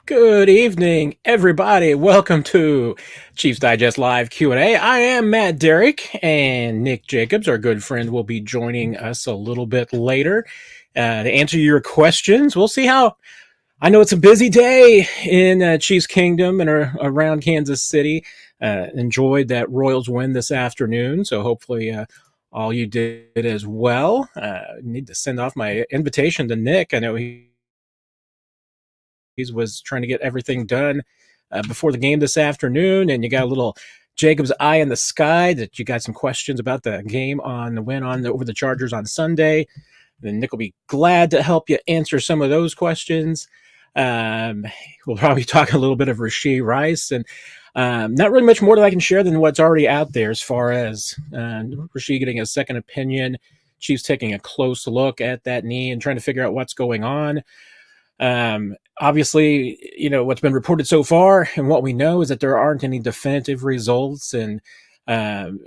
Good evening, everybody. Welcome to Chiefs Digest Live Q&A. I am Matt Derrick, and Nick Jacobs, our good friend, will be joining us a little bit later to answer your questions. We'll see how. I know it's a busy day in Chiefs Kingdom and around Kansas City. Enjoyed that Royals win this afternoon, so hopefully all you did as well. Need to send off my invitation to Nick. I know he was trying to get everything done before the game this afternoon, and you got a little Jacob's eye in the sky that you got some questions about the game on the win on over the Chargers on Sunday. Then Nick will be glad to help you answer some of those questions. We'll probably talk a little bit of Rashee Rice, and not really much more that I can share than what's already out there as far as Rashee getting a second opinion, Chiefs taking a close look at that knee and trying to figure out what's going on. Obviously, what's been reported so far and what we know is that there aren't any definitive results. And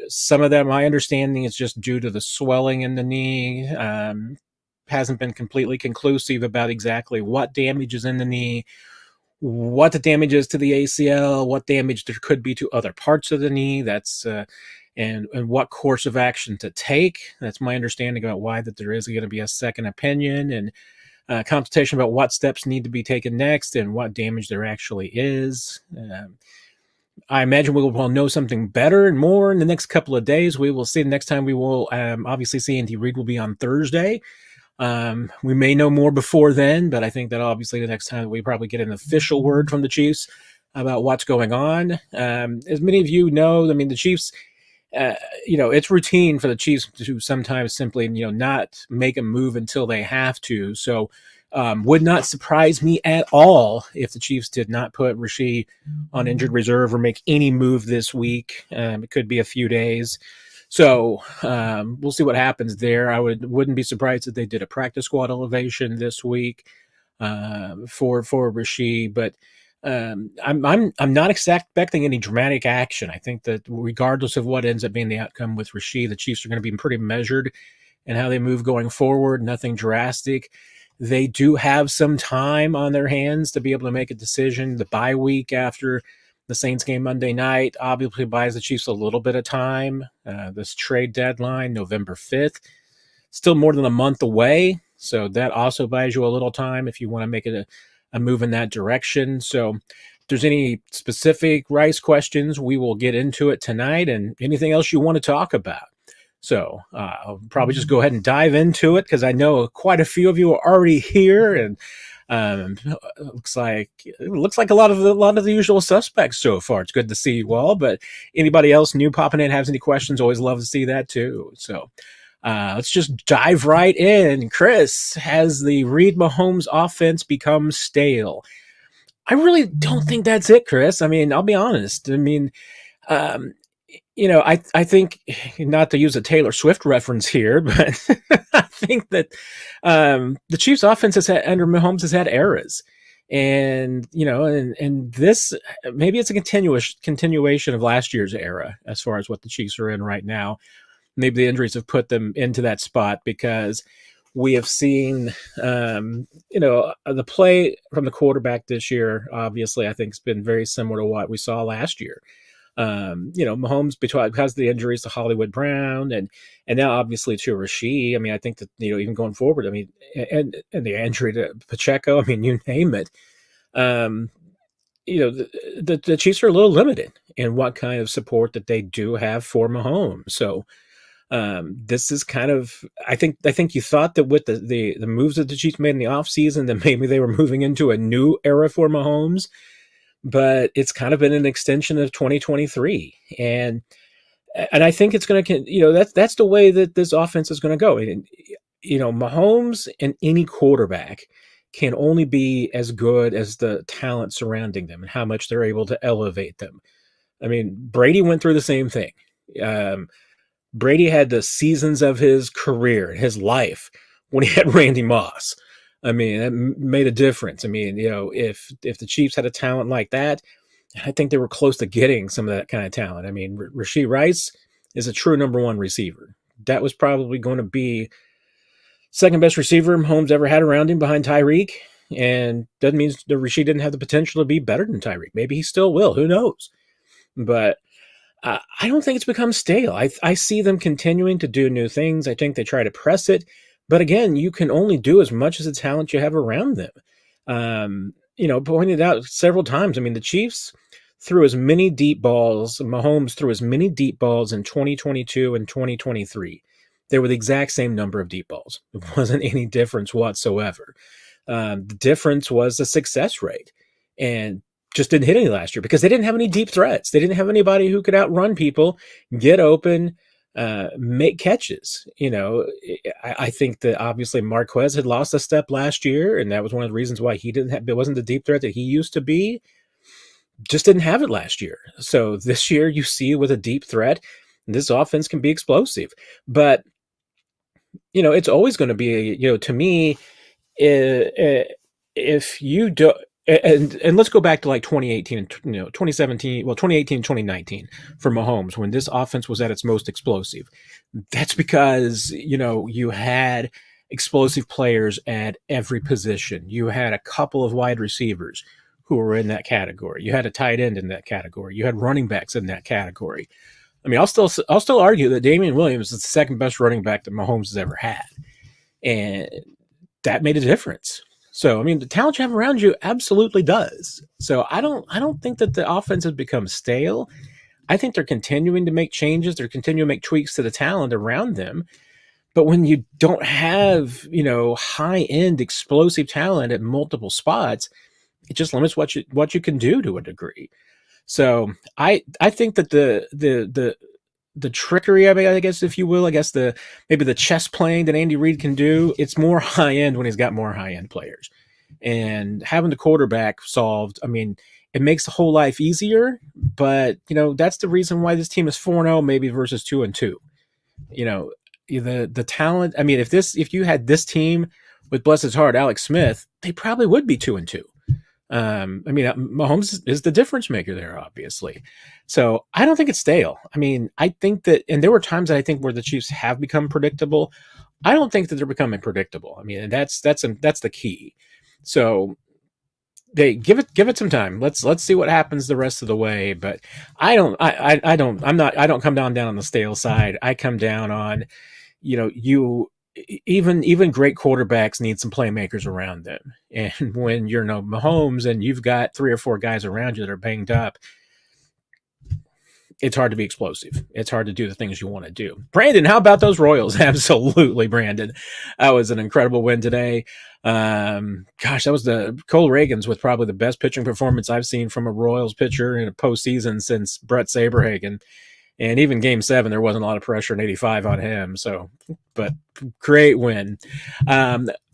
some of that, my understanding, is just due to the swelling in the knee. Hasn't been completely conclusive about exactly what damage is in the knee, what the damage is to the ACL, what damage there could be to other parts of the knee. That's and what course of action to take. That's my understanding about why that there is going to be a second opinion and consultation about what steps need to be taken next and what damage there actually is. I imagine we will know something better and more in the next couple of days. We will see. The next time we will obviously see Andy Reid will be on Thursday. We may know more before then, but I think that obviously the next time we probably get an official word from the Chiefs about what's going on. As many of you know, I mean, the Chiefs, it's routine for the Chiefs to sometimes simply, not make a move until they have to. So would not surprise me at all if the Chiefs did not put Rashee on injured reserve or make any move this week. It could be a few days. So we'll see what happens there. I wouldn't be surprised if they did a practice squad elevation this week for Rashee, but I'm not expecting any dramatic action. I think that regardless of what ends up being the outcome with Rashee, the Chiefs are going to be pretty measured in how they move going forward. Nothing drastic. They do have some time on their hands to be able to make a decision. The bye week after the Saints game Monday night obviously buys the Chiefs a little bit of time. This trade deadline, November 5th, still more than a month away. So that also buys you a little time if you want to make it a move in that direction. So if there's any specific Rice questions, we will get into it tonight, and anything else you want to talk about. So I'll probably just go ahead and dive into it because I know quite a few of you are already here, and it looks like a lot of the usual suspects so far. It's good to see you all, but anybody else new popping in has any questions, always love to see that too. So let's just dive right in. Chris, has the Reid Mahomes offense become stale? I really don't think that's it, Chris. I mean, I'll be honest. I mean, I think, not to use a Taylor Swift reference here, but I think that the Chiefs' offense under Mahomes has had eras, and this maybe it's a continuation of last year's era as far as what the Chiefs are in right now. Maybe the injuries have put them into that spot because we have seen, the play from the quarterback this year, obviously, I think has been very similar to what we saw last year. Mahomes, because of the injuries to Hollywood Brown and now obviously to Rashee. I mean, I think that, even going forward, I mean, and the injury to Pacheco, I mean, you name it. The Chiefs are a little limited in what kind of support that they do have for Mahomes. So, this is kind of, I think you thought that with the moves that the Chiefs made in the offseason that maybe they were moving into a new era for Mahomes, but it's kind of been an extension of 2023. And I think it's going to, that's the way that this offense is going to go. And, Mahomes and any quarterback can only be as good as the talent surrounding them and how much they're able to elevate them. I mean, Brady went through the same thing. Brady had the seasons of his career, his life, when he had Randy Moss. I mean, that made a difference. I mean, if the Chiefs had a talent like that, I think they were close to getting some of that kind of talent. I mean, Rashee Rice is a true number one receiver. That was probably going to be second best receiver Mahomes ever had around him behind Tyreek. and doesn't mean that Rashid didn't have the potential to be better than Tyreek. Maybe he still will. Who knows? But I don't think it's become stale. I see them continuing to do new things. I think they try to press it. But again, you can only do as much as the talent you have around them. Pointed out several times. I mean, the Chiefs threw as many deep balls, Mahomes threw as many deep balls in 2022 and 2023. They were the exact same number of deep balls. It wasn't any difference whatsoever. The difference was the success rate. And just didn't hit any last year because they didn't have any deep threats. They didn't have anybody who could outrun people, get open, make catches. I think that obviously Marquez had lost a step last year, and that was one of the reasons why he didn't have. It wasn't the deep threat that he used to be. Just didn't have it last year. So this year you see with a deep threat, this offense can be explosive. But it's always going to be. To me, if you do. And let's go back to like 2018 and 2017, 2018, 2019 for Mahomes when this offense was at its most explosive. That's because, you had explosive players at every position. You had a couple of wide receivers who were in that category. You had a tight end in that category. You had running backs in that category. I mean, I'll still argue that Damian Williams is the second best running back that Mahomes has ever had. And that made a difference. So, I mean, the talent you have around you absolutely does. So I don't think that the offense has become stale. I think they're continuing to make changes. They're continuing to make tweaks to the talent around them. But when you don't have, high-end explosive talent at multiple spots, it just limits what you can do to a degree. So I think that the trickery, I guess, if you will, maybe the chess playing that Andy Reid can do, it's more high end when he's got more high end players. And having the quarterback solved, I mean, it makes the whole life easier. But that's the reason why this team is 4-0, maybe versus 2-2. The talent. I mean, if you had this team with bless his heart, Alex Smith, they probably would be 2-2. Mahomes is the difference maker there, obviously. So I don't think it's stale. I mean, I think that, and there were times that I think where the Chiefs have become predictable. I don't think that they're becoming predictable. I mean, that's the key. So they give it some time. Let's see what happens the rest of the way. But I don't come down on the stale side. I come down on, even great quarterbacks need some playmakers around them. And when you're Mahomes and you've got 3 or 4 guys around you that are banged up, it's hard to be explosive. It's hard to do the things you want to do. Brandon, how about those Royals? Absolutely, Brandon. That was an incredible win today. That was the Cole Reagans with probably the best pitching performance I've seen from a Royals pitcher in a postseason since Brett Saberhagen. And even Game 7, there wasn't a lot of pressure in 85 on him. So, but great win.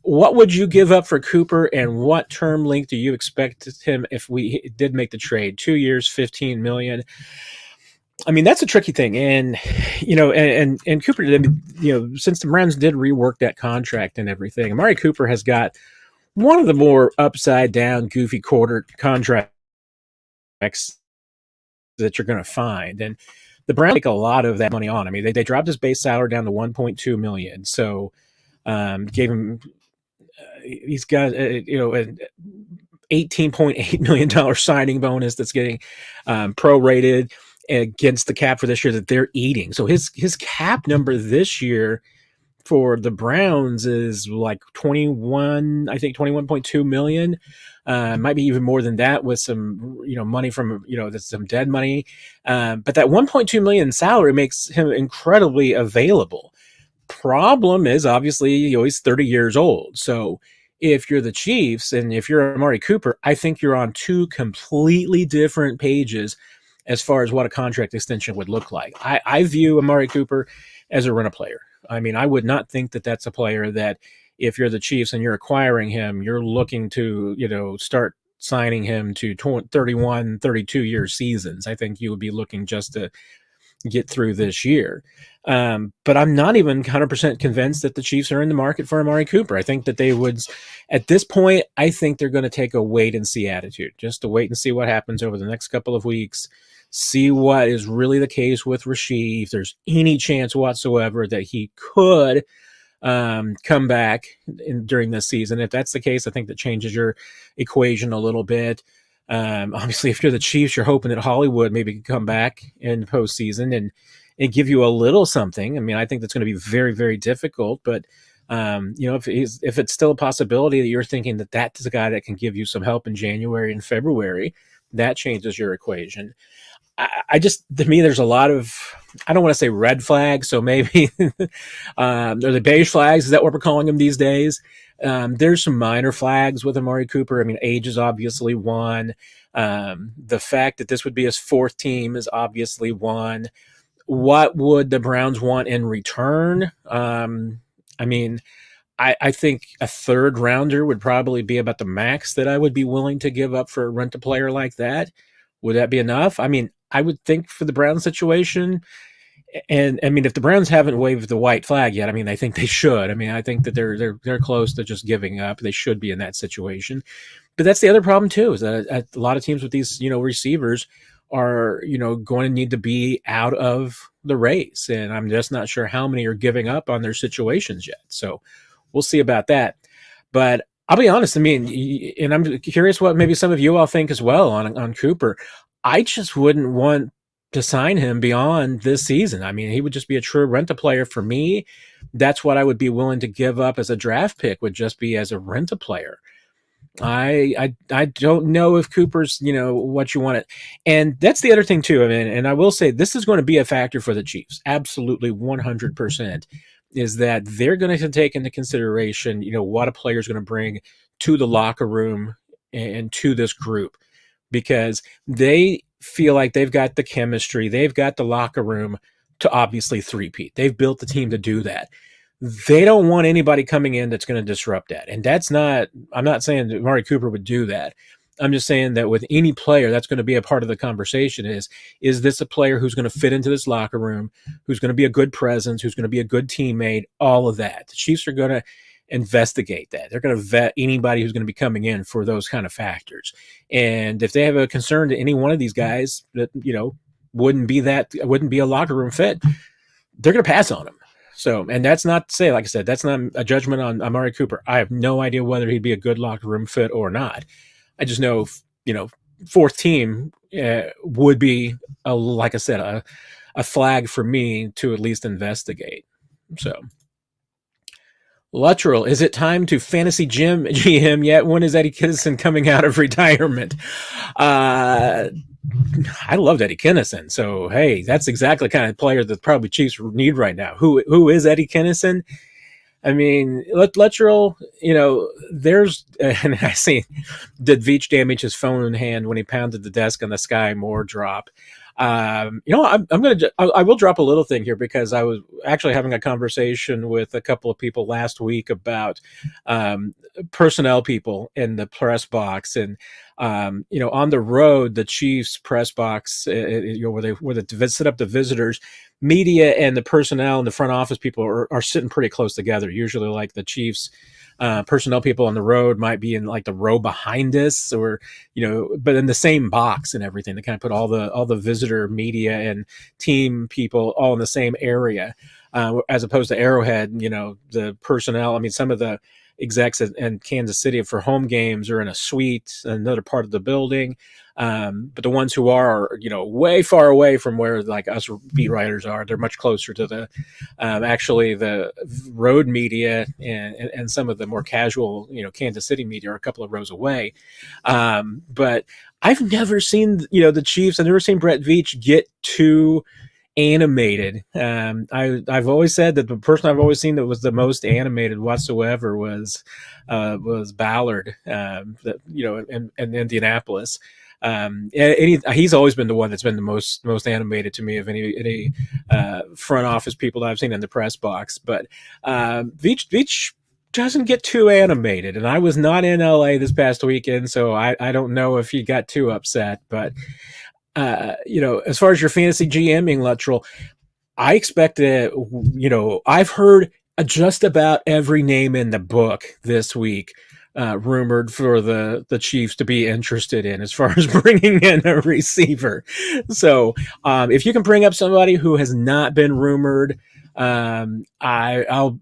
What would you give up for Cooper, and what term length do you expect him if we did make the trade? 2 years, $15 million. I mean, that's a tricky thing. And, and Cooper, since the Browns did rework that contract and everything, Amari Cooper has got one of the more upside down, goofy quarter contracts that you're going to find. And the Browns take a lot of that money on. I mean, they dropped his base salary down to $1.2 million. So, gave him, he's got, an $18.8 million signing bonus that's getting prorated against the cap for this year that they're eating. So his cap number this year for the Browns is like 21.2 million. Might be even more than that with some, money from, that's some dead money. But that 1.2 million salary makes him incredibly available. Problem is, obviously, he's 30 years old. So if you're the Chiefs and if you're Amari Cooper, I think you're on 2 completely different pages as far as what a contract extension would look like. I view Amari Cooper as a rent-a player. I mean, I would not think that that's a player that if you're the Chiefs and you're acquiring him, you're looking to, start signing him to 31, 32-year seasons. I think you would be looking just to get through this year. But I'm not even 100% convinced that the Chiefs are in the market for Amari Cooper. I think that they would, at this point, I think they're going to take a wait-and-see attitude, just to wait and see what happens over the next couple of weeks, see what is really the case with Rashid, if there's any chance whatsoever that he could come back during this season. If that's the case, I think that changes your equation a little bit. Obviously, if you're the Chiefs, you're hoping that Hollywood maybe can come back in the postseason and give you a little something. I mean, I think that's going to be very, very difficult. But if it's still a possibility that you're thinking that that's a guy that can give you some help in January and February, that changes your equation. To me, there's a lot of, I don't want to say red flags, so maybe they're the beige flags. Is that what we're calling them these days? There's some minor flags with Amari Cooper. I mean, age is obviously one. The fact that this would be his fourth team is obviously one. What would the Browns want in return? I mean, I think a third rounder would probably be about the max that I would be willing to give up for a rent a player like that. Would that be enough? I mean, I would think for the Browns situation, and I mean, if the Browns haven't waved the white flag yet, I mean, I think they should. I mean, I think that they're close to just giving up. They should be in that situation. But that's the other problem too, is that a lot of teams with these, receivers are, going to need to be out of the race. And I'm just not sure how many are giving up on their situations yet. So we'll see about that. But I'll be honest. I mean, and I'm curious what maybe some of you all think as well on Cooper. I just wouldn't want to sign him beyond this season. I mean, he would just be a true rent-a-player for me. That's what I would be willing to give up as a draft pick, would just be as a rent-a-player. I don't know if Cooper's, what you want it. And that's the other thing too. I mean, and I will say this is going to be a factor for the Chiefs. Absolutely 100%. Is that they're going to take into consideration, what a player is going to bring to the locker room and to this group, because they feel like they've got the chemistry, they've got the locker room to obviously three-peat. They've built the team to do that. They don't want anybody coming in that's going to disrupt that. And I'm not saying that Amari Cooper would do that. I'm just saying that with any player, that's going to be a part of the conversation is this a player who's going to fit into this locker room, who's going to be a good presence, who's going to be a good teammate, all of that. The Chiefs are going to investigate that. They're going to vet anybody who's going to be coming in for those kind of factors. And if they have a concern to any one of these guys that, wouldn't be a locker room fit, they're going to pass on him. So, and that's not to say, like I said, that's not a judgment on Amari Cooper. I have no idea whether he'd be a good locker room fit or not. I just know, fourth team would be, like I said, a flag for me to at least investigate. So, Luttrell, is it time to fantasy GM yet? When is Eddie Kinnison coming out of retirement? I loved Eddie Kinnison. So, hey, that's exactly the kind of player that probably Chiefs need right now. Who is Eddie Kinnison? I mean, Luttrell, there's, and I see, did Veach damage his phone in hand when he pounded the desk on the Sky Moore drop? I will drop a little thing here, because I was actually having a conversation with a couple of people last week about personnel people in the press box, and on the road, the Chiefs press box, where they set up the visitors, media and the personnel and the front office people are sitting pretty close together. Usually, like the Chiefs personnel people on the road might be in like the row behind us, or but in the same box and everything. They kind of put all the visitor media and team people all in the same area, as opposed to Arrowhead. The personnel. I mean, some of the execs in Kansas City for home games are in a suite, another part of the building. But the ones who are, way far away from where like us beat writers are, they're much closer to the, actually the road media and some of the more casual, Kansas City media are a couple of rows away. But I've never seen, the Chiefs, I've never seen Brett Veach get too animated. I've always said that the person I've always seen that was the most animated whatsoever was Ballard, in Indianapolis. He's always been the one that's been the most animated to me of any front office people that I've seen in the press box. But Veach doesn't get too animated, and I was not in LA this past weekend, so I don't know if he got too upset. But as far as your fantasy GMing, Luttrell, I expect that, I've heard just about every name in the book this week rumored for the Chiefs to be interested in, as far as bringing in a receiver. So if you can bring up somebody who has not been rumored, I'll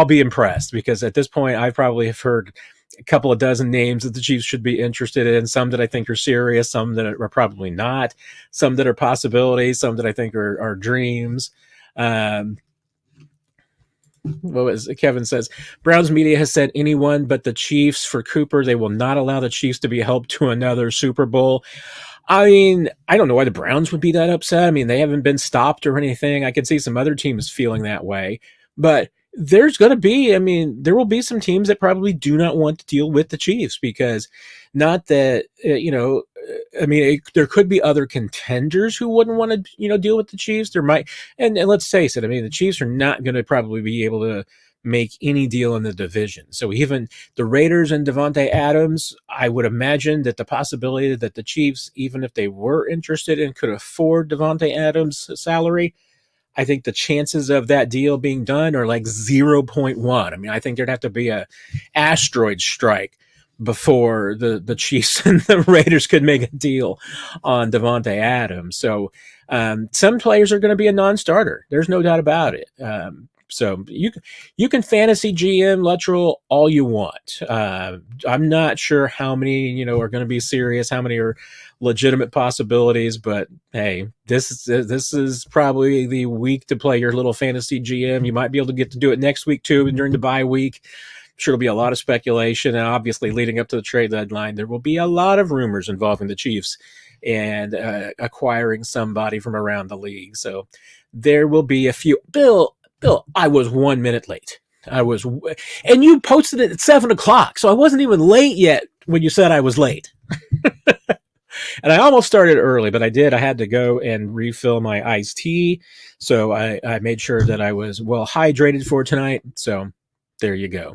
be impressed, because at this point I probably have heard a couple of dozen names that the Chiefs should be interested in. Some that I think are serious, some that are probably not, some that are possibilities, some that I think are dreams. Um, what was Kevin says? Browns media has said anyone but the Chiefs for Cooper. They will not allow the Chiefs to be helped to another Super Bowl. I mean, I don't know why the Browns would be that upset. I mean, they haven't been stopped or anything. I could see some other teams feeling that way, but there's going to be, I mean, there will be some teams that probably do not want to deal with the Chiefs, because not that, I mean, there could be other contenders who wouldn't want to, deal with the Chiefs. There might, and let's face it, I mean, the Chiefs are not going to probably be able to make any deal in the division. So even the Raiders and Devontae Adams, I would imagine that the possibility that the Chiefs, even if they were interested and could afford Devontae Adams' salary, I think the chances of that deal being done are like 0.1. I mean, I think there'd have to be a asteroid strike before the Chiefs and the Raiders could make a deal on Devontae Adams. So some players are going to be a non-starter. There's no doubt about it. So you can fantasy GM Luttrell all you want. I'm not sure how many are going to be serious, how many are legitimate possibilities. But hey, this is probably the week to play your little fantasy GM. You might be able to get to do it next week too, during the bye week. I'm sure there'll be a lot of speculation, and obviously leading up to the trade deadline, there will be a lot of rumors involving the Chiefs and acquiring somebody from around the league. So there will be a few. Bill, I was 1 minute late. And you posted it at 7:00, so I wasn't even late yet when you said I was late. And I almost started early, but I did. I had to go and refill my iced tea, so I made sure that I was well hydrated for tonight. So there you go.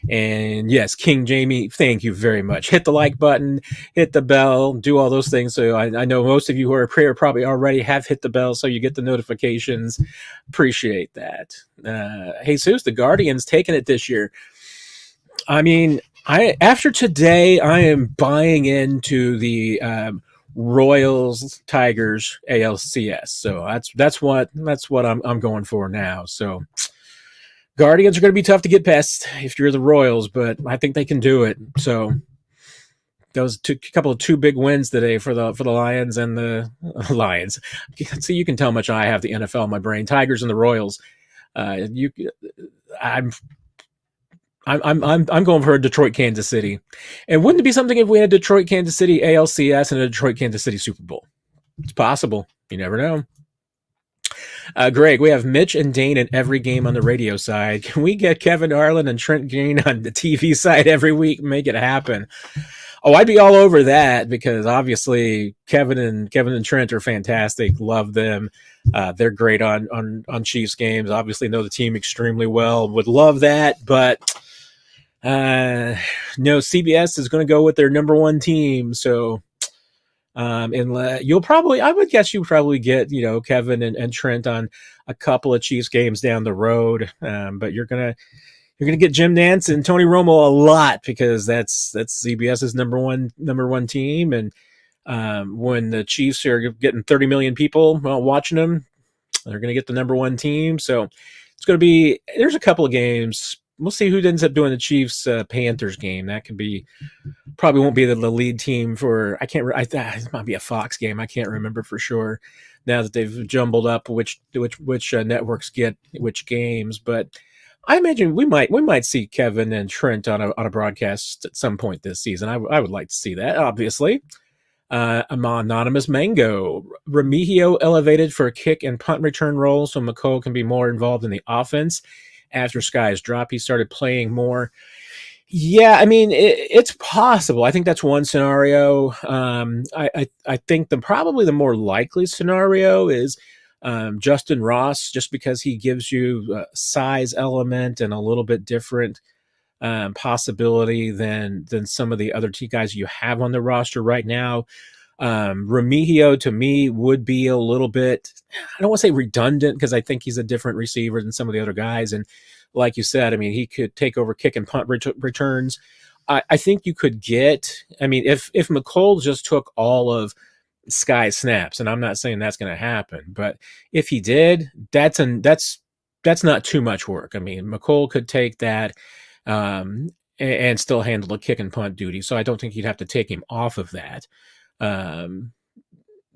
And yes, King Jamie, thank you very much. Hit the like button, hit the bell, do all those things. So I know most of you who are prayer probably already have hit the bell, so you get the notifications. Appreciate that. Jesus, the Guardians taking it this year. I mean, after today, I am buying into the Royals Tigers ALCS. So that's what I'm going for now. So Guardians are going to be tough to get past if you're the Royals, but I think they can do it. So those couple of two big wins today for the Lions and the Lions. See, you can tell how much I have the NFL in my brain. Tigers and the Royals. I'm going for a Detroit, Kansas City. And wouldn't it be something if we had a Detroit, Kansas City ALCS and a Detroit, Kansas City Super Bowl? It's possible. You never know. Greg, we have Mitch and Dane in every game on the radio side. Can we get Kevin Harlan and Trent Green on the TV side every week? Make it happen. Oh, I'd be all over that, because obviously Kevin and Trent are fantastic. Love them. They're great on Chiefs games. Obviously know the team extremely well. Would love that, but no, CBS is going to go with their number one team. So and you'll probably, I would guess you probably get, Kevin and Trent on a couple of Chiefs games down the road. But you're going to get Jim Nantz and Tony Romo a lot, because that's CBS's number one team. And when the Chiefs are getting 30 million people watching them, they're going to get the number one team. So it's going to be, there's a couple of games. We'll see who ends up doing the Chiefs Panthers game. That could be, probably won't be the lead team for, it might be a Fox game. I can't remember for sure now that they've jumbled up which networks get which games. But I imagine we might see Kevin and Trent on a broadcast at some point this season. I would like to see that, obviously. Anonymous Mango. Remigio elevated for kick and punt return roles so McCall can be more involved in the offense. After Sky's drop, he started playing more. Yeah, I mean, it's possible. I think that's one scenario. I think probably the more likely scenario is Justin Ross, just because he gives you a size element and a little bit different possibility than some of the other two guys you have on the roster right now. Remigio to me would be a little bit, I don't want to say redundant, because I think he's a different receiver than some of the other guys. And like you said, I mean, he could take over kick and punt returns. I think you could get, I mean, if McColl just took all of Sky's snaps, and I'm not saying that's going to happen, but if he did, that's that's not too much work. I mean, McColl could take that and still handle the kick and punt duty, so I don't think you'd have to take him off of that.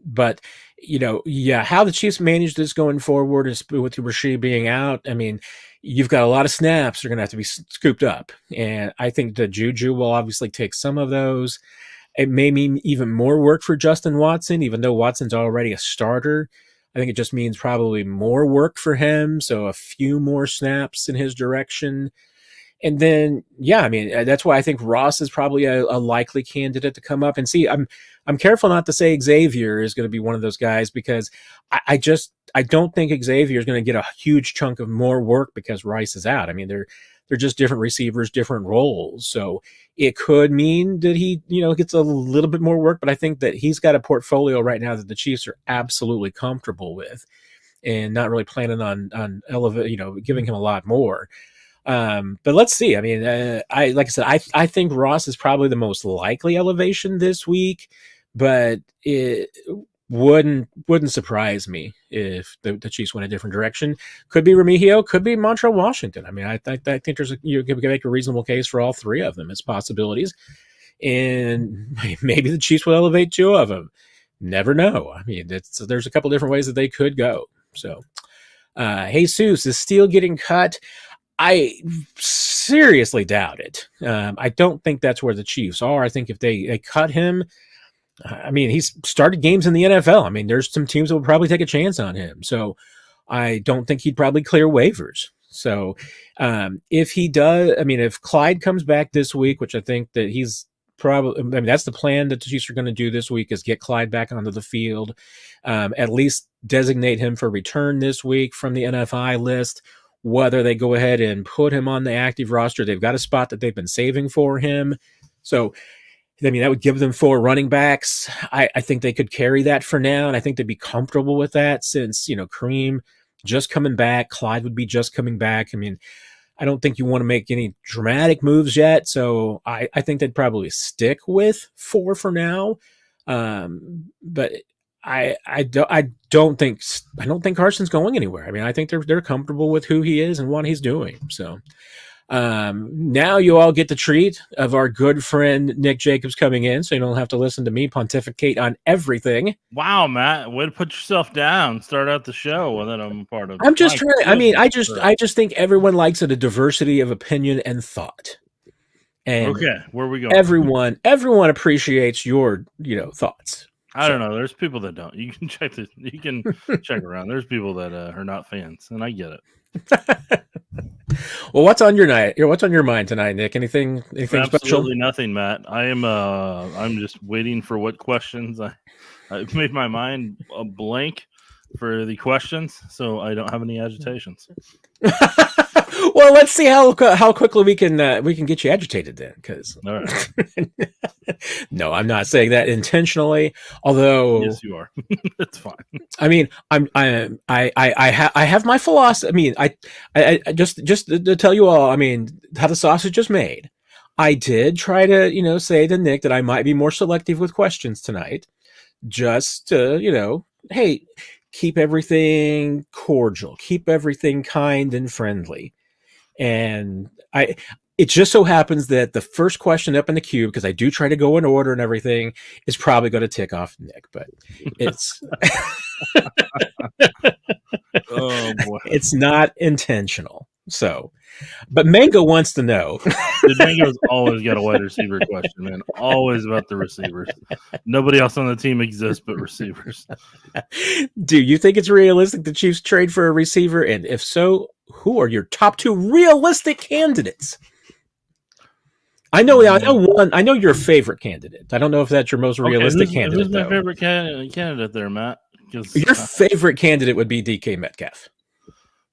But how the Chiefs manage this going forward is with Rashid being out. I mean, you've got a lot of snaps that are going to have to be scooped up, and I think the Juju will obviously take some of those. It may mean even more work for Justin Watson, even though Watson's already a starter. I think it just means probably more work for him, so a few more snaps in his direction. And then, I mean, that's why I think Ross is probably a likely candidate to come up. And see, I'm careful not to say Xavier is going to be one of those guys, because I don't think Xavier is going to get a huge chunk of more work because Rice is out. I mean, they're just different receivers, different roles. So it could mean that he, gets a little bit more work, but I think that he's got a portfolio right now that the Chiefs are absolutely comfortable with and not really planning on giving him a lot more. But let's see. I mean, like I said, I think Ross is probably the most likely elevation this week, but it wouldn't surprise me if the Chiefs went a different direction. Could be Remigio, could be Montrell Washington. I mean, I think there's you can make a reasonable case for all three of them as possibilities, and maybe the Chiefs will elevate two of them. Never know. I mean, there's a couple different ways that they could go. So, Jesus, is Steele getting cut? I seriously doubt it. I don't think that's where the Chiefs are. I think if they cut him, I mean, he's started games in the NFL. I mean, there's some teams that will probably take a chance on him. So I don't think he'd probably clear waivers. So if he does, I mean, if Clyde comes back this week, which I think that he's probably, I mean, that's the plan that the Chiefs are going to do this week, is get Clyde back onto the field, at least designate him for return this week from the NFI list. Whether they go ahead and put him on the active roster, they've got a spot that they've been saving for him. So, I mean, that would give them 4 running backs. I think they could carry that for now, and I think they'd be comfortable with that since, Kareem just coming back, Clyde would be just coming back. I mean, I don't think you want to make any dramatic moves yet, so I think they'd probably stick with 4 for now. But I don't think Carson's going anywhere. I mean, I think they're comfortable with who he is and what he's doing. So now you all get the treat of our good friend Nick Jacobs coming in, so you don't have to listen to me pontificate on everything. Wow, Matt, way to put yourself down. Start out the show that I'm a part of. I'm just trying. I mean, I just think everyone likes a diversity of opinion and thought. And okay, where are we going? Everyone appreciates your thoughts. I don't know. There's people that don't. You can check check around. There's people that are not fans, and I get it. Well, what's on your mind tonight, Nick? Anything Absolutely special? Absolutely nothing, Matt. I'm just waiting for what questions. I made my mind a blank for the questions, so I don't have any agitations. Well, let's see how quickly we can get you agitated then. Because all right. No, I'm not saying that intentionally. Although yes, you are. It's fine. I mean, I have my philosophy. I mean, I just to tell you all. I mean, how the sausage is made. I did try to say to Nick that I might be more selective with questions tonight. Just to hey, keep everything cordial, keep everything kind and friendly. And it just so happens that the first question up in the queue, because I do try to go in order and everything, is probably going to tick off Nick, but it's oh boy, it's not intentional. So, but Mango wants to know. Dude, Mango's always got a wide receiver question, man. Always about the receivers. Nobody else on the team exists but receivers. Do you think it's realistic the Chiefs trade for a receiver? And if so, who are your top 2 realistic candidates? I know one. I know your favorite candidate. I don't know if that's your most realistic candidate. Who's my favorite candidate there, Matt? Your favorite candidate would be DK Metcalf.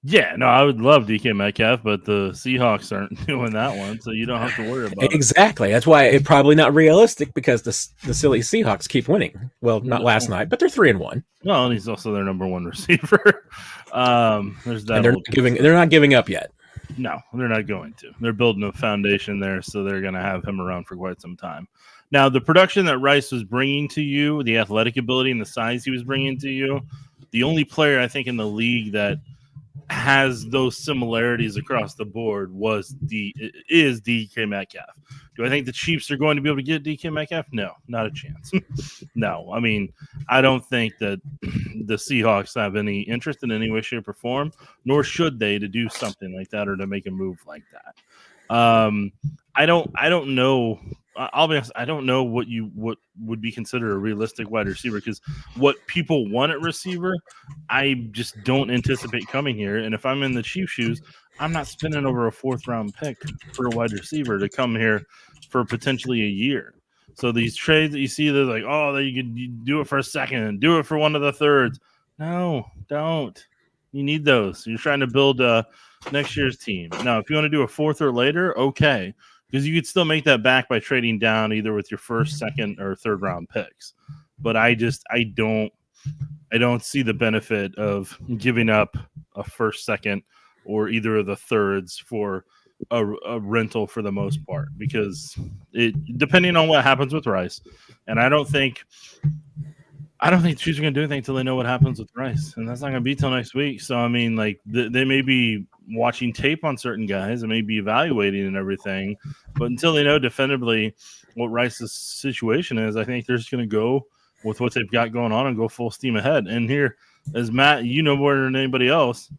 Yeah, no, I would love DK Metcalf, but the Seahawks aren't doing that one, so you don't have to worry about it. Exactly. That's why it's probably not realistic, because the silly Seahawks keep winning. Well, not last night, but they're 3-1. Well, and he's also their number 1 receiver. There's that. And they're not giving up yet. No, they're not going to. They're building a foundation there, so they're going to have him around for quite some time. Now, the production that Rice was bringing to you, the athletic ability and the size he was bringing to you, the only player I think in the league that has those similarities across the board is DK Metcalf. Do I think the Chiefs are going to be able to get DK Metcalf? No, not a chance. No, I mean, I don't think that the Seahawks have any interest in any way, shape, or form, nor should they, to do something like that or to make a move like that. I don't know. I'll be honest. I don't know what would be considered a realistic wide receiver, because what people want at receiver, I just don't anticipate coming here. And if I'm in the Chiefs' shoes, I'm not spending over a 4th round pick for a wide receiver to come here for potentially a year. So these trades that you see, they're like, oh, you do it for a second, do it for one of the thirds. No, don't. You need those. You're trying to build next year's team. Now, if you want to do a 4th or later, okay, because you could still make that back by trading down either with your 1st, 2nd, or 3rd round picks. But I don't see the benefit of giving up a 1st, 2nd, or either of the thirds for a rental for the most part, because depending on what happens with Rice, and I don't think the Chiefs are going to do anything until they know what happens with Rice, and that's not going to be till next week. So I mean, like they may be watching tape on certain guys and may be evaluating and everything, but until they know definitively what Rice's situation is, I think they're just going to go with what they've got going on and go full steam ahead. And here, as Matt, you know more than anybody else,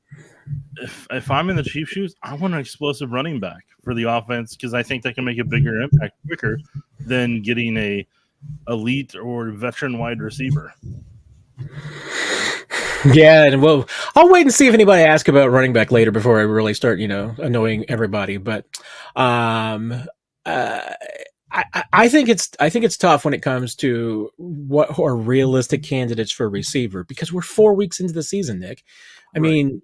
if I'm in the Chiefs' shoes, I want an explosive running back for the offense, because I think that can make a bigger impact quicker than getting a elite or veteran wide receiver. Yeah, and I'll wait and see if anybody asks about running back later before I really start, annoying everybody. But I think it's tough when it comes to what are realistic candidates for a receiver, because we're 4 weeks into the season, Nick. I mean,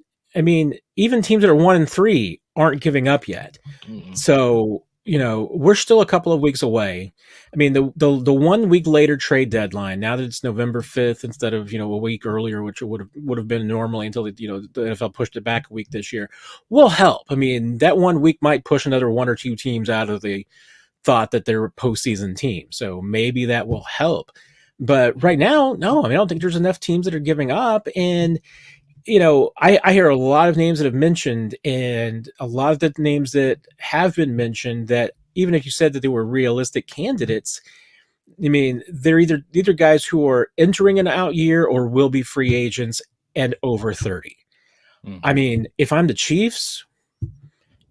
even teams that are 1-3 aren't giving up yet. Mm-hmm. So, we're still a couple of weeks away. I mean, the 1 week later trade deadline, now that it's November 5th instead of, a week earlier, which would have been normally until, the NFL pushed it back a week this year, will help. I mean, that 1 week might push another 1 or 2 teams out of the thought that they're a postseason team. So maybe that will help. But right now, no, I don't think there's enough teams that are giving up. And, I hear a lot of names that have mentioned, and a lot of the names that have been mentioned, that even if you said that they were realistic candidates, I mean, they're either guys who are entering an out year or will be free agents and over 30. Mm-hmm. I mean, if I'm the Chiefs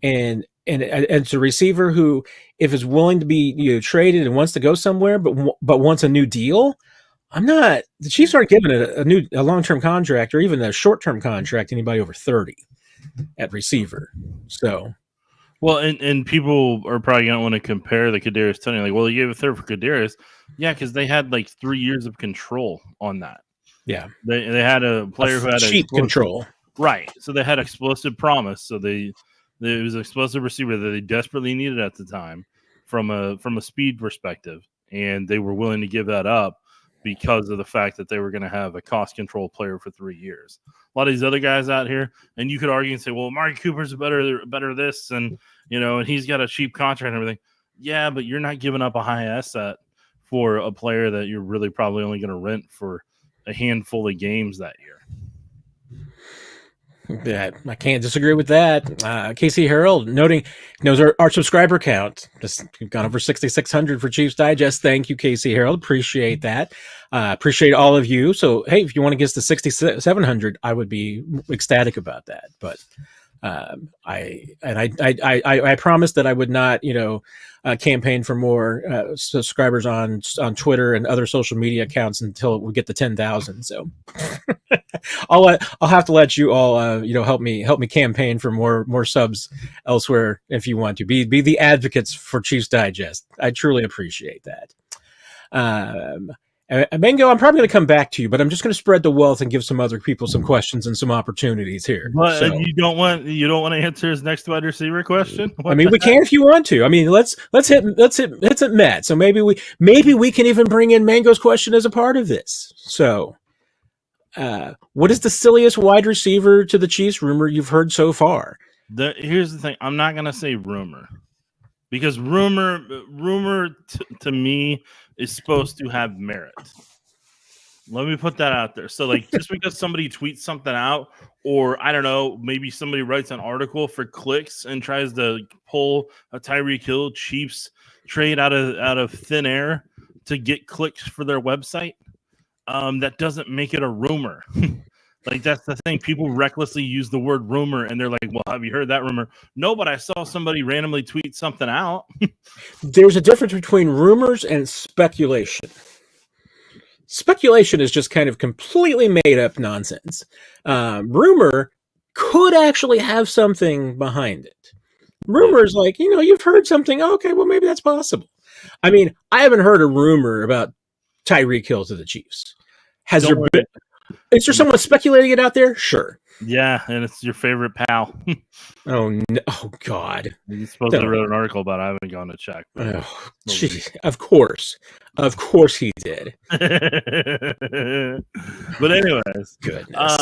and it's a receiver who, if is willing to be traded and wants to go somewhere, but wants a new deal, the Chiefs aren't giving a long-term contract or even a short-term contract to anybody over 30 at receiver. So, well, and people are probably going to want to compare the Kadarius Toney. Like, well, you gave a third for Kadarius. Yeah, because they had like 3 years of control on that. Yeah. They had a player who had cheap control. Right. So they had explosive promise. So it was an explosive receiver that they desperately needed at the time from a speed perspective. And they were willing to give that up because of the fact that they were going to have a cost control player for 3 years. A lot of these other guys out here, and you could argue and say, well, Amari Cooper's better this, and and he's got a cheap contract and everything. Yeah, but you're not giving up a high asset for a player that you're really probably only going to rent for a handful of games that year. Yeah, I can't disagree with that. Casey Harold knows our subscriber count. We've gone over 6,600 for Chiefs Digest. Thank you, Casey Harold. Appreciate that. Appreciate all of you. So, hey, if you want to get us to 6,700, I would be ecstatic about that. But I promised that I would not, campaign for more subscribers on Twitter and other social media accounts until we get to 10,000. So I'll have to let you all, help me campaign for more subs elsewhere if you want to be the advocates for Chiefs Digest. I truly appreciate that. Mango, I'm probably going to come back to you, but I'm just going to spread the wealth and give some other people some questions and some opportunities here. But you don't want to answer his next wide receiver question? We can if you want to. I mean, let's hit Matt. So maybe we can even bring in Mango's question as a part of this. So, what is the silliest wide receiver to the Chiefs rumor you've heard so far? Here's the thing. I'm not going to say rumor, because rumor to me is supposed to have merit. Let me put that out there. So, like, just because somebody tweets something out, or I don't know, maybe somebody writes an article for clicks and tries to pull a Tyreek Hill Chiefs trade out of thin air to get clicks for their website, that doesn't make it a rumor. Like, that's the thing. People recklessly use the word rumor, and they're like, "Well, have you heard that rumor?" No, but I saw somebody randomly tweet something out. There's a difference between rumors and speculation. Speculation is just kind of completely made up nonsense. Rumor could actually have something behind it. Rumors like, you've heard something. Okay, well, maybe that's possible. I mean, I haven't heard a rumor about Tyreek Hill to the Chiefs. Is there someone speculating it out there? Sure. Yeah, and it's your favorite pal. Oh, no. Oh, God. You supposedly wrote an article about it. I haven't gone to check. Oh, of course. Of course he did. But anyways. Goodness.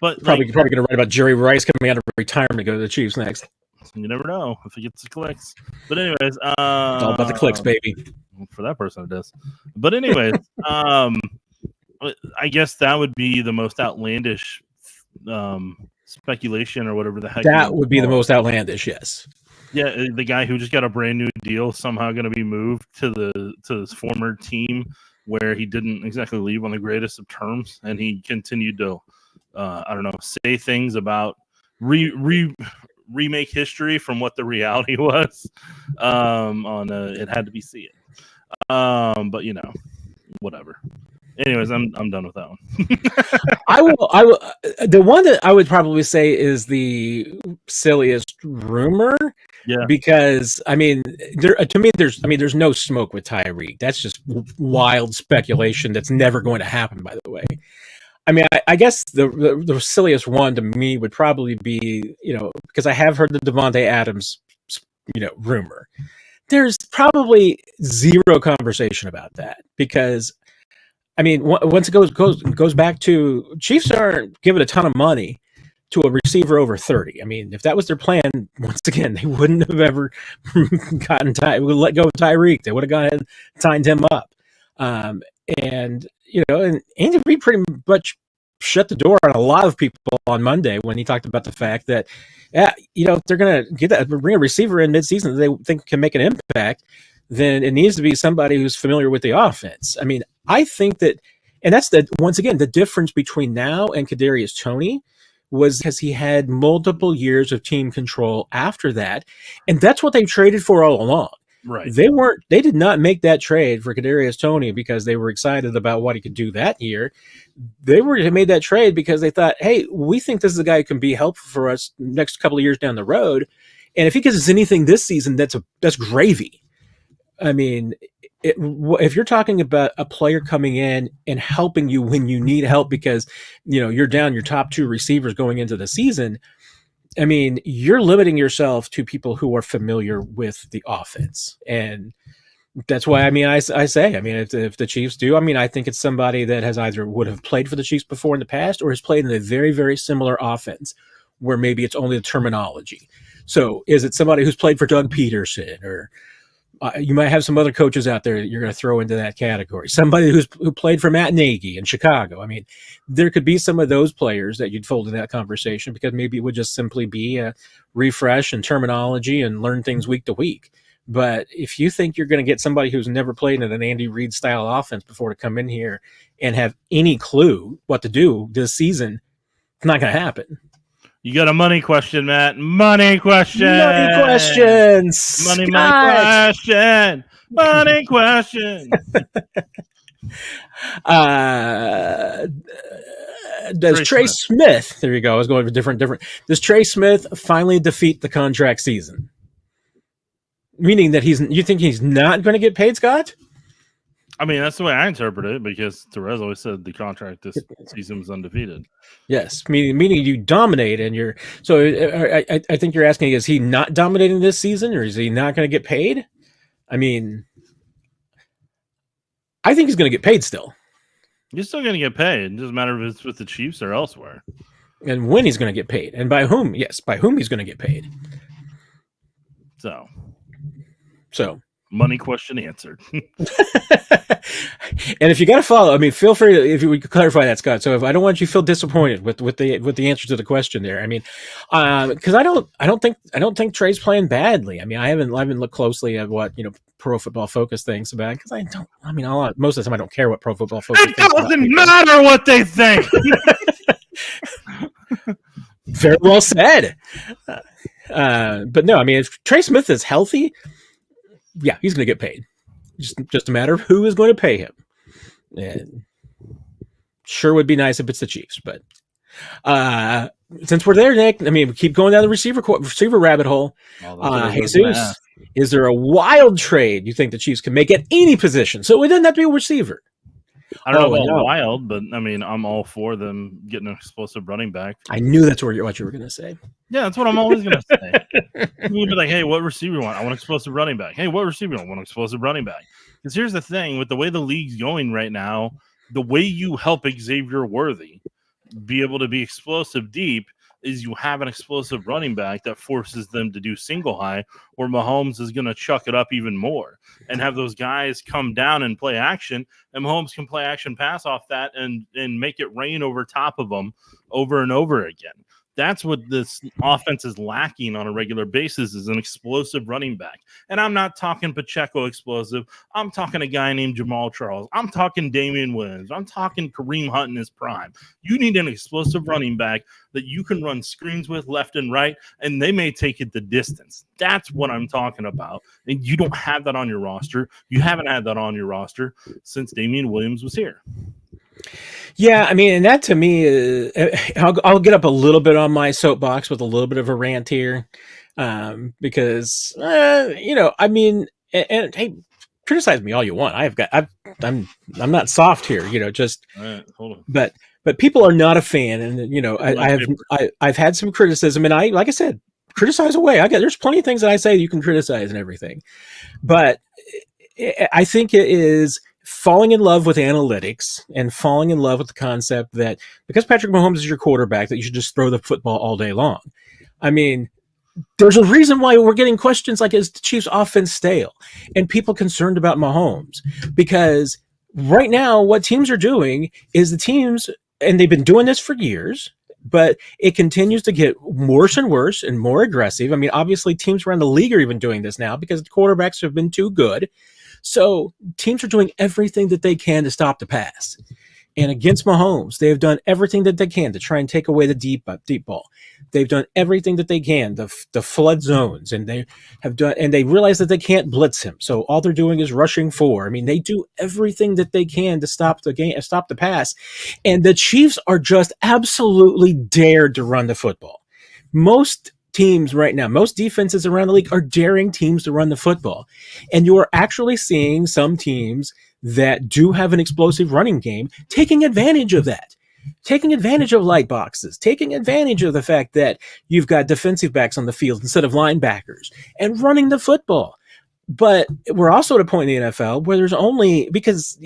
But probably going to write about Jerry Rice coming out of retirement to go to the Chiefs next. You never know if he gets the clicks. But anyways. It's all about the clicks, baby. For that person it is. But anyways, I guess that would be the most outlandish speculation or whatever the heck. That would be the most outlandish, yes. Yeah, the guy who just got a brand new deal somehow going to be moved to his former team where he didn't exactly leave on the greatest of terms, and he continued to, I don't know, say things about remake history from what the reality was. It had to be seen. But whatever. Anyways, I'm done with that one. I will. The one that I would probably say is the silliest rumor. Yeah. Because there's no smoke with Tyreek. That's just wild speculation. That's never going to happen. By the way, I mean, I guess the silliest one to me would probably be, because I have heard the Devontae Adams, rumor. There's probably zero conversation about that because. I mean, once it goes back to Chiefs aren't giving a ton of money to a receiver over 30. I mean, if that was their plan, once again, they wouldn't have ever let go of Tyreek. They would have gone ahead and signed him up. And Andy Reid pretty much shut the door on a lot of people on Monday when he talked about the fact that, if they're going to bring a receiver in midseason that they think can make an impact, then it needs to be somebody who's familiar with the offense. I mean, I think that, and that's once again, the difference between now and Kadarius Toney was because he had multiple years of team control after that. And that's what they traded for all along. Right. They did not make that trade for Kadarius Toney because they were excited about what he could do that year. They made that trade because they thought, hey, we think this is a guy who can be helpful for us next couple of years down the road. And if he gives us anything this season, that's gravy. I mean, if you're talking about a player coming in and helping you when you need help because, you're down your top two receivers going into the season, I mean, you're limiting yourself to people who are familiar with the offense. And that's why, I say, if the Chiefs do, I think it's somebody that has either would have played for the Chiefs before in the past or has played in a very, very similar offense where maybe it's only the terminology. So is it somebody who's played for Doug Peterson or you might have some other coaches out there that you're going to throw into that category. Somebody who played for Matt Nagy in Chicago. I mean, there could be some of those players that you'd fold in that conversation because maybe it would just simply be a refresh in terminology and learn things week to week. But if you think you're going to get somebody who's never played in an Andy Reid style offense before to come in here and have any clue what to do this season, it's not going to happen. You got a money question, Matt. Money question. Money questions. Money question. Money question. Does Trey Smith? There you go. I was going for different. Does Trey Smith finally defeat the contract season? Meaning that you think he's not going to get paid, Scott? I mean, that's the way I interpret it because Therese always said the contract this season was undefeated. Yes, meaning you dominate and you're. So I think you're asking, is he not dominating this season or is he not going to get paid? I mean, I think he's going to get paid still. You're still going to get paid. It doesn't matter if it's with the Chiefs or elsewhere. And when he's going to get paid and by whom? Yes, by whom he's going to get paid. So. Money question answered. And if you got to follow, I mean, feel free to, if you would clarify that, Scott. So if I don't want you to feel disappointed with the answer to the question there. I mean, because I don't think Trey's playing badly. I mean, I haven't looked closely at what Pro Football Focus thinks about it, because I don't. I mean, most of the time I don't care what Pro Football Focus It thinks about doesn't people. matter what they think. Very well said. But no, I mean, if Trey Smith is healthy, yeah, he's going to get paid. Just a matter of who is going to pay him. And sure would be nice if it's the Chiefs, but since we're there, Nick, I mean, we keep going down the receiver rabbit hole. Jesus, is there a wild trade you think the Chiefs can make at any position? So it doesn't have to be a receiver. I don't know about wild, but I mean, I'm all for them getting an explosive running back. I knew that's what you were going to say. Yeah, that's what I'm always going to say. People would be like, hey, what receiver you want? I want an explosive running back. Hey, what receiver you want? I want an explosive running back. Because here's the thing, with the way the league's going right now, the way you help Xavier Worthy be able to be explosive deep is you have an explosive running back that forces them to do single high, where Mahomes is going to chuck it up even more and have those guys come down and play action, and Mahomes can play action pass off that and make it rain over top of them over and over again. That's what this offense is lacking on a regular basis, is an explosive running back. And I'm not talking Pacheco explosive. I'm talking a guy named Jamal Charles. I'm talking Damian Williams. I'm talking Kareem Hunt in his prime. You need an explosive running back that you can run screens with left and right, and they may take it the distance. That's what I'm talking about. And you don't have that on your roster. You haven't had that on your roster since Damian Williams was here. Yeah, I mean, and that to me, I'll get up a little bit on my soapbox with a little bit of a rant here, because I mean, and hey, criticize me all you want. I'm not soft here, just. All right, hold on. But people are not a fan, and I've had some criticism, and like I said, criticize away. There's plenty of things that I say you can criticize and everything, but I think it is falling in love with analytics and falling in love with the concept that because Patrick Mahomes is your quarterback, that you should just throw the football all day long. I mean, there's a reason why we're getting questions like, is the Chiefs offense stale? And people concerned about Mahomes, because right now what teams are doing is and they've been doing this for years, but it continues to get worse and worse and more aggressive. I mean, obviously teams around the league are even doing this now because the quarterbacks have been too good. So teams are doing everything that they can to stop the pass. And against Mahomes, they have done everything that they can to try and take away the deep ball. They've done everything that they can, the flood zones, and they realize that they can't blitz him. So all they're doing is rushing forward. I mean, they do everything that they can to stop the pass. And the Chiefs are just absolutely dared to run the football. Most teams right now, most defenses around the league are daring teams to run the football. And you are actually seeing some teams that do have an explosive running game taking advantage of that, taking advantage of light boxes, taking advantage of the fact that you've got defensive backs on the field instead of linebackers and running the football. But we're also at a point in the NFL where there's only, because,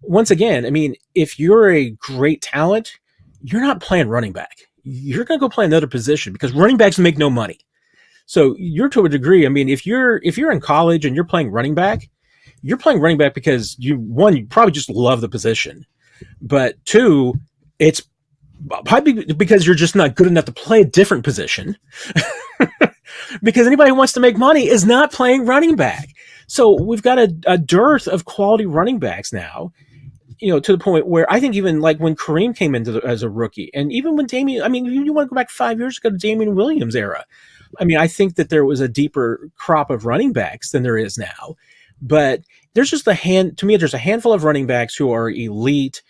once again, I mean, if you're a great talent, you're not playing running back. You're going to go play another position because running backs make no money. So you're, to a degree, I mean, if you're in college and you're playing running back because you probably just love the position. But two, it's probably because you're just not good enough to play a different position. Because anybody who wants to make money is not playing running back. So we've got a dearth of quality running backs now, to the point where I think even like when Kareem came into as a rookie, and even when you want to go back 5 years ago to Damian Williams era. I mean, I think that there was a deeper crop of running backs than there is now. But there's just there's a handful of running backs who are elite,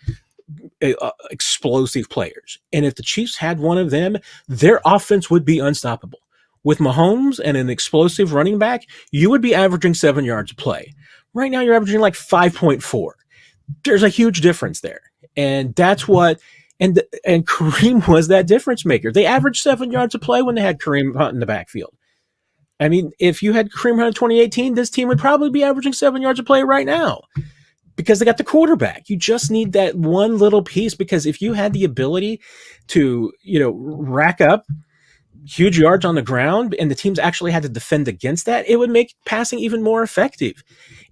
explosive players. And if the Chiefs had one of them, their offense would be unstoppable. With Mahomes and an explosive running back, you would be averaging 7 yards a play. Right now, you're averaging like 5.4. There's a huge difference there. And that's what, and Kareem was that difference maker. They averaged 7 yards a play when they had Kareem Hunt in the backfield. I mean, if you had Kareem Hunt in 2018, this team would probably be averaging 7 yards a play right now because they got the quarterback. You just need that one little piece, because if you had the ability to, rack up huge yards on the ground and the teams actually had to defend against that, it would make passing even more effective.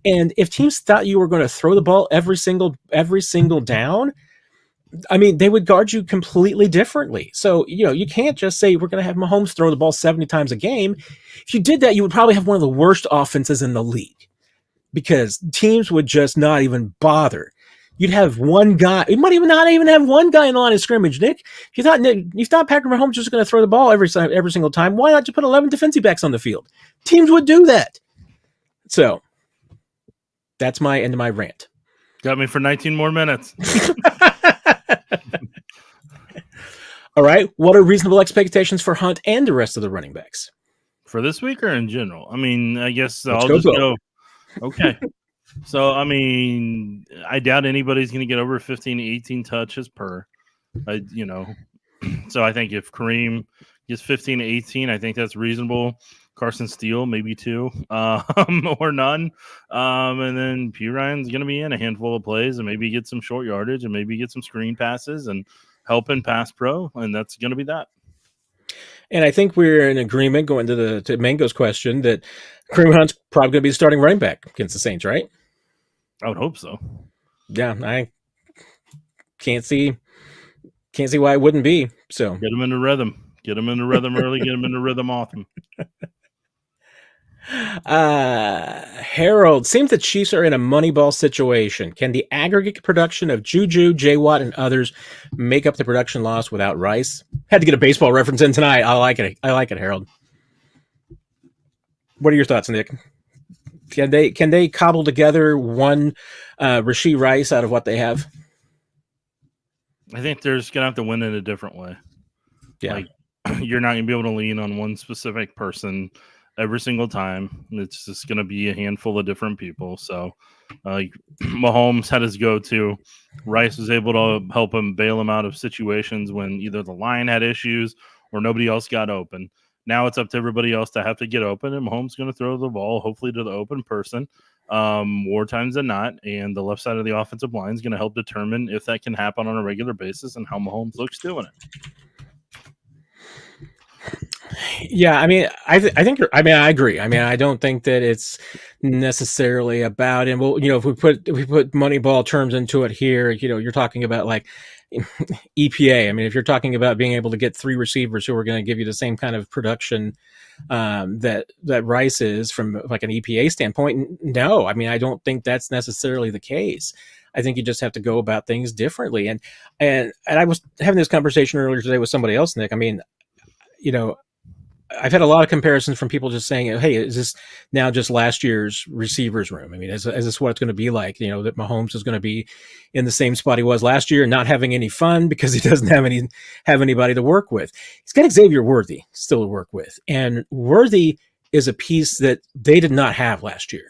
And if teams thought you were going to throw the ball every single down, I mean, they would guard you completely differently. So, you can't just say we're going to have Mahomes throw the ball 70 times a game. If you did that, you would probably have one of the worst offenses in the league because teams would just not even bother. You'd have one guy. You might even not even have one guy in the line of scrimmage, Nick. If you thought Patrick Mahomes was just going to throw the ball every single time, why not just put 11 defensive backs on the field? Teams would do that. So that's my end of my rant. Got me for 19 more minutes. All right. What are reasonable expectations for Hunt and the rest of the running backs? For this week or in general? I mean, I guess Let's I'll go just go. Okay. So, I mean, I doubt anybody's going to get over 15 to 18 touches per, So I think if Kareem gets 15 to 18, I think that's reasonable. Carson Steele, maybe 2 or none. And then P. Ryan's going to be in a handful of plays and maybe get some short yardage and maybe get some screen passes and help in pass pro. And that's going to be that. And I think we're in agreement going to Mango's question that Kareem Hunt's probably going to be the starting running back against the Saints, right? I would hope so. Yeah, I can't see why it wouldn't be. So get him into rhythm. Get him into rhythm early. Get him into rhythm often. Harold, seems the Chiefs are in a Moneyball situation. Can the aggregate production of Juju, J. Watt, and others make up the production loss without Rice? Had to get a baseball reference in tonight. I like it, Harold. What are your thoughts, Nick? Can they cobble together one Rashee Rice out of what they have? I think they're just gonna have to win in a different way. Yeah. Like, you're not gonna be able to lean on one specific person every single time. It's just going to be a handful of different people. So Mahomes had his go-to. Rice was able to help him bail him out of situations when either the line had issues or nobody else got open. Now it's up to everybody else to have to get open, and Mahomes is going to throw the ball hopefully to the open person more times than not, and the left side of the offensive line is going to help determine if that can happen on a regular basis and how Mahomes looks doing it. Yeah, I mean, I think I agree. I mean, I don't think that it's necessarily about him. Well, if we put Moneyball terms into it here, you're talking about like EPA. I mean, if you're talking about being able to get 3 receivers who are going to give you the same kind of production that Rice is from like an EPA standpoint, no. I mean, I don't think that's necessarily the case. I think you just have to go about things differently. And I was having this conversation earlier today with somebody else, Nick. I mean, I've had a lot of comparisons from people just saying, hey, is this now just last year's receivers room? I mean, is this what it's going to be like? That Mahomes is going to be in the same spot he was last year, not having any fun because he doesn't have anybody to work with. He's got Xavier Worthy still to work with. And Worthy is a piece that they did not have last year.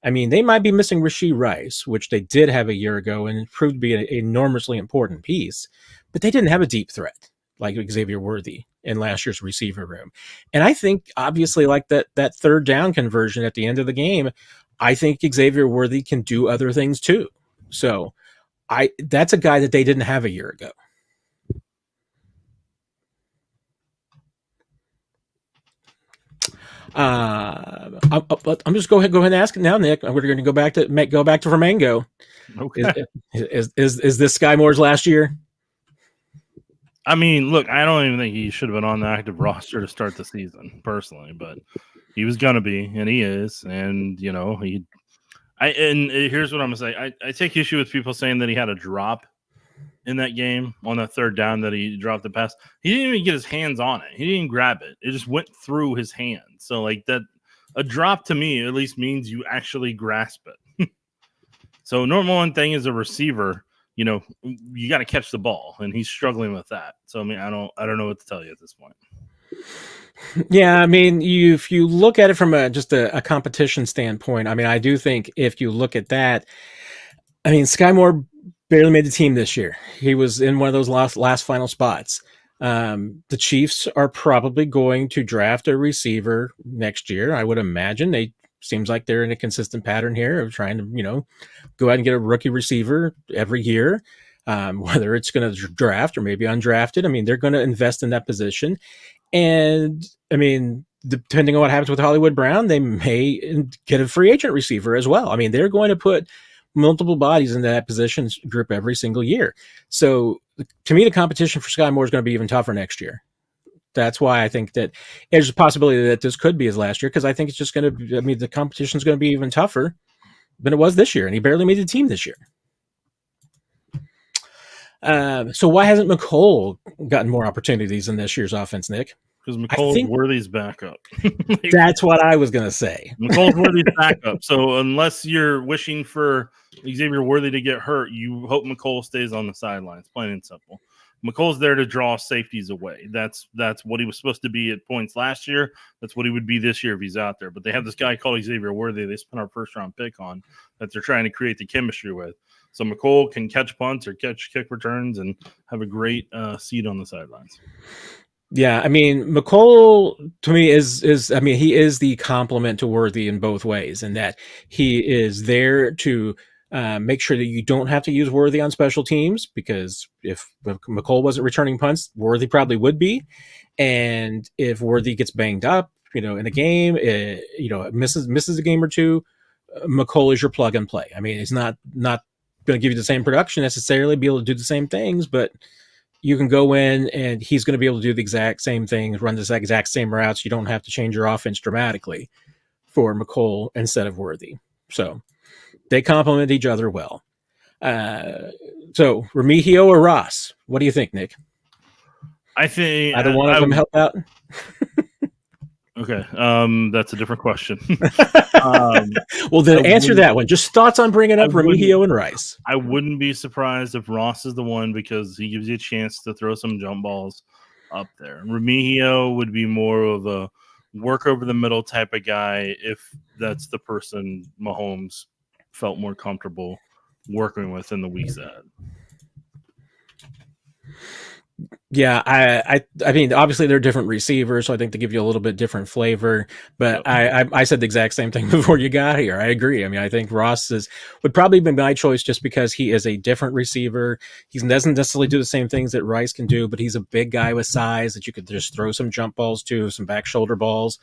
I mean, they might be missing Rashee Rice, which they did have a year ago, and it proved to be an enormously important piece, but they didn't have a deep threat like Xavier Worthy in last year's receiver room. And I think obviously like that third down conversion at the end of the game, I think Xavier Worthy can do other things too. So that's a guy that they didn't have a year ago. I'm just go ahead and ask now, Nick. We're going to go back to Vermango. Okay. Is this Sky Moore's last year? I mean, look, I don't even think he should have been on the active roster to start the season, personally, but he was gonna be, and he is, and here's what I'm gonna say. I take issue with people saying that he had a drop in that game on that third down that he dropped the pass. He didn't even get his hands on it. He didn't even grab it. It just went through his hand. So like that, a drop to me at least means you actually grasp it. So normal one thing is a receiver. You got to catch the ball, and he's struggling with that. So I mean, I don't know what to tell you at this point. Yeah, I mean, if you look at it from just a competition standpoint, I mean, I do think if you look at that, I mean, Sky Moore barely made the team this year. He was in one of those last final spots. The Chiefs are probably going to draft a receiver next year. I would imagine seems like they're in a consistent pattern here of trying to, go out and get a rookie receiver every year, whether it's going to draft or maybe undrafted. I mean, they're going to invest in that position. And I mean, depending on what happens with Hollywood Brown, they may get a free agent receiver as well. I mean, they're going to put multiple bodies in that position group every single year. So to me, the competition for Sky Moore is going to be even tougher next year. That's why I think that there's a possibility that this could be his last year, because I think it's just going to, I mean, the competition is going to be even tougher than it was this year, and he barely made the team this year. So why hasn't McColl gotten more opportunities in this year's offense, Nick? Because McColl's Worthy's backup. That's what I was going to say. McColl's Worthy's backup. So unless you're wishing for Xavier Worthy to get hurt, you hope McColl stays on the sidelines, plain and simple. McColl's there to draw safeties away. That's what he was supposed to be at points last year. That's what he would be this year if he's out there. But they have this guy called Xavier Worthy they spent our first-round pick on that they're trying to create the chemistry with. So McColl can catch punts or catch kick returns and have a great seat on the sidelines. Yeah, I mean, McColl to me is I mean, he is the complement to Worthy in both ways, in that he is there to make sure that you don't have to use Worthy on special teams, because if McColl wasn't returning punts, Worthy probably would be. And if Worthy gets banged up, in a game, misses a game or two, McColl is your plug and play. I mean, it's not going to give you the same production necessarily, be able to do the same things, but you can go in and he's going to be able to do the exact same things, run the exact same routes. You don't have to change your offense dramatically for McColl instead of Worthy. So they complement each other well. So Remigio or Ross? What do you think, Nick? I think either one of them help out. Okay, that's a different question. Well, then answer that one. Just thoughts on bringing up Remigio and Rice. I wouldn't be surprised if Ross is the one, because he gives you a chance to throw some jump balls up there. Remigio would be more of a work over the middle type of guy, if that's the person Mahomes felt more comfortable working with in the weeks ahead. Yeah, I mean, obviously they're different receivers, so I think they give you a little bit different flavor. But yep. I said the exact same thing before you got here. I agree. I mean, I think Ross would probably be my choice, just because he is a different receiver. He doesn't necessarily do the same things that Rice can do, but he's a big guy with size that you could just throw some jump balls to, some back shoulder balls.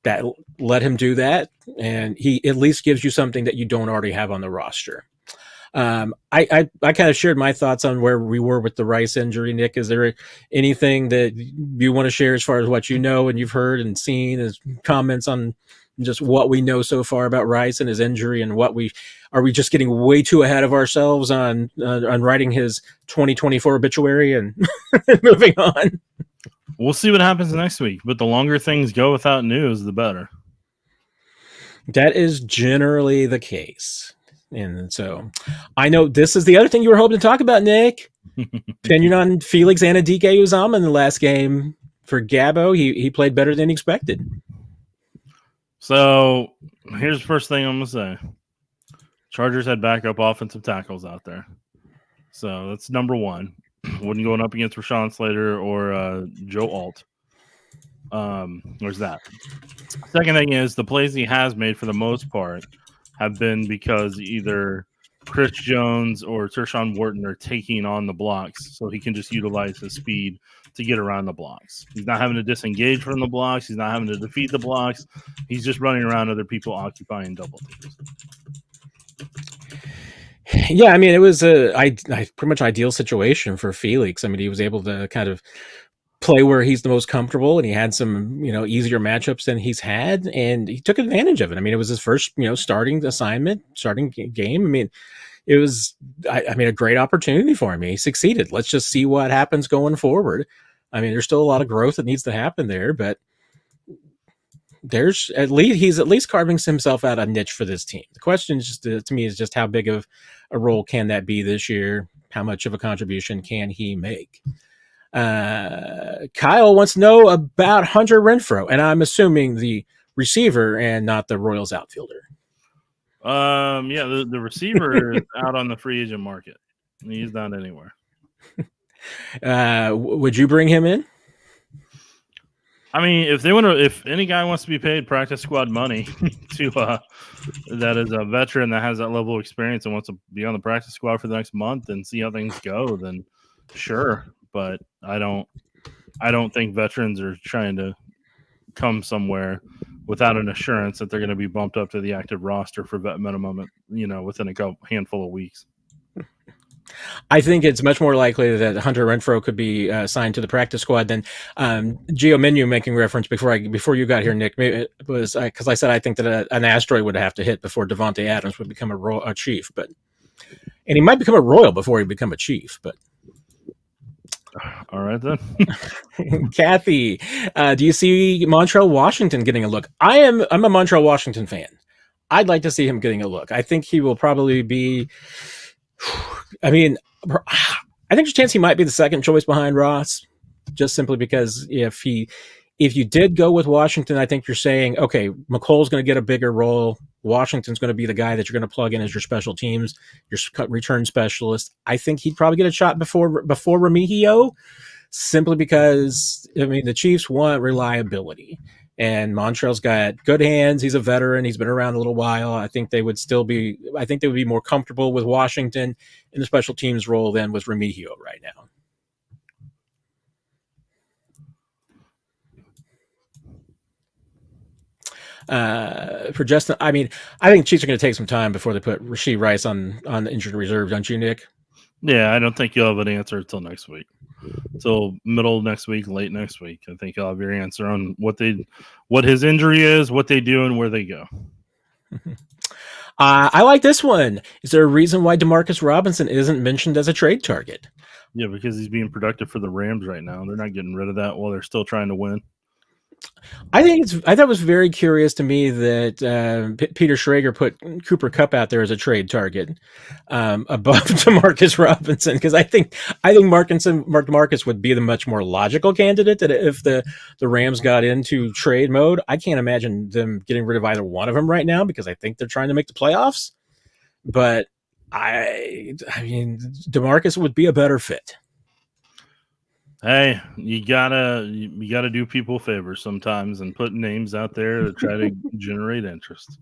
That let him do that, and he at least gives you something that you don't already have on the roster. I kind of shared my thoughts on where we were with the Rice injury. Nick, is there anything that you want to share as far as what you know and you've heard and seen, as comments on just what we know so far about Rice and his injury, and are we just getting way too ahead of ourselves on writing his 2024 obituary and moving on? We'll see what happens next week, but the longer things go without news, the better. That is generally the case. And so I know this is the other thing you were hoping to talk about, Nick. Opinion on Felix Anudike-Uzomah in the last game for Gabo. He played better than expected. So here's the first thing I'm going to say. Chargers had backup offensive tackles out there. So that's number one. Wouldn't going up against Rashawn Slater or Joe Alt. There's that. Second thing is, the plays he has made for the most part have been because either Chris Jones or Tershawn Wharton are taking on the blocks, so he can just utilize his speed to get around the blocks. He's not having to disengage from the blocks. He's not having to defeat the blocks. He's just running around other people occupying double teams. Yeah, I mean, it was a pretty much ideal situation for Felix. I mean, he was able to kind of play where he's the most comfortable, and he had some, easier matchups than he's had, and he took advantage of it. I mean, it was his first, starting game. I mean, it was, a great opportunity for him. He succeeded. Let's just see what happens going forward. I mean, there's still a lot of growth that needs to happen there, but he's at least carving himself out a niche for this team. The question is to me is just how big of a role can that be this year? How much of a contribution can he make? Kyle wants to know about Hunter Renfrow, and I'm assuming the receiver and not the Royals outfielder. Yeah, the receiver is out on the free agent market. He's not anywhere. Would you bring him in? I mean, if any guy wants to be paid practice squad money that is a veteran that has that level of experience and wants to be on the practice squad for the next month and see how things go, then sure. But I don't I don't think veterans are trying to come somewhere without an assurance that they're going to be bumped up to the active roster for vet minimum, within a handful of weeks. I think it's much more likely that Hunter Renfrow could be signed to the practice squad than Gio Menu making reference before you got here, Nick. It was because I said I think that an asteroid would have to hit before Devontae Adams would become a Chief, and he might become a Royal before he become a Chief. But all right then. Kathy, do you see Montrell Washington getting a look? I'm a Montrell Washington fan. I'd like to see him getting a look. I think he will probably be. I mean, I think there's a chance he might be the second choice behind Ross, just simply because if you did go with Washington, I think you're saying, okay, McColl's going to get a bigger role. Washington's going to be the guy that you're going to plug in as your special teams, your return specialist. I think he'd probably get a shot before Remigio, simply because, I mean, the Chiefs want reliability. And Montrell's got good hands. He's a veteran. He's been around a little while. I think they would be more comfortable with Washington in the special teams role than with Remigio right now. For Justin, I mean, I think Chiefs are going to take some time before they put Rashee Rice on the injured reserve, don't you, Nick? Yeah, I don't think you'll have an answer until next week. Till middle next week, late next week. I think you'll have your answer on what his injury is, what they do, and where they go. I like this one. Is there a reason why Demarcus Robinson isn't mentioned as a trade target? Yeah, because he's being productive for the Rams right now. They're not getting rid of that while they're still trying to win. I thought it was very curious to me that Peter Schrager put Cooper Kupp out there as a trade target above Demarcus Robinson, because I think Mark Demarcus would be the much more logical candidate. That if the Rams got into trade mode, I can't imagine them getting rid of either one of them right now, because I think they're trying to make the playoffs. But I mean, Demarcus would be a better fit. Hey, you gotta do people favors sometimes and put names out there to try to generate interest.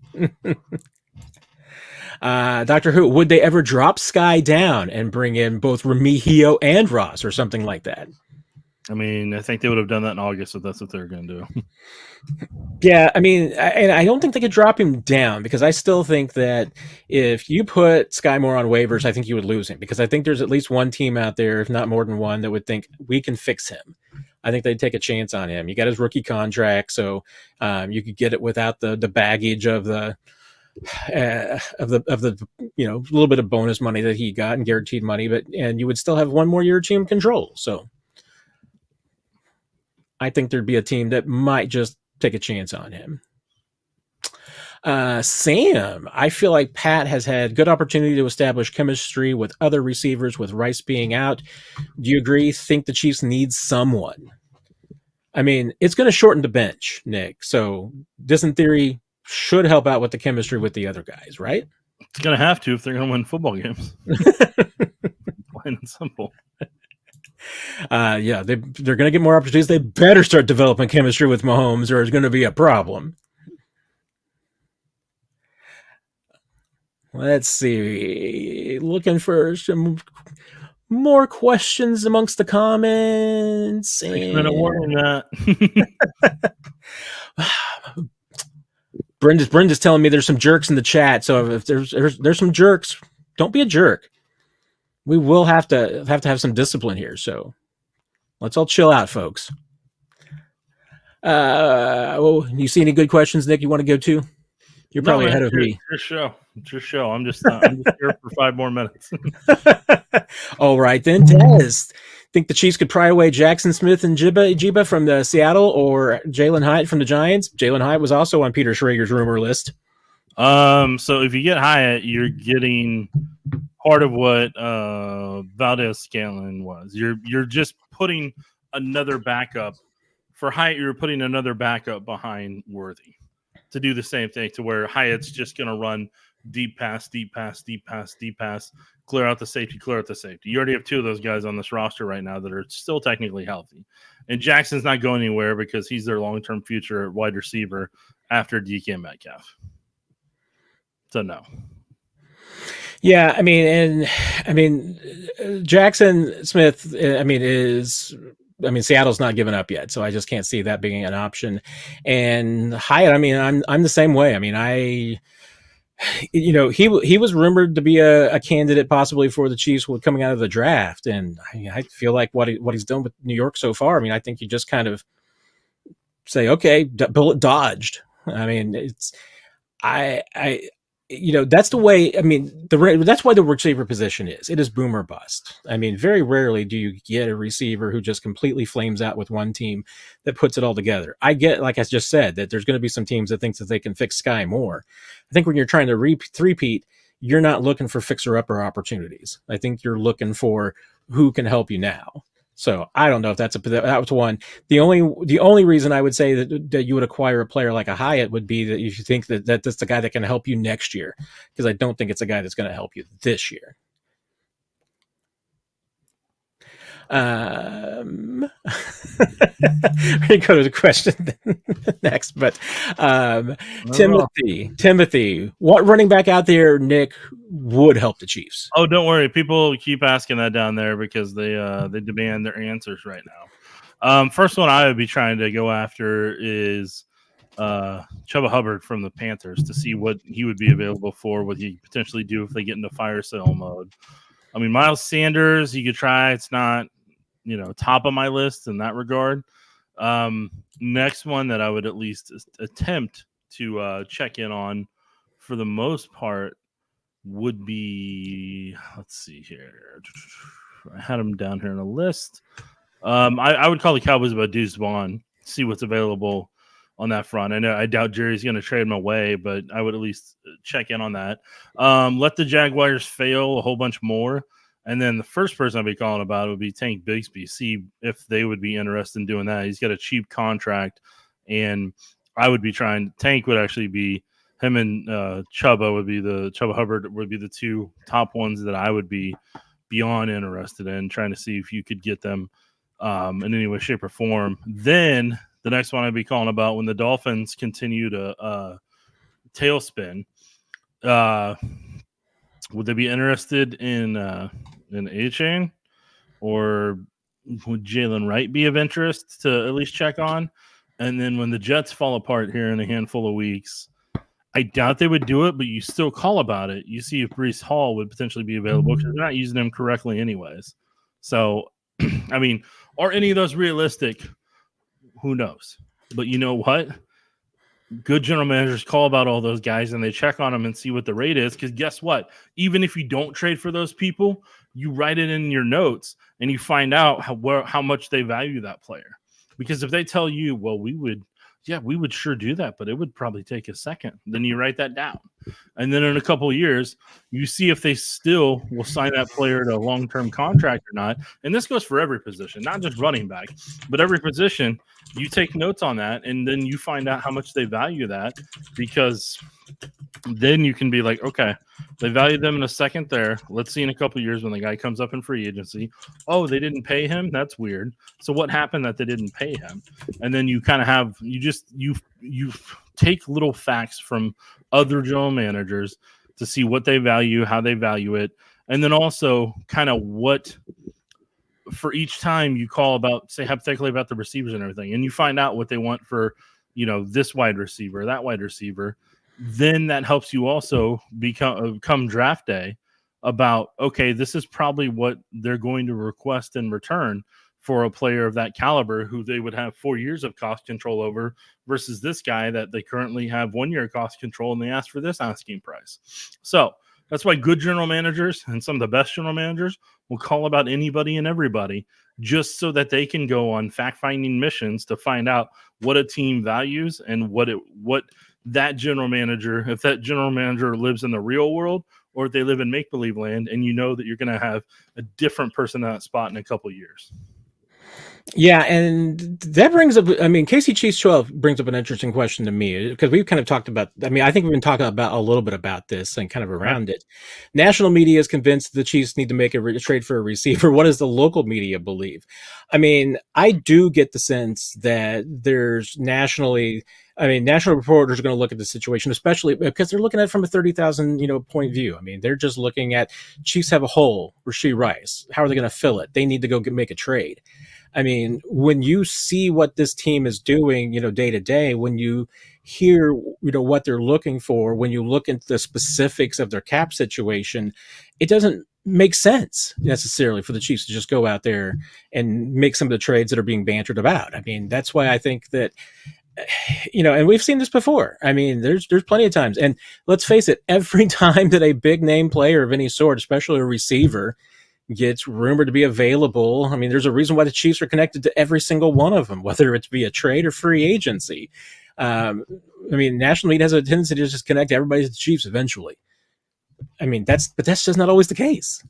Doctor Who, would they ever drop Sky down and bring in both Remigio and Ross or something like that? I mean, I think they would have done that in August if that's what they're going to do. Yeah, I mean, and I don't think they could drop him down, because I still think that if you put Sky Moore on waivers, I think you would lose him, because I think there's at least one team out there, if not more than one, that would think we can fix him. I think they'd take a chance on him. You got his rookie contract, so you could get it without the baggage of the little bit of bonus money that he got and guaranteed money, and you would still have one more year of team control. So I think there'd be a team that might just take a chance on him. Sam, I feel like Pat has had good opportunity to establish chemistry with other receivers with Rice being out. Do you agree? Think the Chiefs need someone? I mean, it's going to shorten the bench, Nick. So this, in theory, should help out with the chemistry with the other guys, right? It's going to have to if they're going to win football games. Plain and simple. Yeah, they're going to get more opportunities. They better start developing chemistry with Mahomes, or it's going to be a problem. Let's see. Looking for some more questions amongst the comments. 6-minute warning that. Brenda's telling me there's some jerks in the chat. So if there's some jerks, don't be a jerk. We will have to have some discipline here. So let's all chill out, folks. You see any good questions, Nick? You want to go to? You're probably ahead of me. It's your show. I'm just here for 5 more minutes. All right, then. Des, think the Chiefs could pry away Jackson Smith and Jiba from the Seattle, or Jalen Hyatt from the Giants? Jalen Hyatt was also on Peter Schrager's rumor list. So if you get Hyatt, you're getting part of what Valdez-Scantling was. You're just putting another backup for Hyatt. You're putting another backup behind Worthy to do the same thing, to where Hyatt's just going to run deep pass, clear out the safety. You already have 2 of those guys on this roster right now that are still technically healthy. And Jackson's not going anywhere because he's their long-term future at wide receiver after DK Metcalf. So no. Yeah, I mean, Jackson Smith, is I mean, Seattle's not given up yet, so I just can't see that being an option. And Hyatt, I mean, I'm the same way. I mean, he was rumored to be a candidate possibly for the Chiefs coming out of the draft, and I feel like what he's done with New York so far. I mean, I think you just kind of say, okay, bullet dodged. I mean, it's I that's the way. I mean, that's why the receiver position is. It is boom or bust. I mean, very rarely do you get a receiver who just completely flames out with one team that puts it all together. I get, like I just said, that there's going to be some teams that think that they can fix Sky Moore. I think when you're trying to three-peat, you're not looking for fixer-upper opportunities. I think you're looking for who can help you now. So I don't know if that was one. The only reason I would say that you would acquire a player like a Hyatt would be that if you think that that's the guy that can help you next year, because I don't think it's a guy that's going to help you this year. We're gonna go to the question next, but Timothy, what running back out there, Nick, would help the Chiefs? Oh, don't worry. People keep asking that down there because they demand their answers right now. First one I would be trying to go after is Chuba Hubbard from the Panthers to see what he would be available for, what he could potentially do if they get into fire sale mode. I mean, Miles Sanders, you could try. It's not, top of my list in that regard. Next one that I would at least attempt to check in on for the most part would be, let's see here. I had him down here on a list. I would call the Cowboys about Deuce Vaughn, see what's available on that front. I doubt Jerry's going to trade him away, but I would at least check in on that. Let the Jaguars fail a whole bunch more. And then the first person I'd be calling about would be Tank Bigsby, see if they would be interested in doing that. He's got a cheap contract, and I would be trying – Tank would actually be – him and Chuba Hubbard would be the two top ones that I would be beyond interested in, trying to see if you could get them in any way, shape, or form. Then the next one I'd be calling about when the Dolphins continue to tailspin, would they be interested in A-Chain, or would Jalen Wright be of interest to at least check on? And then when the Jets fall apart here in a handful of weeks, I doubt they would do it, but you still call about it. You see if Breece Hall would potentially be available because they're not using him correctly anyways. So, I mean, are any of those realistic? Who knows? But you know what? Good general managers call about all those guys and they check on them and see what the rate is. Because guess what? Even if you don't trade for those people, you write it in your notes and you find out how much they value that player. Because if they tell you, well, we would sure do that, but it would probably take a second. Then you write that down. And then in a couple of years, you see if they still will sign that player to a long-term contract or not. And this goes for every position, not just running back, but every position. You take notes on that, and then you find out how much they value that, because then you can be like, okay, they value them in a second there. Let's see in a couple of years when the guy comes up in free agency. Oh, they didn't pay him? That's weird. So what happened that they didn't pay him? And then you kind of have – you take little facts from other general managers to see what they value, how they value it, and then also kind of what – for each time you call about, say hypothetically about the receivers and everything, and you find out what they want for, this wide receiver, that wide receiver, then that helps you also come draft day about, okay, this is probably what they're going to request in return for a player of that caliber who they would have 4 years of cost control over versus this guy that they currently have 1 year cost control and they ask for this asking price. So that's why good general managers and some of the best general managers will call about anybody and everybody just so that they can go on fact-finding missions to find out what a team values and what that general manager, if that general manager lives in the real world or if they live in make-believe land, and you know that you're going to have a different person in that spot in a couple of years. Yeah, and that brings up, I mean, KC Chiefs 12 brings up an interesting question to me, because we've kind of talked about, I mean, I think we've been talking about a little bit about this and kind of around it. National media is convinced the Chiefs need to make a trade for a receiver. What does the local media believe? I mean, I do get the sense that there's national reporters are going to look at the situation, especially because they're looking at it from a 30,000, point view. I mean, they're just looking at Chiefs have a hole, Rashee Rice. How are they going to fill it? They need to go make a trade. I mean, when you see what this team is doing, day to day, when you hear, what they're looking for, when you look into the specifics of their cap situation, it doesn't make sense necessarily for the Chiefs to just go out there and make some of the trades that are being bantered about. I mean, that's why I think that, and we've seen this before. I mean, there's plenty of times, and let's face it, every time that a big name player of any sort, especially a receiver, gets rumored to be available, I mean, there's a reason why the Chiefs are connected to every single one of them, whether it's via trade or free agency. I mean, national media has a tendency to just connect everybody to the Chiefs eventually. I mean, that's just not always the case.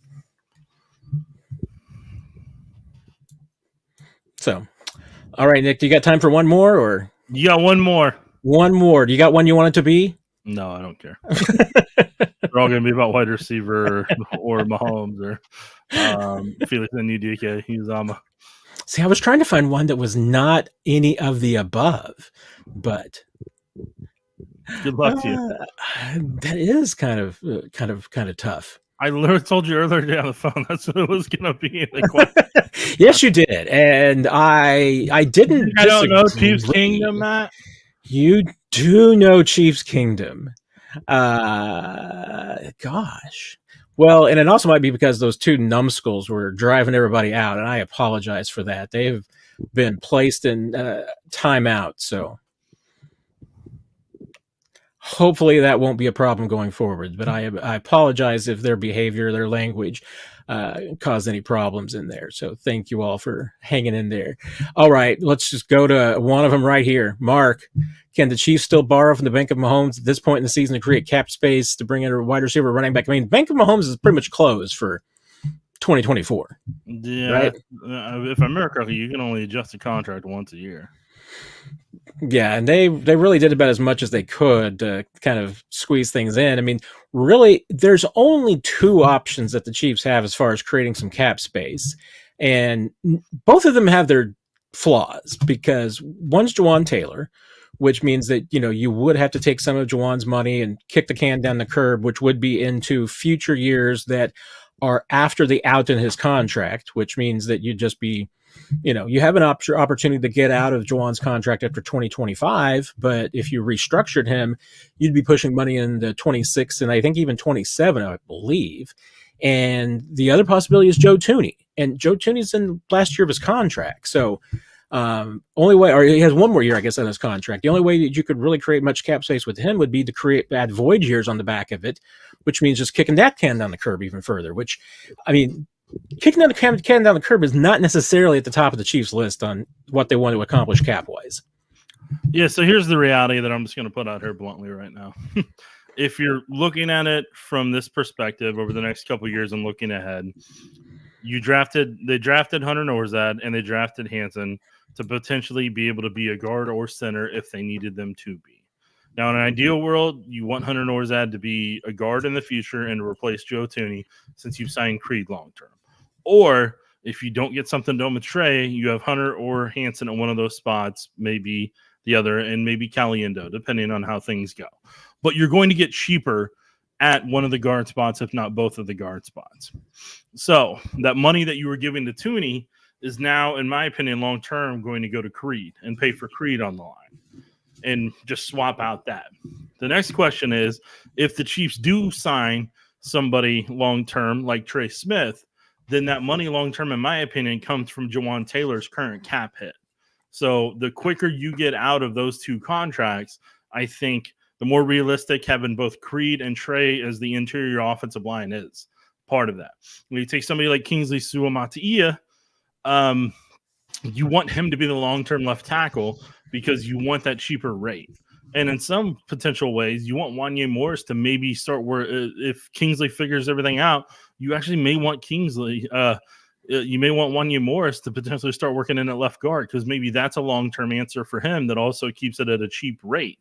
So, all right, Nick, do you got time for one more, or You got one more. one more? Do you got one you want it to be? No, I don't care. They're all going to be about wide receiver or Mahomes or Felix Anudike, Uzama. See, I was trying to find one that was not any of the above, but good luck to you. That is kind of tough. I literally told you earlier today on the phone that's what it was going to be. Yes, you did, and I didn't. I don't know Chiefs Kingdom, Matt. You do know Chiefs Kingdom. Gosh. Well, and it also might be because those two numbskulls were driving everybody out, and I apologize for that. They've been placed in timeout, so hopefully that won't be a problem going forward. But I apologize if their behavior, their language caused any problems in there. So thank you all for hanging in there. All right, let's just go to one of them right here. Mark, can the Chiefs still borrow from the Bank of Mahomes at this point in the season to create cap space to bring in a wide receiver, running back? I mean, Bank of Mahomes is pretty much closed for 2024. Yeah, right? If I remember correctly, you can only adjust the contract once a year. Yeah, and they really did about as much as they could to kind of squeeze things in. I mean, really, there's only two options that the Chiefs have as far as creating some cap space, and both of them have their flaws, because one's Jawan Taylor, which means that you would have to take some of Jawan's money and kick the can down the curb, which would be into future years that are after the out in his contract, which means that you'd just be you have an opportunity to get out of Jawan's contract after 2025, but if you restructured him, you'd be pushing money into 26 and I think even 27, I believe. And the other possibility is Joe Thuney. And Joe Thuney's in last year of his contract. So only way, or he has one more year, I guess, on his contract. The only way that you could really create much cap space with him would be to create bad void years on the back of it, which means just kicking that can down the curb even further, which, I mean, kicking down the can down the curb is not necessarily at the top of the Chiefs list on what they want to accomplish cap-wise. Yeah, so here's the reality that I'm just going to put out here bluntly right now. If you're looking at it from this perspective over the next couple of years and looking ahead, they drafted Hunter Norzad and they drafted Hansen to potentially be able to be a guard or center if they needed them to be. Now, in an ideal world, you want Hunter Norzad to be a guard in the future and to replace Joe Thuney since you've signed Creed long-term. Or if you don't get something done with Trey, you have Hunter or Hansen at one of those spots, maybe the other, and maybe Caliendo, depending on how things go. But you're going to get cheaper at one of the guard spots, if not both of the guard spots. So that money that you were giving to Thuney is now, in my opinion, long-term going to go to Creed and pay for Creed on the line and just swap out that. The next question is, if the Chiefs do sign somebody long-term like Trey Smith, then that money long-term, in my opinion, comes from Jawan Taylor's current cap hit. So the quicker you get out of those two contracts, I think the more realistic having both Creed and Trey as the interior offensive line is part of that. When you take somebody like Kingsley Suamataia, you want him to be the long-term left tackle because you want that cheaper rate. And in some potential ways, you want Wanya Morris to maybe start where if Kingsley figures everything out, you actually may want Kingsley. You may want Wanya Morris to potentially start working in at left guard because maybe that's a long-term answer for him that also keeps it at a cheap rate.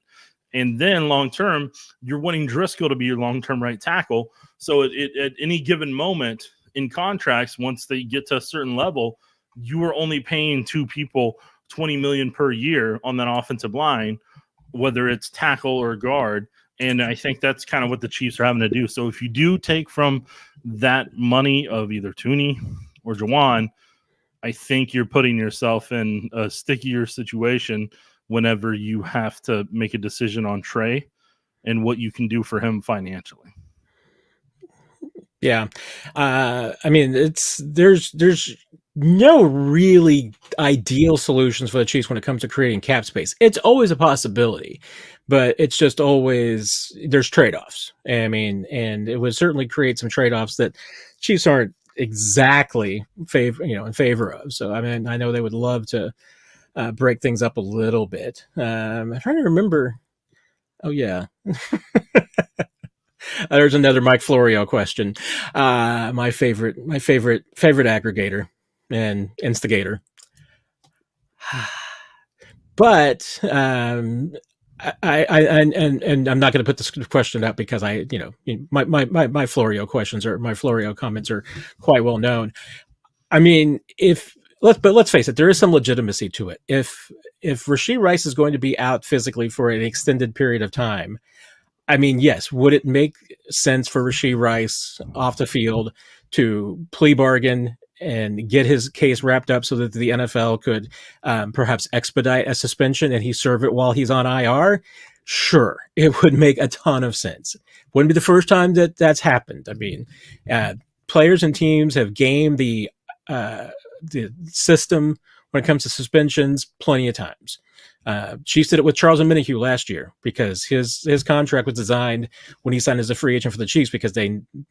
And then long-term, you're wanting Driscoll to be your long-term right tackle. So at any given moment in contracts, once they get to a certain level, you are only paying two people $20 million per year on that offensive line, whether it's tackle or guard. And I think that's kind of what the Chiefs are having to do. So if you do take from that money of either Thuney or Jawan, I think you're putting yourself in a stickier situation whenever you have to make a decision on Trey and what you can do for him financially. Yeah. I mean, there's no really ideal solutions for the Chiefs when it comes to creating cap space. It's always a possibility, but it's just always there's trade-offs. I mean, and it would certainly create some trade-offs that Chiefs aren't exactly in favor of. So I mean, I know they would love to break things up a little bit. I'm trying to remember. Oh yeah, there's another Mike Florio question. My favorite aggregator and instigator. But and I'm not going to put this question up because my Florio questions or my Florio comments are quite well known. I mean, let's face it, there is some legitimacy to it. If Rashee Rice is going to be out physically for an extended period of time, I mean, yes, would it make sense for Rashee Rice off the field to plea bargain and get his case wrapped up so that the NFL could perhaps expedite a suspension and he serve it while he's on IR? Sure, it would make a ton of sense. Wouldn't be the first time that that's happened. I mean, players and teams have gamed the system when it comes to suspensions plenty of times. Chiefs did it with Charles Omenihu last year because his contract was designed when he signed as a free agent for the Chiefs because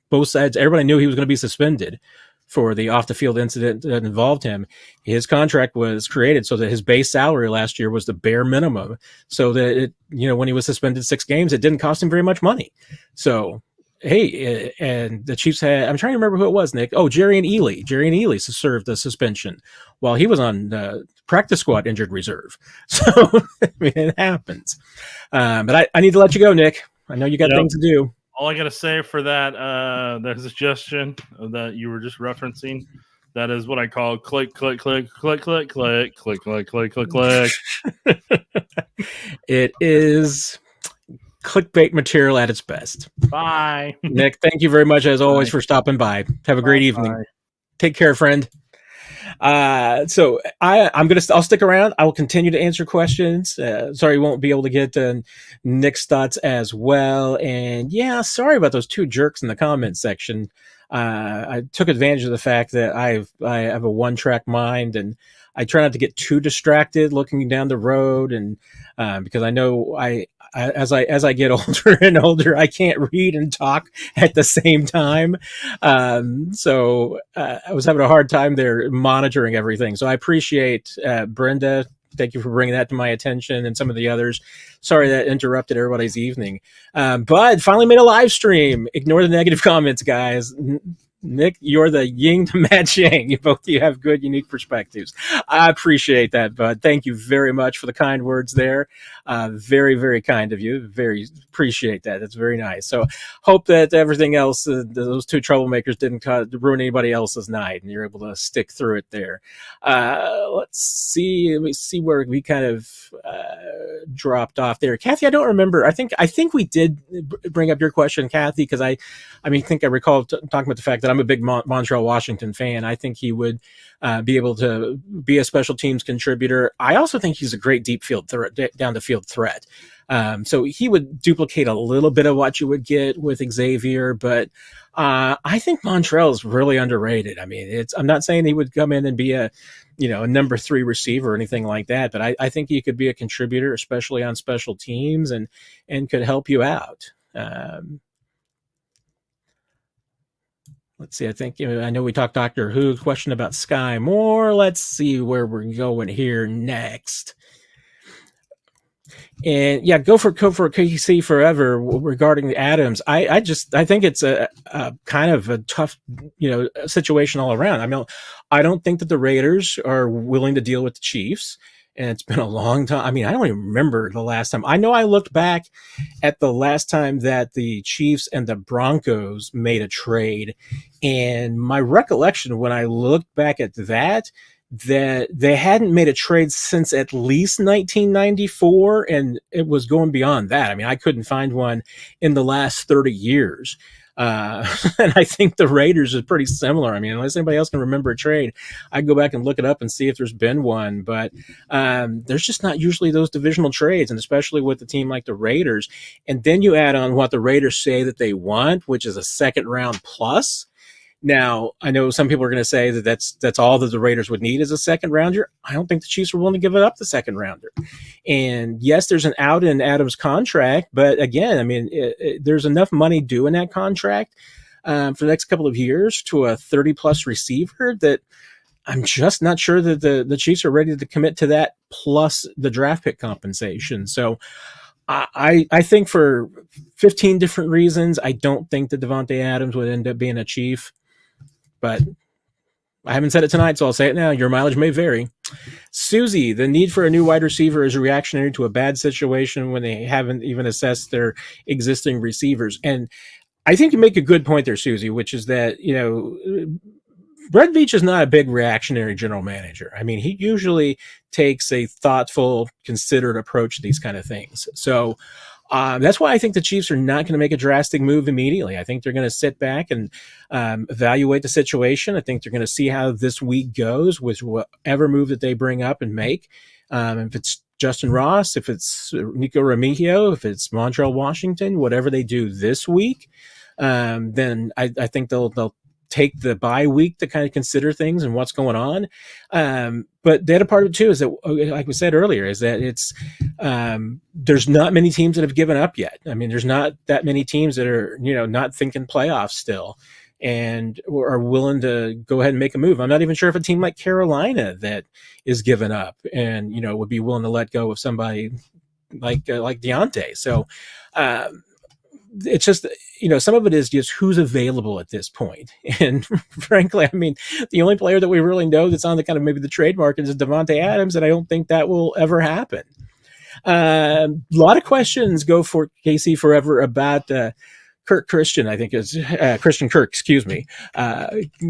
both sides, everybody knew he was going to be suspended for the off the field incident that involved him. His contract was created so that his base salary last year was the bare minimum, so that when he was suspended 6 games, it didn't cost him very much money. So hey, and the Chiefs I'm trying to remember who it was, Nick. Oh, Jerry and Ely. Jerry and Ely served the suspension while he was on practice squad injured reserve. So, I mean, it happens. But I need to let you go, Nick. I know you got things to do. All I got to say for that, the suggestion that you were just referencing, that is what I call click, click, click, click, click, click, click, click, click, click, click. It is clickbait material at its best. Bye. Nick, thank you very much, as always, for stopping by. Have a great evening. Bye. Take care, friend. So I'll stick around. I will continue to answer questions. Sorry, you won't be able to get Nick's thoughts as well. And yeah, sorry about those 2 jerks in the comments section. I took advantage of the fact that I have a one-track mind, and I try not to get too distracted looking down the road. And because I know as I get older and older, I can't read and talk at the same time. So I was having a hard time there monitoring everything. So I appreciate Brenda. Thank you for bringing that to my attention, and some of the others. Sorry that interrupted everybody's evening. But finally made a live stream. Ignore the negative comments, guys. Nick, you're the yin to match yang. You have good, unique perspectives. I appreciate that, bud. Thank you very much for the kind words there. Very, very kind of you. Very appreciate that. That's very nice. So hope that everything else, those 2 troublemakers didn't ruin anybody else's night, and you're able to stick through it there. Let's see. Let me see where we kind of dropped off there. Kathy, I don't remember. I think we did bring up your question, Kathy, because I think I recall talking about the fact that I'm a big Montreal Washington fan. I think he would be able to be a special teams contributor. I also think he's a great deep field down the field threat. So he would duplicate a little bit of what you would get with Xavier, but I think Montreal is really underrated. I mean, I'm not saying he would come in and be a number 3 receiver or anything like that, but I think he could be a contributor, especially on special teams, and could help you out. Let's see. I think I know we talked Doctor Who. Question about Sky Moore. Let's see where we're going here next. And yeah, go for KC forever regarding the Adams. I think it's a kind of a tough situation all around. I mean, I don't think that the Raiders are willing to deal with the Chiefs. And it's been a long time. I mean, I don't even remember the last time. I know I looked back at the last time that the Chiefs and the Broncos made a trade. And my recollection when I looked back at that they hadn't made a trade since at least 1994. And it was going beyond that. I mean, I couldn't find one in the last 30 years. And I think the Raiders is pretty similar. I mean, unless anybody else can remember a trade, I'd go back and look it up and see if there's been one. But there's just not usually those divisional trades, and especially with a team like the Raiders. And then you add on what the Raiders say that they want, which is a second round plus. Now, I know some people are going to say that that's all that the Raiders would need is a second rounder. I don't think the Chiefs are willing to give it up the second rounder. And yes, there's an out in Adams' contract, but again, I mean, there's enough money due in that contract for the next couple of years to a 30-plus receiver that I'm just not sure that the Chiefs are ready to commit to that plus the draft pick compensation. So I think for 15 different reasons, I don't think that Devontae Adams would end up being a Chief. But I haven't said it tonight, so I'll say it now. Your mileage may vary. Susie, the need for a new wide receiver is reactionary to a bad situation when they haven't even assessed their existing receivers. And I think you make a good point there, Susie, which is that, you know, Brett Veach is not a big reactionary general manager. I mean, he usually takes a thoughtful, considered approach to these kind of things. So that's why I think the Chiefs are not going to make a drastic move immediately. I think they're going to sit back and evaluate the situation. I think they're going to see how this week goes with whatever move that they bring up and make. If it's Justin Ross, if it's Nico Remigio, if it's Montrell Washington, whatever they do this week, then I think they'll take the bye week to kind of consider things and what's going on. But the other part of it too is that, like we said earlier, is that it's there's not many teams that have given up yet. I mean, there's not that many teams that are, you know, not thinking playoffs still and are willing to go ahead and make a move. I'm not even sure if a team like Carolina that is given up and, you know, would be willing to let go of somebody like Deontay. So it's just, you know, some of it is just who's available at this point. And frankly, I mean, the only player that we really know that's on the kind of maybe the trade market is Devontae Adams, and I don't think that will ever happen. A lot of questions go for KC forever about Kirk Christian, I think is Christian Kirk, excuse me. It's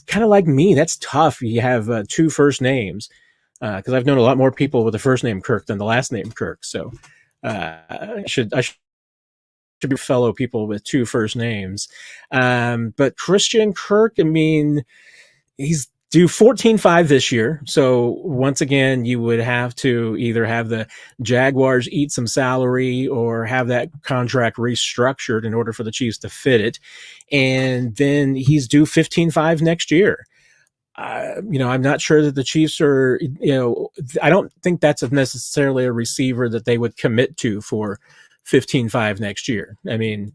kind of like me. That's tough. You have two first names because I've known a lot more people with the first name Kirk than the last name Kirk. So I should be fellow people with two first names. But Christian Kirk, I mean, he's due 14-5 this year. So once again, you would have to either have the Jaguars eat some salary or have that contract restructured in order for the Chiefs to fit it. And then he's due 15-5 next year. You know, I'm not sure that the Chiefs are, you know, I don't think that's necessarily a receiver that they would commit to for 15-5 next year. I mean,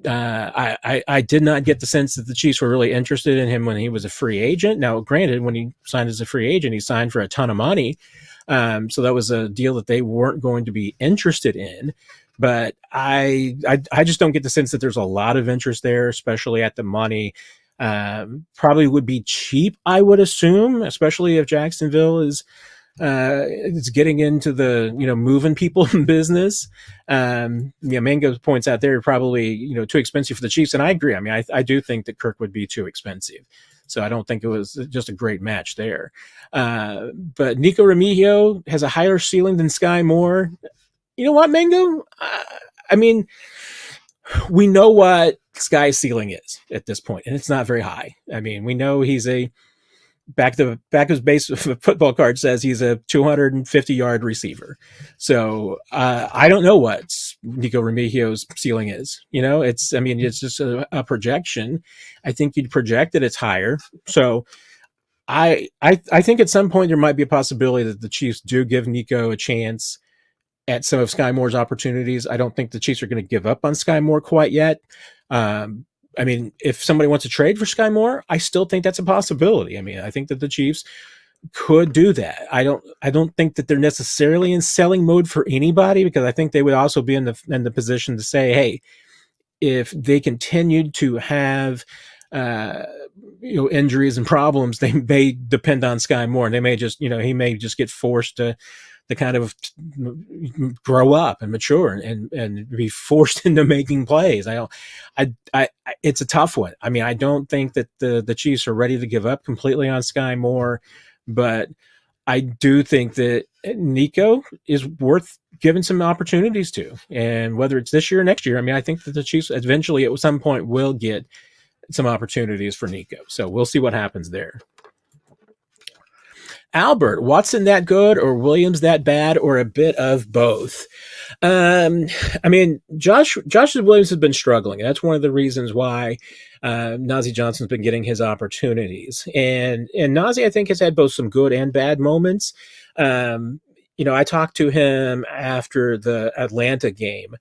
I did not get the sense that the Chiefs were really interested in him when he was a free agent. Now, granted, when he signed as a free agent, he signed for a ton of money. So that was a deal that they weren't going to be interested in. But I just don't get the sense that there's a lot of interest there, especially at the money. Probably would be cheap, I would assume, especially if Jacksonville is getting into the, you know, moving people business. Mango points out they're probably, you know, too expensive for the Chiefs, and I agree. I mean, I do think that Kirk would be too expensive, so I don't think it was just a great match there. But Nico Remigio has a higher ceiling than Sky Moore. You know what, Mango? I mean, we know what Sky's ceiling is at this point, and it's not very high. I mean, we know he's a back of his base football card says he's a 250-yard receiver. So I don't know what Nico Remigio's ceiling is. You know, it's just a projection. I think you'd project that it's higher. So I think at some point there might be a possibility that the Chiefs do give Nico a chance at some of Sky Moore's opportunities. I don't think the Chiefs are going to give up on Sky Moore quite yet. I mean, if somebody wants to trade for Sky Moore, I still think that's a possibility. I mean, I think that the Chiefs could do that. I don't think that they're necessarily in selling mode for anybody, because I think they would also be in the position to say, hey, if they continued to have injuries and problems, they may depend on Sky Moore, and they may just, he may just get forced to kind of grow up and mature and be forced into making plays. It's a tough one. I mean, I don't think that the Chiefs are ready to give up completely on Sky Moore, but I do think that Nico is worth giving some opportunities to, and whether it's this year or next year, I mean, I think that the Chiefs eventually at some point will get some opportunities for Nico. So we'll see what happens there. Albert, Watson that good or Williams that bad or a bit of both? I mean, Josh Williams has been struggling. That's one of the reasons why Najee Johnson's been getting his opportunities. And Najee, I think, has had both some good and bad moments. I talked to him after the Atlanta game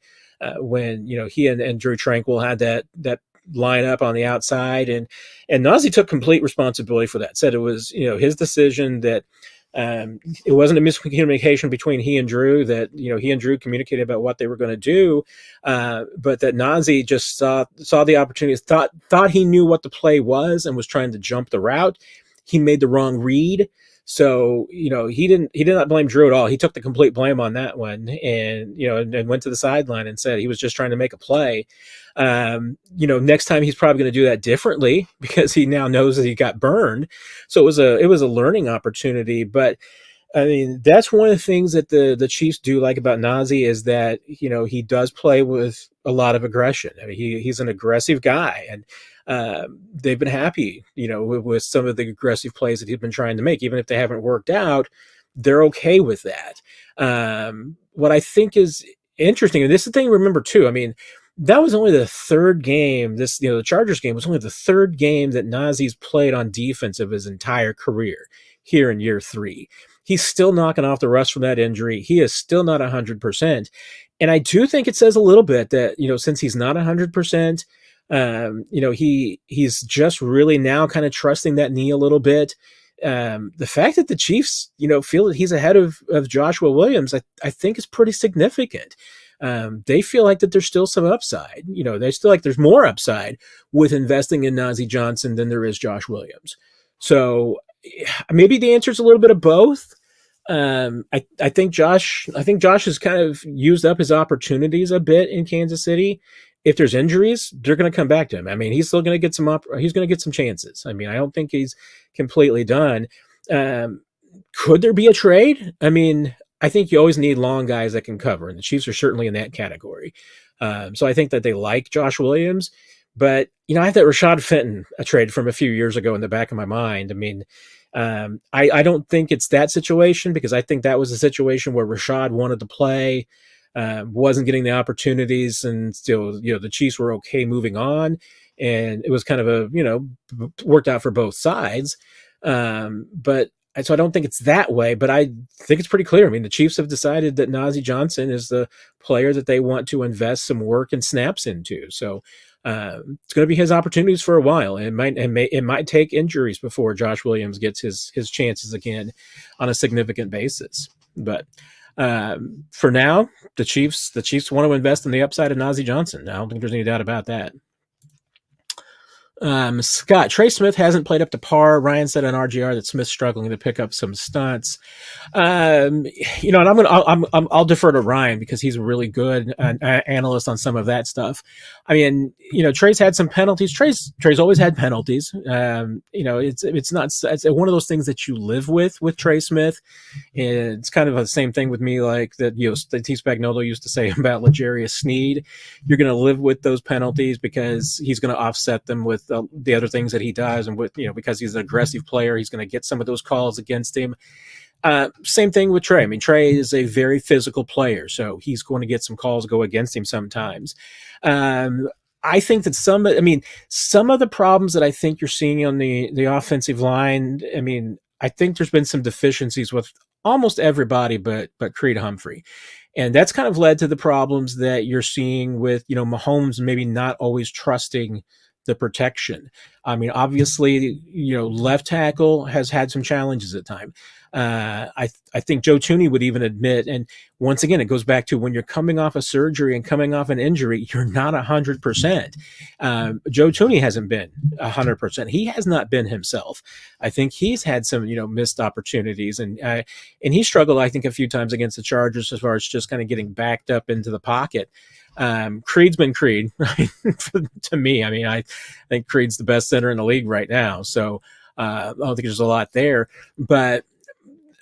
when, he and Drew Tranquil had that line up on the outside, and Najee took complete responsibility for that. Said it was his decision, that it wasn't a miscommunication between he and Drew, that he and Drew communicated about what they were going to do, but that Najee just saw the opportunity, thought he knew what the play was and was trying to jump the route. He made the wrong read. So, he did not blame Drew at all. He took the complete blame on that one, and went to the sideline and said he was just trying to make a play. Next time he's probably going to do that differently, because he now knows that he got burned. So it was a learning opportunity. But I mean, that's one of the things that the Chiefs do like about Najee, is that he does play with a lot of aggression. I mean, he's an aggressive guy, and they've been happy, with some of the aggressive plays that he's been trying to make, even if they haven't worked out. They're okay with that. What I think is interesting, and this is the thing to remember too. I mean, that was only the third game. The Chargers game was only the third game that Nazee's played on defense of his entire career here in year 3. He's still knocking off the rust from that injury. He is still not 100%. And I do think it says a little bit that, since he's not 100%, he's just really now kind of trusting that knee a little bit. The fact that the Chiefs, feel that he's ahead of Joshua Williams, I think is pretty significant. They feel like that there's still some upside. They still like there's more upside with investing in Najee Johnson than there is Josh Williams. So maybe the answer is a little bit of both. I think Josh has kind of used up his opportunities a bit in Kansas City. If there's injuries, they're going to come back to him. I mean, he's still going to get he's going to get some chances. I mean, I don't think he's completely done. Could there be a trade? I mean, I think you always need long guys that can cover, and the Chiefs are certainly in that category. So I think that they like Josh Williams, but I have that Rashad Fenton a trade from a few years ago in the back of my mind. I mean, I don't think it's that situation, because I think that was a situation where Rashad wanted to play, wasn't getting the opportunities, and still, the Chiefs were okay moving on, and it was kind of worked out for both sides. So I don't think it's that way, but I think it's pretty clear. I mean, the Chiefs have decided that Najee Johnson is the player that they want to invest some work and snaps into. So it's going to be his opportunities for a while. It might take injuries before Josh Williams gets his chances again on a significant basis. But for now, the Chiefs want to invest in the upside of Najee Johnson. I don't think there's any doubt about that. Scott, Trey Smith hasn't played up to par. Ryan said on RGR that Smith's struggling to pick up some stunts. And I'll defer to Ryan, because he's a really good analyst on some of that stuff. I mean, Trey's had some penalties. Trey's always had penalties. It's one of those things that you live with Trey Smith. It's kind of the same thing with me, like that, Steve Spagnuolo used to say about L'Jarius Sneed. You're going to live with those penalties, because he's going to offset them with the other things that he does, and with because he's an aggressive player, he's going to get some of those calls against him. Same thing with Trey. I mean, Trey is a very physical player, so he's going to get some calls go against him sometimes. I think that some of the problems that I think you're seeing on the offensive line, I mean, I think there's been some deficiencies with almost everybody but Creed Humphrey. And that's kind of led to the problems that you're seeing with, Mahomes maybe not always trusting the protection. I mean, obviously, left tackle has had some challenges at times. I think Joe Thuney would even admit, and once again, it goes back to when you're coming off a surgery and coming off an injury, you're not 100%. Joe Thuney hasn't been 100%. He has not been himself. I think he's had some, missed opportunities, and he struggled, I think, a few times against the Chargers as far as just kind of getting backed up into the pocket. Creed's been Creed, right? To me. I mean, I think Creed's the best center in the league right now. So I don't think there's a lot there. But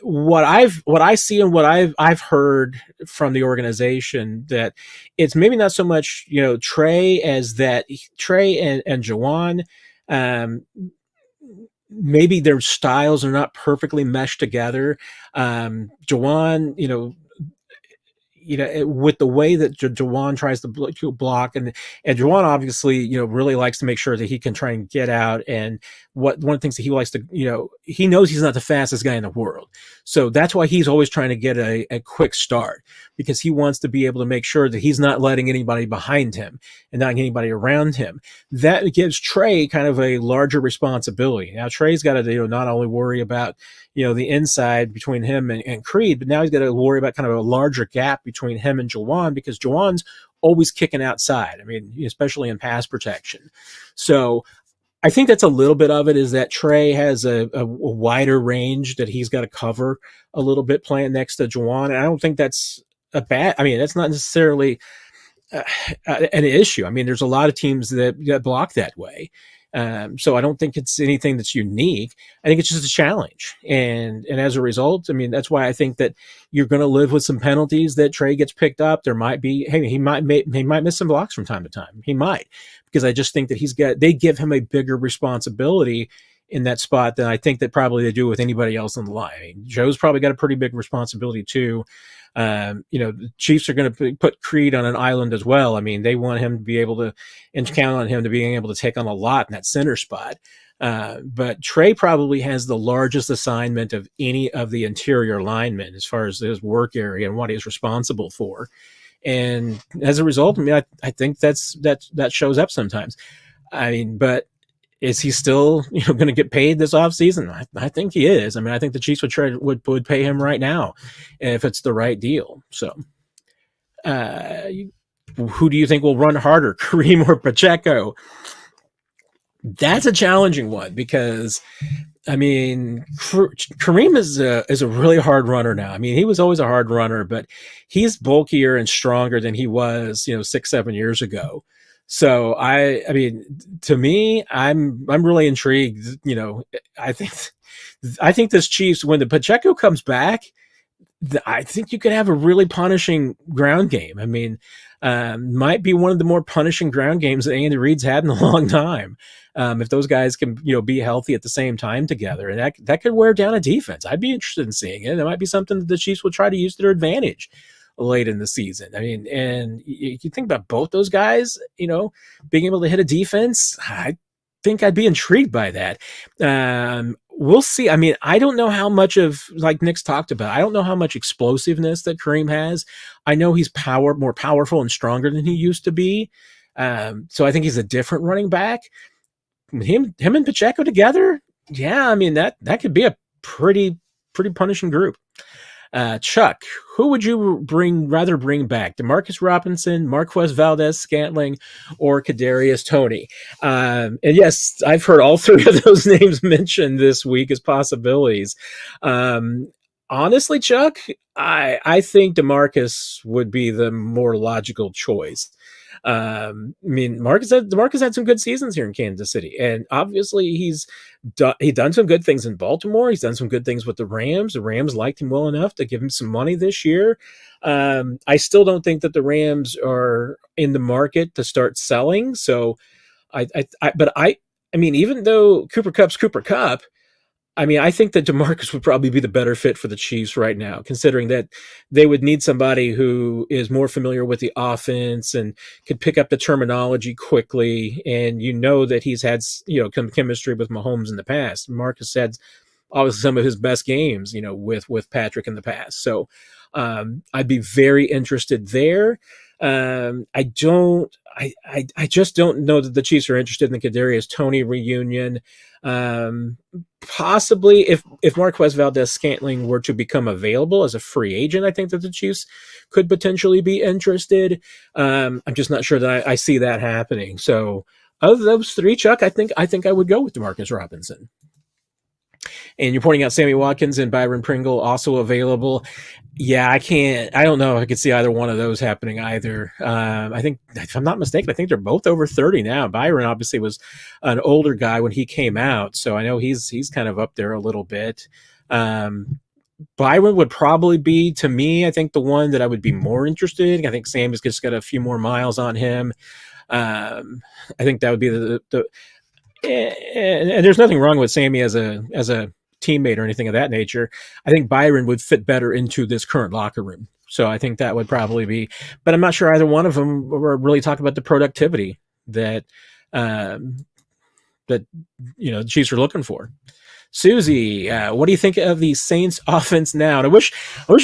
what I see and what I've heard from the organization, that it's maybe not so much, Trey, as that Trey and Jawan, um, maybe their styles are not perfectly meshed together. Jawan, with the way that Jawan tries to block, and Jawan obviously, really likes to make sure that he can try and get out. And one of the things that he likes to, he knows he's not the fastest guy in the world. So that's why he's always trying to get a quick start, because he wants to be able to make sure that he's not letting anybody behind him and not anybody around him. That gives Trey kind of a larger responsibility. Now Trey's got to, not only worry about, the inside between him and Creed, but now he's got to worry about kind of a larger gap between him and Jawan, because Jawan's always kicking outside. I mean, especially in pass protection. So I think that's a little bit of it, is that Trey has a wider range that he's got to cover a little bit playing next to Jawan. And I don't think that's that's not necessarily an issue. I mean, there's a lot of teams that block that way. So I don't think it's anything that's unique. I think it's just a challenge. And as a result, I mean, that's why I think that you're going to live with some penalties that Trey gets picked up. There might be, hey, he might miss some blocks from time to time. He might, because I just think that they give him a bigger responsibility in that spot than I think that probably they do with anybody else on the line. I mean, Joe's probably got a pretty big responsibility too. The Chiefs are going to put Creed on an island as well. I mean, they want him to be able to, and count on him to being able to take on a lot in that center spot. But Trey probably has the largest assignment of any of the interior linemen as far as his work area and what he's responsible for. And as a result, I mean, I think that shows up sometimes. I mean, but is he still, going to get paid this offseason? I think he is. I mean, I think the Chiefs would pay him right now if it's the right deal. So, who do you think will run harder, Kareem or Pacheco? That's a challenging one, because I mean, Kareem is a really hard runner now. I mean, he was always a hard runner, but he's bulkier and stronger than he was, 6-7 years ago. So I mean, to me, I'm really intrigued. I think this Chiefs, when the Pacheco comes back, I think you could have a really punishing ground game. I mean, might be one of the more punishing ground games that Andy Reid's had in a long time. If those guys can, be healthy at the same time together, and that could wear down a defense. I'd be interested in seeing it. It might be something that the Chiefs will try to use to their advantage late in the season. I mean, and you think about both those guys, being able to hit a defense. I think I'd be intrigued by that. We'll see. I mean, I don't know how much of, like Nick's talked about, I don't know how much explosiveness that Kareem has. I know he's more powerful and stronger than he used to be. So I think he's a different running back. Him and Pacheco together, yeah, I mean, that could be a pretty punishing group. Chuck, who would you rather bring back? DeMarcus Robinson, Marquez Valdez-Scantling, or Kadarius Toney? And yes, I've heard all three of those names mentioned this week as possibilities. Honestly, Chuck, I think DeMarcus would be the more logical choice. I mean, DeMarcus had some good seasons here in Kansas City, and obviously he's done some good things in Baltimore. He's done some good things with the Rams. The Rams liked him well enough to give him some money this year. I still don't think that the Rams are in the market to start selling. So I mean, even though Cooper Kupp's Cooper Kupp, I mean, I think that DeMarcus would probably be the better fit for the Chiefs right now, considering that they would need somebody who is more familiar with the offense and could pick up the terminology quickly. And that he's had, chemistry with Mahomes in the past. Marcus had obviously some of his best games, with Patrick in the past. So I'd be very interested there. I just don't know that the Chiefs are interested in the Kadarius Toney reunion. Possibly if Marquez Valdez-Scantling were to become available as a free agent, I think that the Chiefs could potentially be interested. I'm just not sure that I see that happening. So of those three, Chuck, I think I would go with DeMarcus Robinson. And you're pointing out Sammy Watkins and Byron Pringle also available. Yeah, I don't know if I could see either one of those happening either. I think, if I'm not mistaken, I think they're both over 30 now. Byron obviously was an older guy when he came out, so I know he's kind of up there a little bit. Byron would probably be, to me, I think the one that I would be more interested in. I think Sam has just got a few more miles on him. I think that would be the and there's nothing wrong with Sammy as a teammate or anything of that nature. I think Byron would fit better into this current locker room. So I think that would probably be, but I'm not sure either one of them were really talking about the productivity that um, that the Chiefs are looking for. Susie, what do you think of the Saints offense now? And I wish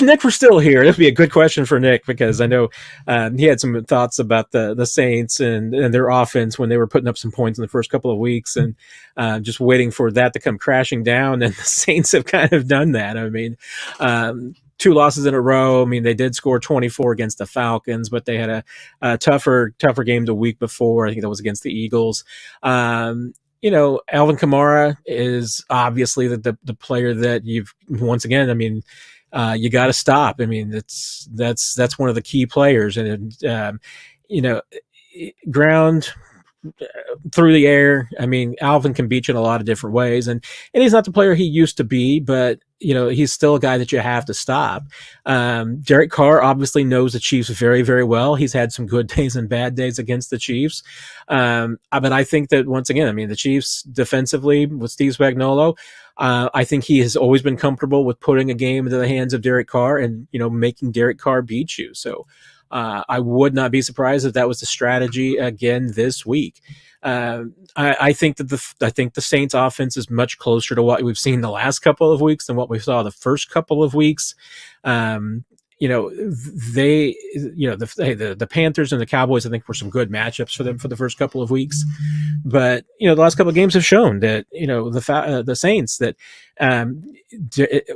Nick were still here. This would be a good question for Nick, because I know he had some thoughts about the Saints and their offense when they were putting up some points in the first couple of weeks, and just waiting for that to come crashing down. And the Saints have kind of done that. I mean, 2 losses in a row. I mean, they did score 24 against the Falcons, but they had a tougher game the week before. I think that was against the Eagles. Alvin Kamara is obviously the player that you've, once again, I mean, you got to stop. I mean, that's one of the key players, and ground, through the air. I mean, Alvin can beat you in a lot of different ways, and he's not the player he used to be, but he's still a guy that you have to stop. Derrick Carr obviously knows the Chiefs very, very well. He's had some good days and bad days against the Chiefs. But I think that, once again, I mean, the Chiefs defensively with Steve Spagnuolo, I think he has always been comfortable with putting a game into the hands of Derrick Carr and, making Derrick Carr beat you. So I would not be surprised if that was the strategy again this week. I think that the Saints offense is much closer to what we've seen the last couple of weeks than what we saw the first couple of weeks. The Panthers and the Cowboys, I think, were some good matchups for them for the first couple of weeks. But, the last couple of games have shown that, the Saints, that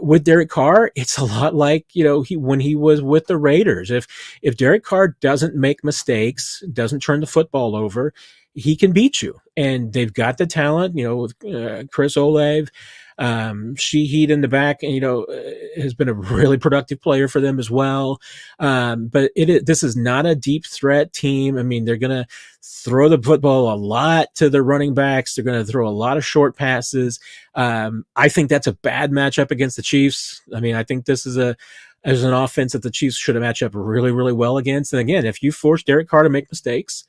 with Derek Carr, it's a lot like, when he was with the Raiders. If Derek Carr doesn't make mistakes, doesn't turn the football over, he can beat you. And they've got the talent, with Chris Olave. Sheehy in the back, has been a really productive player for them as well. But this is not a deep threat team. I mean, they're going to throw the football a lot to their running backs. They're going to throw a lot of short passes. I think that's a bad matchup against the Chiefs. I mean, I think this is an offense that the Chiefs should have matched up really, really well against. And again, if you force Derek Carr to make mistakes,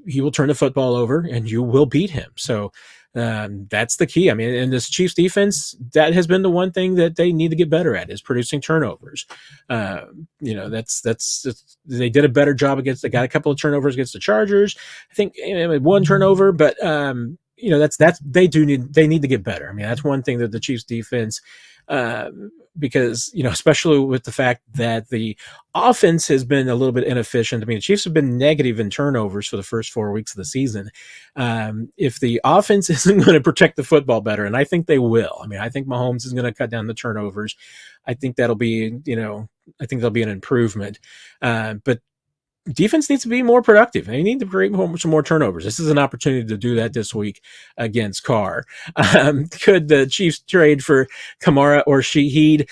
he will turn the football over and you will beat him. So that's the key. I mean, in this Chiefs defense, that has been the one thing that they need to get better at, is producing turnovers. That's they did a better job they got a couple of turnovers against the Chargers. I think one turnover, but they need to get better. I mean, that's one thing that the Chiefs defense, because, especially with the fact that the offense has been a little bit inefficient. I mean, the Chiefs have been negative in turnovers for the first 4 weeks of the season. If the offense isn't going to protect the football better, and I think they will. I mean, I think Mahomes is going to cut down the turnovers. I think that'll be, I think there'll be an improvement. But defense needs to be more productive. They need to create some more turnovers. This is an opportunity to do that this week against Carr. Could the Chiefs trade for Kamara or Shaheed?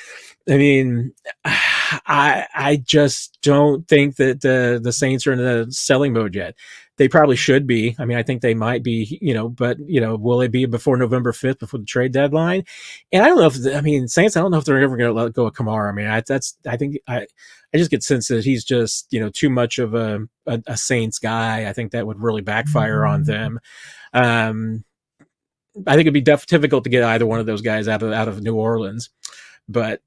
I mean, I just don't think that the Saints are in the selling mode yet. They probably should be. I mean, I think they might be, but, will they be before November 5th, before the trade deadline? And I don't know Saints, I don't know if they're ever going to let go of Kamara. I mean, I just get the sense that he's just, too much of a Saints guy. I think that would really backfire on them. I think it'd be difficult to get either one of those guys out of New Orleans. But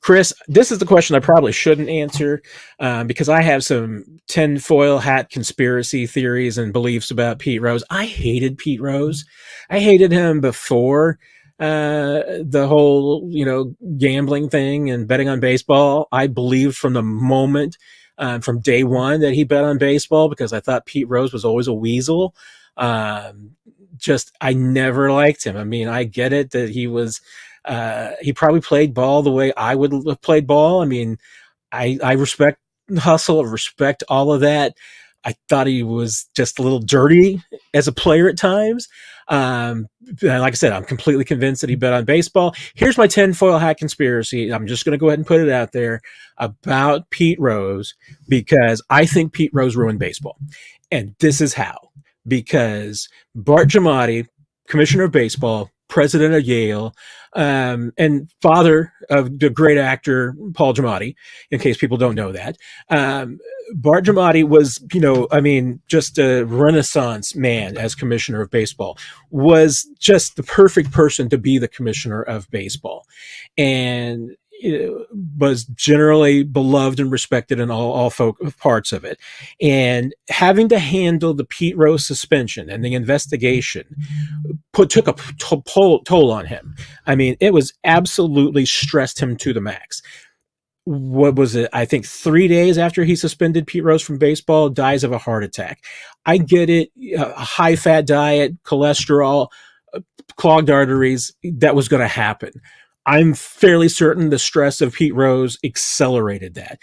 Chris, this is the question I probably shouldn't answer, because I have some tinfoil hat conspiracy theories and beliefs about Pete Rose. I hated Pete Rose. I hated him before the whole, gambling thing and betting on baseball. I believed from the moment, from day one, that he bet on baseball, because I thought Pete Rose was always a weasel. I never liked him. I mean, I get it that he probably played ball the way I would have played ball. I mean, I respect hustle, respect all of that. I thought he was just a little dirty as a player at times. Like I said, I'm completely convinced that he bet on baseball. Here's my tinfoil hat conspiracy. I'm just going to go ahead and put it out there about Pete Rose, because I think Pete Rose ruined baseball. And this is how. Because Bart Giamatti, commissioner of baseball, president of Yale, and father of the great actor Paul Giamatti, in case people don't know that. Bart Giamatti was, just a renaissance man as commissioner of baseball, was just the perfect person to be the commissioner of baseball. And was generally beloved and respected in all parts of it. And having to handle the Pete Rose suspension and the investigation took a toll on him. I mean, it was absolutely stressed him to the max. What was it? I think 3 days after he suspended Pete Rose from baseball, dies of a heart attack. I get it. A high fat diet, cholesterol, clogged arteries. That was going to happen. I'm fairly certain the stress of Pete Rose accelerated that.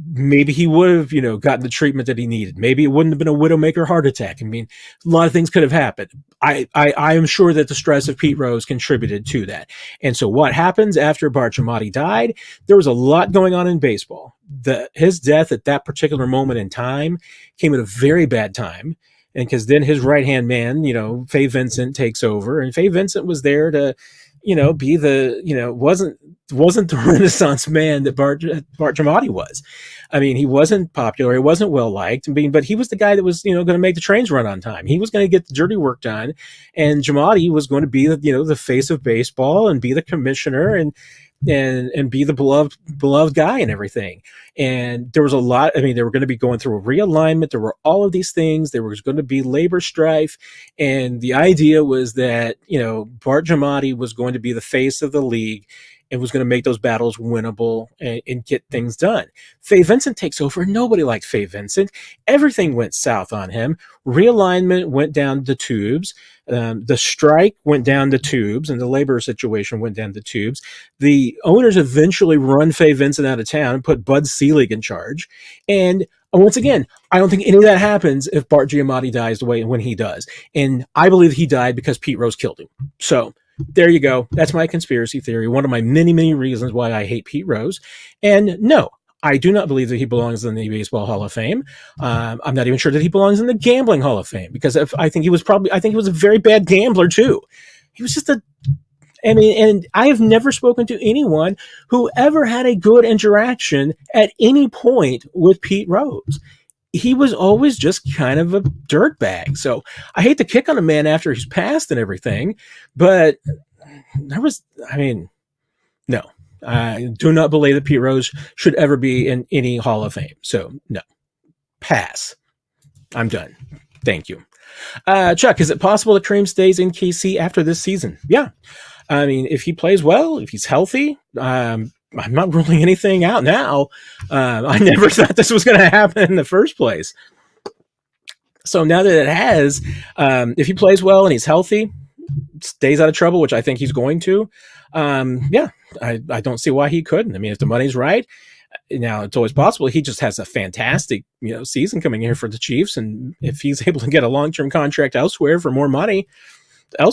Maybe he would have, gotten the treatment that he needed. Maybe it wouldn't have been a widowmaker heart attack. I mean, a lot of things could have happened. I am sure that the stress of Pete Rose contributed to that. And so what happens after Bart Giamatti died? There was a lot going on in baseball. His death at that particular moment in time came at a very bad time. And because then his right-hand man, Fay Vincent takes over. And Fay Vincent was there to, be the, wasn't the Renaissance man that Bart Giamatti was. I mean, he wasn't popular. He wasn't well liked. But he was the guy that was, going to make the trains run on time. He was going to get the dirty work done. And Giamatti was going to be the face of baseball and be the commissioner and be the beloved guy and everything. And there was a lot. I mean, they were going to be going through a realignment. There were all of these things. There was going to be labor strife. And the idea was that, Bart Giamatti was going to be the face of the league and was going to make those battles winnable and get things done. Fay Vincent takes over. Nobody liked Fay Vincent. Everything went south on him. Realignment went down the tubes. The strike went down the tubes, and the labor situation went down the tubes. The owners eventually run Fay Vincent out of town and put Bud Selig in charge. And once again, I don't think any of that happens if Bart Giamatti dies the way when he does. And I believe he died because Pete Rose killed him. So there you go. That's my conspiracy theory. One of my many, many reasons why I hate Pete Rose. And no, I do not believe that he belongs in the Baseball Hall of Fame. I'm not even sure that he belongs in the Gambling Hall of Fame because I think he was a very bad gambler too. He was just and I have never spoken to anyone who ever had a good interaction at any point with Pete Rose. He was always just kind of a dirtbag. So I hate to kick on a man after he's passed and everything, but no. I do not believe that Pete Rose should ever be in any Hall of Fame. So no, pass. I'm done. Thank you. Chuck, is it possible that Kareem stays in KC after this season? Yeah. I mean, if he plays well, if he's healthy, I'm not ruling anything out now. I never thought this was going to happen in the first place. So now that it has, if he plays well and he's healthy, stays out of trouble, which I think he's going to, I don't see why he couldn't. I mean, if the money's right, now it's always possible. He just has a fantastic, season coming here for the Chiefs. And if he's able to get a long-term contract elsewhere for more money, I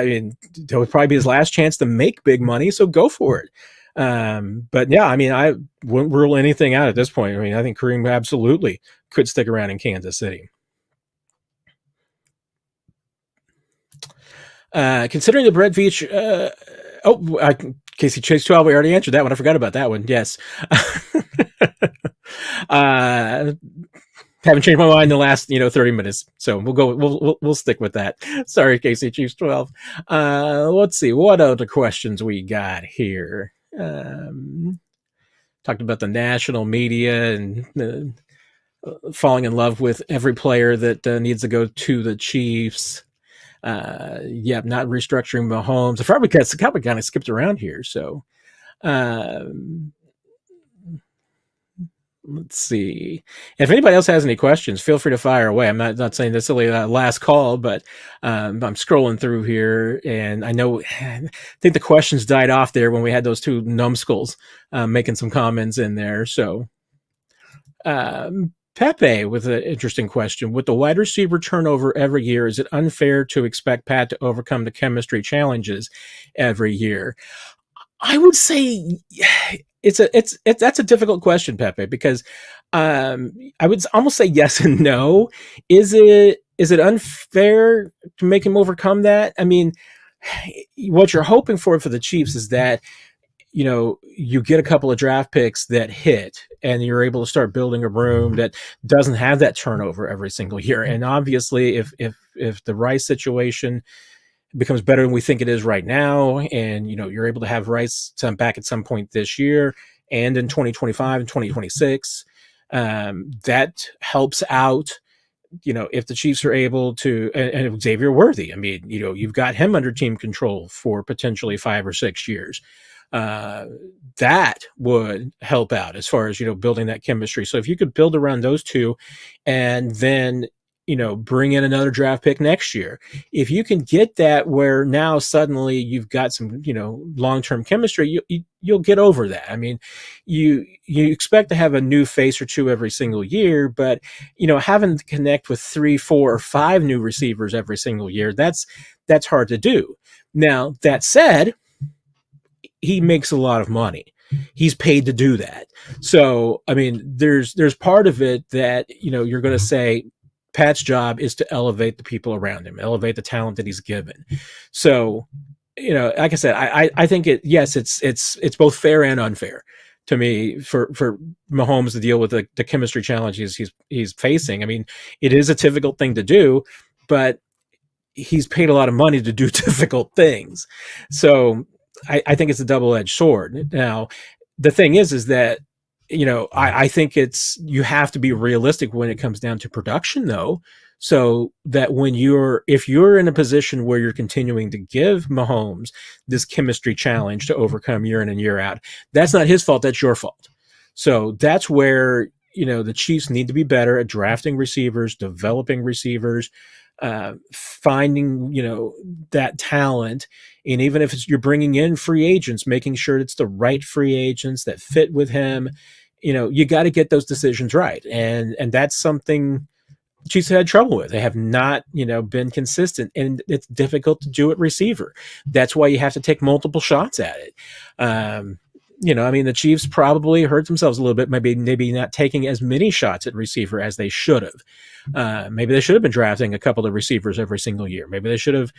mean, that would probably be his last chance to make big money. So go for it. But yeah, I mean, I wouldn't rule anything out at this point. I mean, I think Kareem absolutely could stick around in Kansas City. Considering the Brett Veach, Casey Chase 12, we already answered that one. I forgot about that one. Yes. Haven't changed my mind in the last, 30 minutes. So we'll stick with that. Sorry, Casey Chiefs 12. Let's see. What other questions we got here? Talked about the national media and falling in love with every player that needs to go to the Chiefs. Not restructuring Mahomes. I probably kind of skipped around here. So, let's see. If anybody else has any questions, feel free to fire away. I'm not saying this is a last call, but I'm scrolling through here, and I think the questions died off there when we had those two numbskulls making some comments in there. So, Pepe with an interesting question. With the wide receiver turnover every year, is it unfair to expect Pat to overcome the chemistry challenges every year? I would say that's a difficult question, Pepe, because I would almost say yes and no. Is it unfair to make him overcome that? I mean, what you're hoping for the Chiefs is that you get a couple of draft picks that hit and you're able to start building a room that doesn't have that turnover every single year. And obviously if the Rice situation becomes better than we think it is right now, and you're able to have Rice back at some point this year and in 2025 and 2026, that helps out. If the Chiefs are able to, and Xavier Worthy, I mean, you've got him under team control for potentially 5 or 6 years. Uh, that would help out as far as building that chemistry. So if you could build around those two, and then bring in another draft pick next year, if you can get that where now suddenly you've got some long-term chemistry, you'll get over that. I mean, you expect to have a new face or two every single year, but having to connect with 3, 4, or 5 new receivers every single year, that's hard to do. Now that said, he makes a lot of money. He's paid to do that. So, I mean, there's part of it that, you're going to say Pat's job is to elevate the people around him, elevate the talent that he's given. So, like I said, I think it's both fair and unfair to me for Mahomes to deal with the chemistry challenges he's facing. I mean, it is a difficult thing to do, but he's paid a lot of money to do difficult things. So I think it's a double-edged sword. Now, the thing is that, I think you have to be realistic when it comes down to production, though, so that if you're in a position where you're continuing to give Mahomes this chemistry challenge to overcome year in and year out, that's not his fault, that's your fault. So that's where, the Chiefs need to be better at drafting receivers, developing receivers, finding that talent. And even if you're bringing in free agents, making sure it's the right free agents that fit with him, you got to get those decisions right. And that's something Chiefs have had trouble with. They have not been consistent, and it's difficult to do at receiver. That's why you have to take multiple shots at it. I mean, the Chiefs probably hurt themselves a little bit, maybe not taking as many shots at receiver as they should have. Maybe they should have been drafting a couple of receivers every single year. Maybe they should have,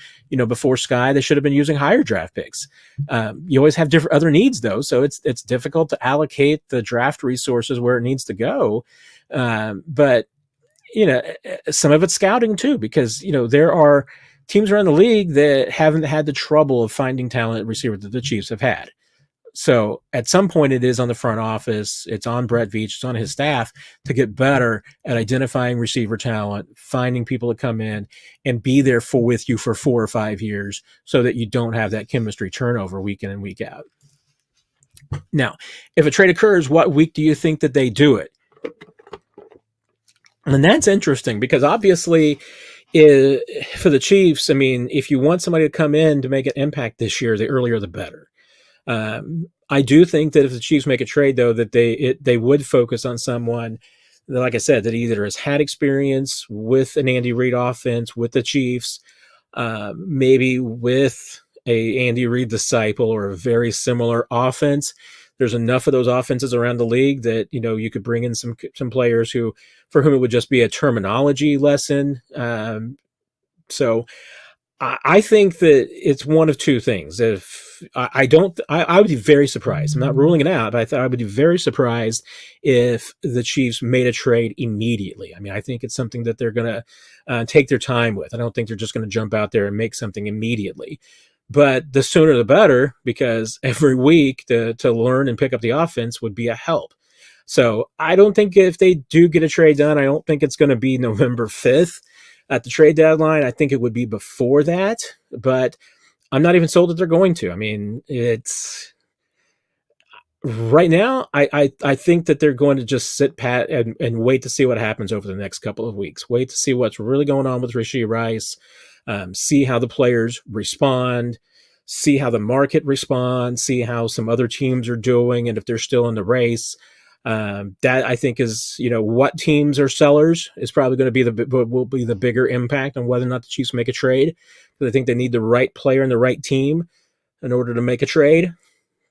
before Sky, they should have been using higher draft picks. You always have different other needs, though, so it's difficult to allocate the draft resources where it needs to go. But some of it's scouting too, because there are teams around the league that haven't had the trouble of finding talent at receiver that the Chiefs have had. So at some point it is on the front office, it's on Brett Veach, it's on his staff to get better at identifying receiver talent, finding people to come in and be there with you for 4 or 5 years so that you don't have that chemistry turnover week in and week out. Now, if a trade occurs, what week do you think that they do it? And that's interesting because obviously for the Chiefs, I mean, if you want somebody to come in to make an impact this year, the earlier the better. I do think that if the Chiefs make a trade, though, that they would focus on someone that, like I said, that either has had experience with an Andy Reid offense with the Chiefs, maybe with a Andy Reid disciple or a very similar offense. There's enough of those offenses around the league that you could bring in some players for whom it would just be a terminology lesson. So I think that it's one of two things. If I would be very surprised. I'm not ruling it out, but I would be very surprised if the Chiefs made a trade immediately. I mean, I think it's something that they're going to take their time with. I don't think they're just going to jump out there and make something immediately. But the sooner the better, because every week to learn and pick up the offense would be a help. So I don't think if they do get a trade done, I don't think it's going to be November 5th. At the trade deadline, I think it would be before that, but I'm not even sold that they're going to. I mean, it's right now, I think that they're going to just sit pat and wait to see what happens over the next couple of weeks. Wait to see what's really going on with Rashee Rice, see how the players respond, see how the market responds, see how some other teams are doing, and if they're still in the race. That I think is, what teams are sellers is probably going to be will be the bigger impact on whether or not the Chiefs make a trade. Because I think they need the right player and the right team in order to make a trade.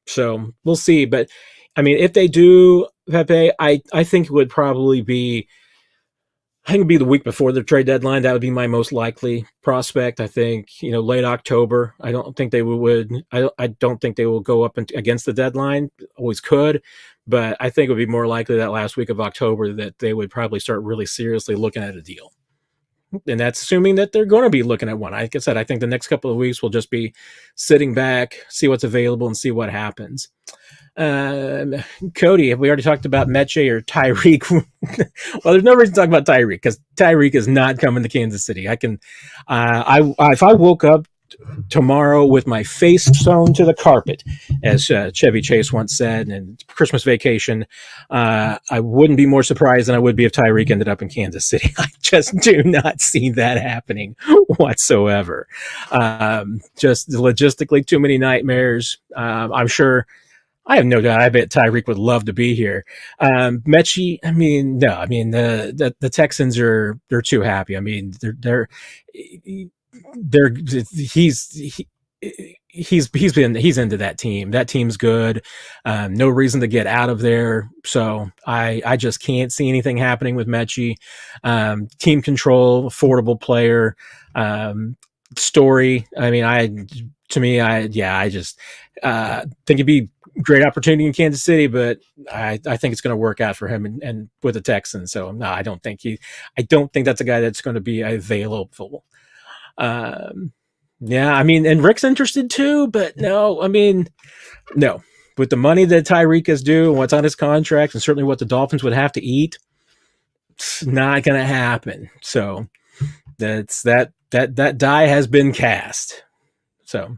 So we'll see. But I mean, if they do, Pepe, I think it would probably be I think it'd be the week before the trade deadline. That would be my most likely prospect. I think late October. I don't think they would. I don't think they will go up against the deadline. Always could, but I think it would be more likely that last week of October that they would probably start really seriously looking at a deal. And that's assuming that they're going to be looking at one. Like I said, I think the next couple of weeks will just be sitting back, see what's available, and see what happens. Cody, have we already talked about Mechie or Tyreek? Well, there's no reason to talk about Tyreek because Tyreek is not coming to Kansas City. I can, if I woke up tomorrow with my face sewn to the carpet, as Chevy Chase once said, and Christmas Vacation, I wouldn't be more surprised than I would be if Tyreek ended up in Kansas City. I just do not see that happening whatsoever. Just logistically, too many nightmares. I'm sure. I have no doubt. I bet Tyreek would love to be here. Mechie, I mean, no. I mean, the Texans they're too happy. I mean, they're he's into that team. That team's good. No reason to get out of there. So I just can't see anything happening with Mechie. Team control, affordable player. Story. I mean, I just think it'd be great opportunity in Kansas City, but I think it's going to work out for him and with the Texans. So no, I don't think that's a guy that's going to be available. Yeah, I mean, and Rick's interested too, but no, I mean, no. With the money that Tyreek is due and what's on his contract, and certainly what the Dolphins would have to eat, it's not going to happen. So that's that die has been cast. So.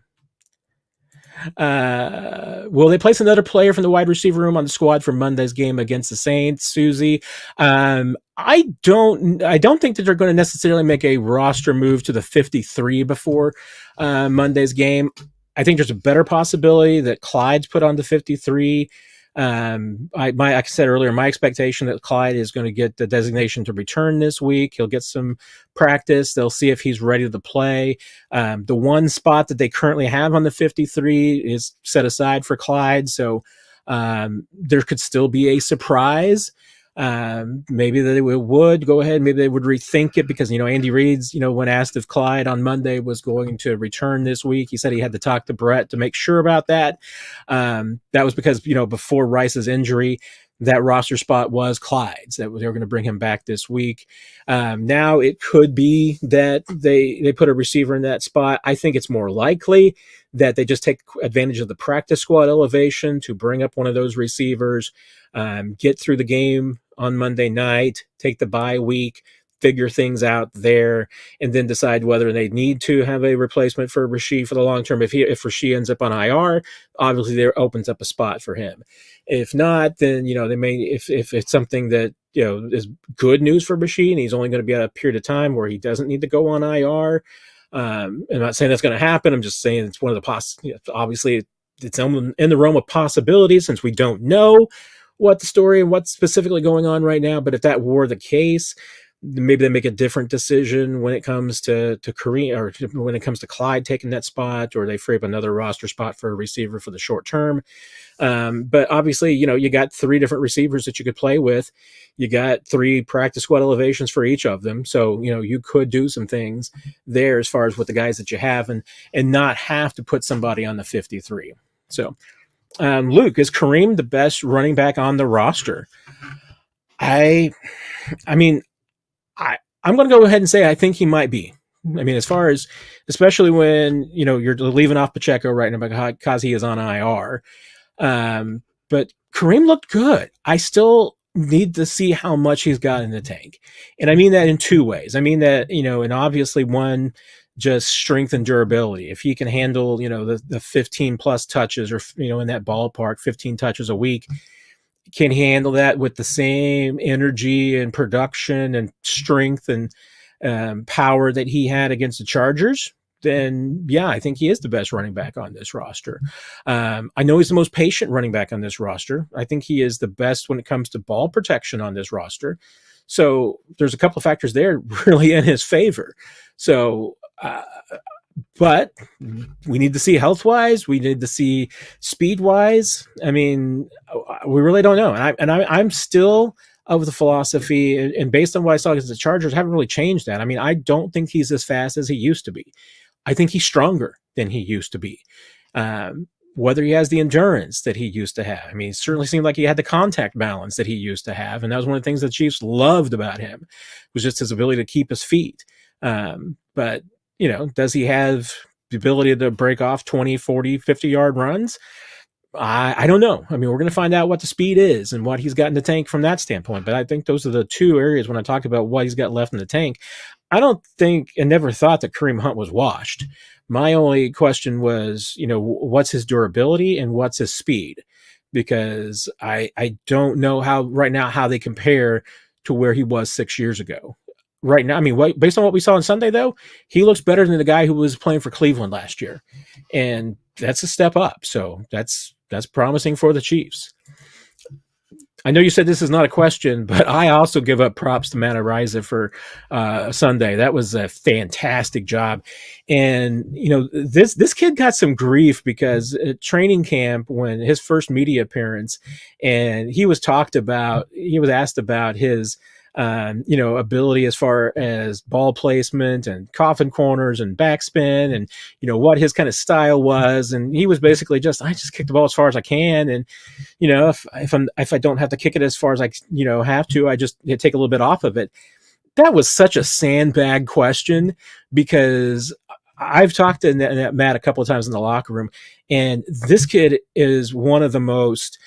Will they place another player from the wide receiver room on the squad for Monday's game against the Saints, Susie? I don't think that they're going to necessarily make a roster move to the 53 before Monday's game. I think there's a better possibility that Clyde's put on the 53. Like I said earlier, my expectation that Clyde is going to get the designation to return this week. He'll get some practice. They'll see if he's ready to play. The one spot that they currently have on the 53 is set aside for Clyde. So there could still be a surprise. Maybe they would go ahead. Maybe they would rethink it because, Andy Reid's, when asked if Clyde on Monday was going to return this week, he said he had to talk to Brett to make sure about that. That was because, before Rice's injury, that roster spot was Clyde's, that they were going to bring him back this week. Now it could be that they put a receiver in that spot. I think it's more likely that they just take advantage of the practice squad elevation to bring up one of those receivers, get through the game on Monday night, take the bye week, figure things out there, and then decide whether they need to have a replacement for Rashid for the long term. If Rashid ends up on IR, obviously there opens up a spot for him. If not, then they may. If it's something that is good news for Rashid, and he's only going to be at a period of time where he doesn't need to go on IR. I'm not saying that's going to happen. I'm just saying it's one of the obviously it's in the realm of possibilities since we don't know what the story and what's specifically going on right now. But if that were the case, maybe they make a different decision when it comes to Kareem, or when it comes to Clyde taking that spot, or they free up another roster spot for a receiver for the short term. But obviously, you got 3 different receivers that you could play with. You got 3 practice squad elevations for each of them. So, you could do some things there as far as with the guys that you have and not have to put somebody on the 53. So, Luke, is Kareem the best running back on the roster? I mean, I'm going to go ahead and say I think he might be. I mean, as far as, especially when, you're leaving off Pacheco right now because he is on IR. But Kareem looked good. I still need to see how much he's got in the tank. And I mean that in 2 ways. I mean that, and obviously one, just strength and durability. If he can handle, the 15 plus touches or, in that ballpark, 15 touches a week, can he handle that with the same energy and production and strength and power that he had against the Chargers? Then, yeah, I think he is the best running back on this roster. I know he's the most patient running back on this roster. I think he is the best when it comes to ball protection on this roster. So there's a couple of factors there really in his favor. So, but we need to see health-wise. We need to see speed-wise. I mean, we really don't know. And I'm still of the philosophy. And based on what I saw against the Chargers, haven't really changed that. I mean, I don't think he's as fast as he used to be. I think he's stronger than he used to be. Whether he has the endurance that he used to have. I mean, it certainly seemed like he had the contact balance that he used to have. And that was one of the things the Chiefs loved about him, was just his ability to keep his feet. But, does he have the ability to break off 20, 40, 50-yard runs? I don't know. I mean, we're going to find out what the speed is and what he's got in the tank from that standpoint. But I think those are the two areas when I talk about what he's got left in the tank. I don't think and never thought that Kareem Hunt was washed. My only question was, what's his durability and what's his speed? Because I don't know how they compare to where he was 6 years ago. Right now, I mean, based on what we saw on Sunday, though, he looks better than the guy who was playing for Cleveland last year. And that's a step up. So that's promising for the Chiefs. I know you said this is not a question, but I also give up props to Matt Araiza for Sunday. That was a fantastic job. And, this kid got some grief because at training camp, when his first media appearance, and he was asked about his ability as far as ball placement and coffin corners and backspin and, what his kind of style was. And he was basically I just kick the ball as far as I can. And, if I don't have to kick it as far as I, have to, I just take a little bit off of it. That was such a sandbag question, because I've talked to Matt a couple of times in the locker room, and this kid is one of the most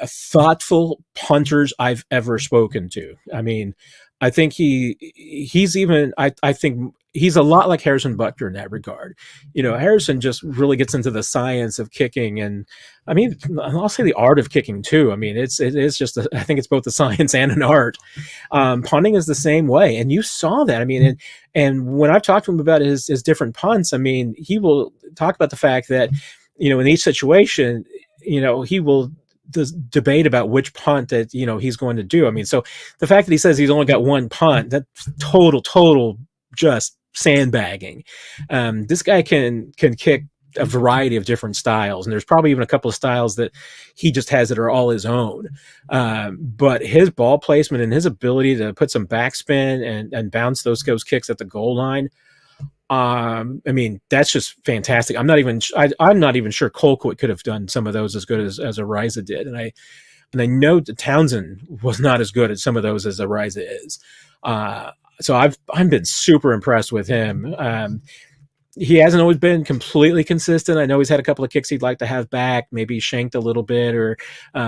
thoughtful punters I've ever spoken to. I mean, I think he's even, I think he's a lot like Harrison Butker in that regard. Harrison just really gets into the science of kicking, and I mean, I'll say the art of kicking too. I mean, it is just, I think it's both a science and an art. Punting is the same way. And you saw that. I mean, and when I've talked to him about his different punts, I mean, he will talk about the fact that, in each situation, he will debate about which punt that he's going to do. I mean, so the fact that he says he's only got one punt, that's total just sandbagging. This guy can kick a variety of different styles, and there's probably even a couple of styles that he just has that are all his own. But his ball placement and his ability to put some backspin and bounce those kicks at the goal line, I mean, that's just fantastic. I'm not even sure Colquitt could have done some of those as good as Araiza did. And I know that Townsend was not as good at some of those as Araiza is. So I've been super impressed with him. He hasn't always been completely consistent. I know he's had a couple of kicks he'd like to have back, maybe shanked a little bit, or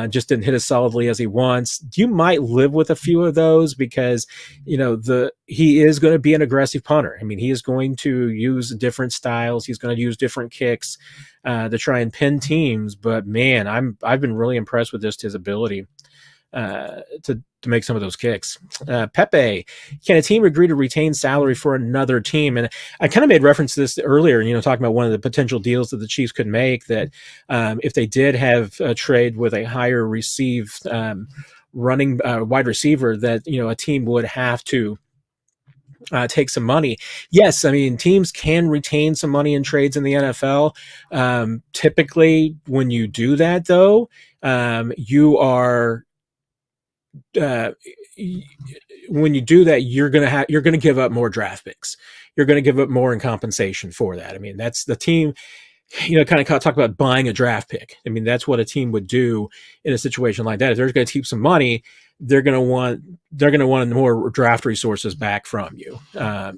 just didn't hit as solidly as he wants. You might live with a few of those because, he is going to be an aggressive punter. I mean, he is going to use different styles. He's going to use different kicks to try and pin teams. But man, I've been really impressed with just his ability to make some of those kicks. Pepe, can a team agree to retain salary for another team? And I kind of made reference to this earlier, talking about one of the potential deals that the Chiefs could make, that if they did have a trade with a higher received running wide receiver, that, a team would have to take some money. Yes, I mean, teams can retain some money in trades in the NFL. Typically, when you do that, though, you are when you do that, you're going to give up more draft picks. You're going to give up more in compensation for that. I mean, that's the team, kind of talk about buying a draft pick. I mean, that's what a team would do in a situation like that. If they're going to keep some money, they're going to want more draft resources back from you.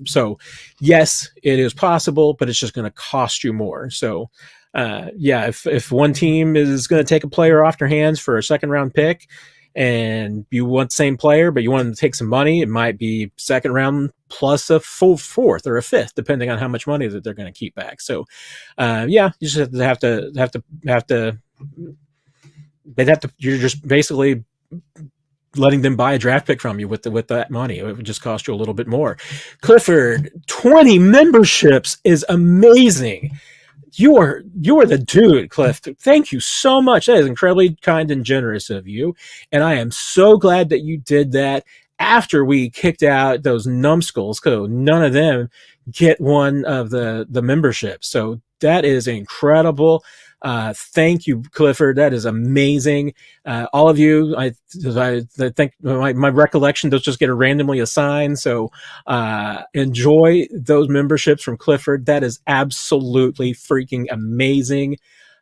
So yes, it is possible, but it's just going to cost you more. So if one team is going to take a player off your hands for a second round pick, and you want the same player, but you want them to take some money, it might be second round plus a full fourth or a fifth, depending on how much money that they're going to keep back. So, you just have to. You're just basically letting them buy a draft pick from you with that money. It would just cost you a little bit more. Clifford, 20 memberships is amazing. You are the dude, Cliff. Thank you so much. That is incredibly kind and generous of you. And I am so glad that you did that after we kicked out those numbskulls, because none of them get one of the memberships. So that is incredible. Thank you, Clifford. That is amazing. All of you, I think my recollection does just get randomly assigned. So enjoy those memberships from Clifford. That is absolutely freaking amazing.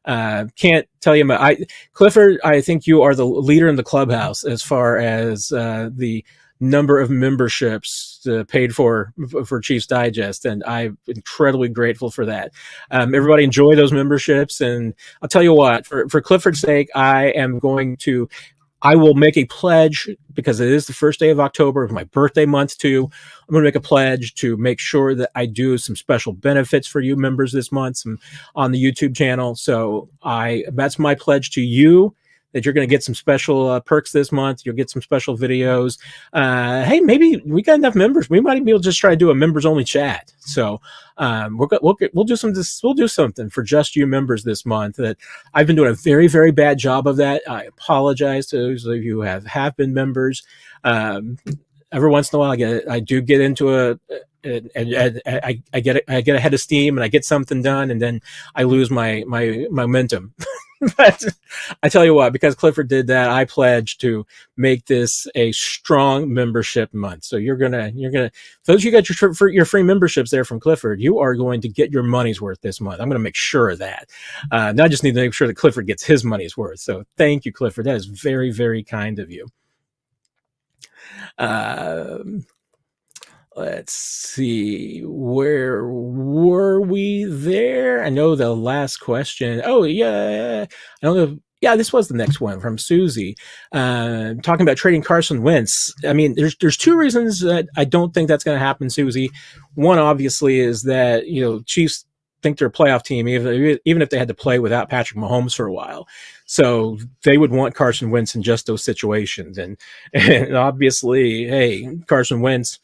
Can't tell you, Clifford, I think you are the leader in the clubhouse as far as the number of memberships paid for Chiefs Digest, and I'm incredibly grateful for that. Everybody enjoy those memberships, and I'll tell you what, for Clifford's sake, I will make a pledge, because it is the first day of October, my birthday month too. I'm going to make a pledge to make sure that I do some special benefits for you members this month on the YouTube channel. So that's my pledge to you, that you're going to get some special perks this month. You'll get some special videos. Hey, maybe we got enough members. We might be able to just try to do a members only chat. So we'll do something for just you members this month. That I've been doing a very, very bad job of that. I apologize to those of you who have been members. Every once in a while, I do get into and I get ahead of steam and I get something done, and then I lose my momentum. But I tell you what, because Clifford did that, I pledge to make this a strong membership month. So you're gonna those of you got your free memberships there from Clifford, you are going to get your money's worth this month. I'm going to make sure of that. Now I just need to make sure that Clifford gets his money's worth. So thank you, Clifford. That is very, very kind of you. Let's see, where were we there? I know the last question. Oh, yeah. I don't know. Yeah, this was the next one from Susie, talking about trading Carson Wentz. I mean, there's two reasons that I don't think that's going to happen, Susie. One, obviously, is that, Chiefs think they're a playoff team, even if they had to play without Patrick Mahomes for a while. So they would want Carson Wentz in just those situations. And obviously, hey, Carson Wentz,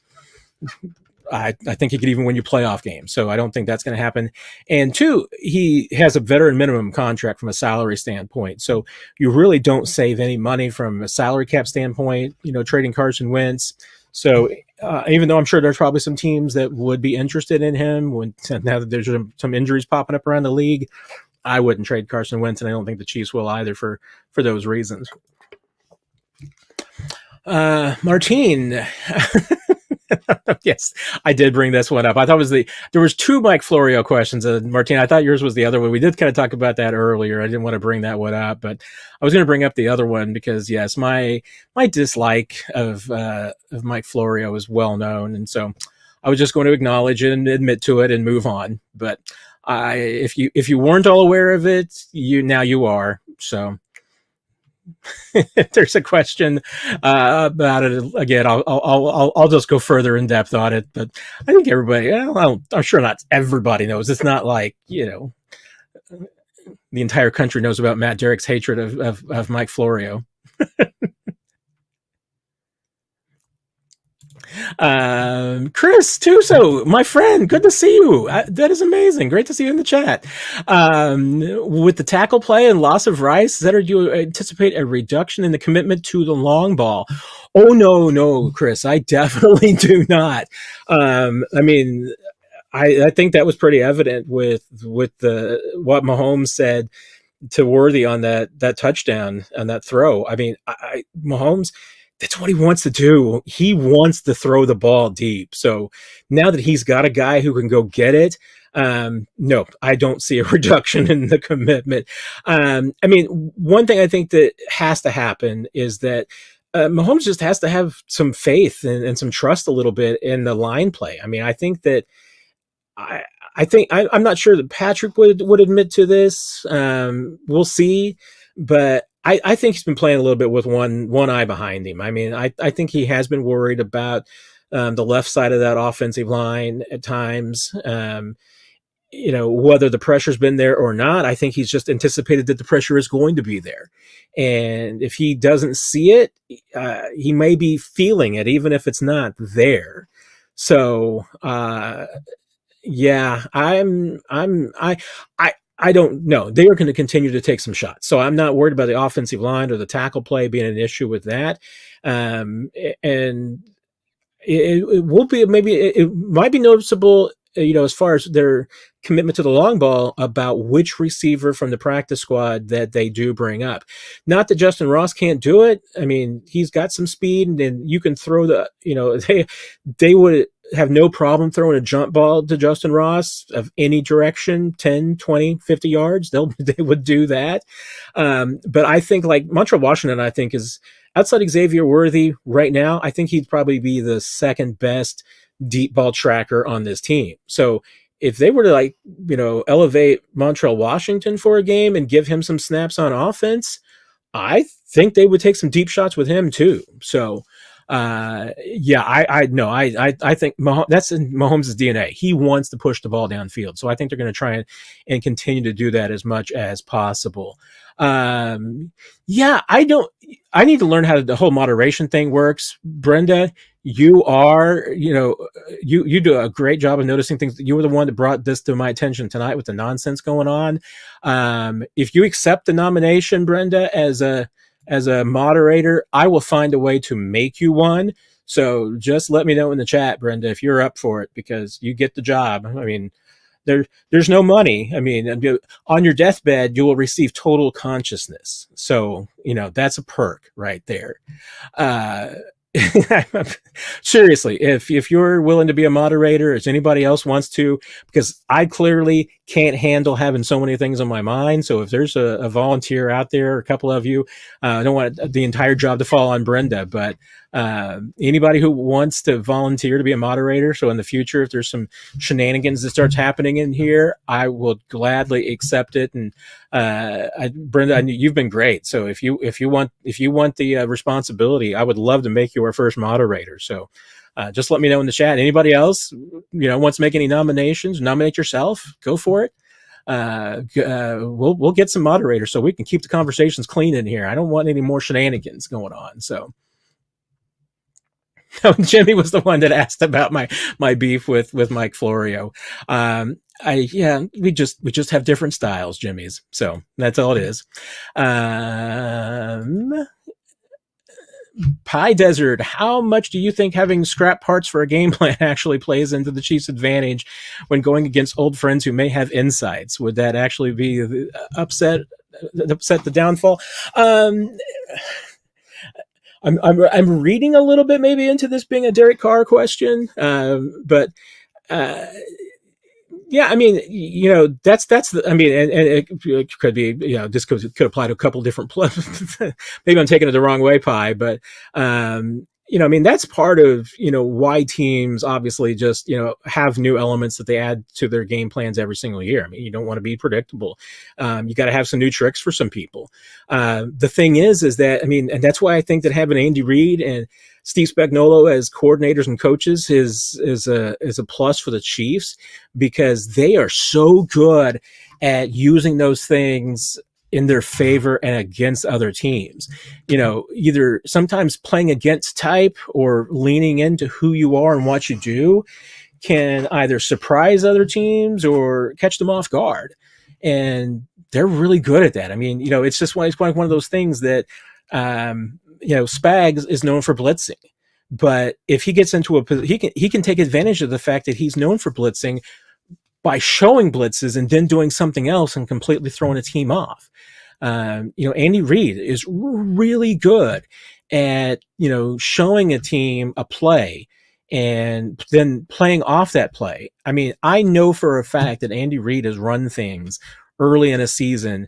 I think he could even win you playoff games. So I don't think that's going to happen. And two, he has a veteran minimum contract from a salary standpoint. So you really don't save any money from a salary cap standpoint, trading Carson Wentz. So even though I'm sure there's probably some teams that would be interested in him now that there's some injuries popping up around the league, I wouldn't trade Carson Wentz, and I don't think the Chiefs will either for those reasons. Martine. Yes, I did bring this one up. I thought there was two Mike Florio questions. Martine, I thought yours was the other one. We did kind of talk about that earlier. I didn't want to bring that one up, but I was going to bring up the other one because, yes, my dislike of Mike Florio is well known, and so I was just going to acknowledge it and admit to it and move on. But if you weren't all aware of it, now you are. So. There's a question about it again. I'll just go further in depth on it, but I think everybody, I'm sure not everybody knows. It's not like the entire country knows about Matt Derrick's hatred of Mike Florio. Chris Tuso, my friend, good to see you. That is amazing. Great to see you in the chat. With the tackle play and loss of Rice, do you anticipate a reduction in the commitment to the long ball? Oh, no, Chris, I definitely do not. I mean, I think that was pretty evident with what Mahomes said to Worthy on that touchdown on that throw. I mean, Mahomes, that's what he wants to do. He wants to throw the ball deep. So now that he's got a guy who can go get it, no, I don't see a reduction in the commitment. I mean, one thing I think that has to happen is that Mahomes just has to have some faith and some trust a little bit in the line play. I mean, I think that I'm not sure that Patrick would admit to this. We'll see, but I think he's been playing a little bit with one eye behind him. I mean, I think he has been worried about the left side of that offensive line at times. Whether the pressure's been there or not, I think he's just anticipated that the pressure is going to be there. And if he doesn't see it, he may be feeling it, even if it's not there. So, yeah, I don't know. They are going to continue to take some shots. So I'm not worried about the offensive line or the tackle play being an issue with that. And it will be, maybe it might be noticeable as far as their commitment to the long ball about which receiver from the practice squad that they do bring up. Not that Justin Ross can't do it. I mean, he's got some speed, and you can throw they would have no problem throwing a jump ball to Justin Ross of any direction, 10, 20, 50 yards. They would do that. But I think like Montreal Washington, I think is outside Xavier Worthy right now. I think he'd probably be the second best deep ball tracker on this team. So if they were to elevate Montreal Washington for a game and give him some snaps on offense, I think they would take some deep shots with him too. So, I think that's in Mahomes' DNA. He wants to push the ball downfield. So I think they're going to try and continue to do that as much as possible. I need to learn how the whole moderation thing works. Brenda, you do a great job of noticing things. You were the one that brought this to my attention tonight with the nonsense going on. If you accept the nomination, Brenda, as a moderator, I will find a way to make you one. So just let me know in the chat, Brenda, if you're up for it, because you get the job. I mean, there's no money. I mean, on your deathbed, you will receive total consciousness. So, that's a perk right there. Seriously, if you're willing to be a moderator, if anybody else wants to, because I clearly can't handle having so many things on my mind. So if there's a volunteer out there, a couple of you, I don't want the entire job to fall on Brenda, but anybody who wants to volunteer to be a moderator. So in the future, if there's some shenanigans that starts happening in here, I will gladly accept it. And Brenda, you've been great. So if you want the responsibility, I would love to make you our first moderator. So just let me know in the chat. Anybody else, wants to make any nominations, nominate yourself, go for it. We'll get some moderators so we can keep the conversations clean in here. I don't want any more shenanigans going on. So. Jimmy was the one that asked about my beef with Mike Florio. We just have different styles, Jimmy's. So that's all it is. Pie Desert, how much do you think having scrap parts for a game plan actually plays into the Chiefs' advantage when going against old friends who may have insights? Would that actually be upset the downfall? I'm reading a little bit maybe into this being a Derrick Carr question, but I mean, that's I mean, and it could be, this could apply to a couple different maybe I'm taking it the wrong way, Pie, but I mean, that's part of, why teams obviously just, have new elements that they add to their game plans every single year. I mean, you don't want to be predictable. You got to have some new tricks for some people. The thing is that, I mean, and that's why I think that having Andy Reid and Steve Spagnuolo as coordinators and coaches is a plus for the Chiefs, because they are so good at using those things in their favor and against other teams. Either sometimes playing against type or leaning into who you are and what you do can either surprise other teams or catch them off guard. And they're really good at that. I mean, it's just one of those things that, Spags is known for blitzing, but if he gets into he can take advantage of the fact that he's known for blitzing by showing blitzes and then doing something else and completely throwing a team off. Andy Reid is really good at, showing a team a play and then playing off that play. I mean, I know for a fact that Andy Reid has run things early in a season,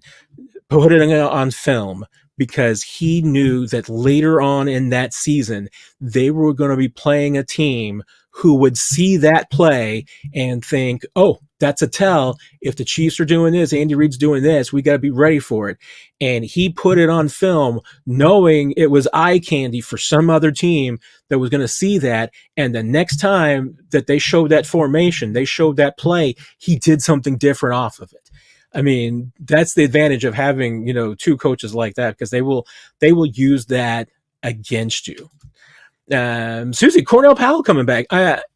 put it on film, because he knew that later on in that season, they were going to be playing a team who would see that play and think, oh, that's a tell. If the Chiefs are doing this, Andy Reid's doing this, we got to be ready for it. And he put it on film knowing it was eye candy for some other team that was going to see that. And the next time that they showed that formation, they showed that play, he did something different off of it. I mean, that's the advantage of having, two coaches like that, because they will use that against you. Susie, Cornell Powell coming back.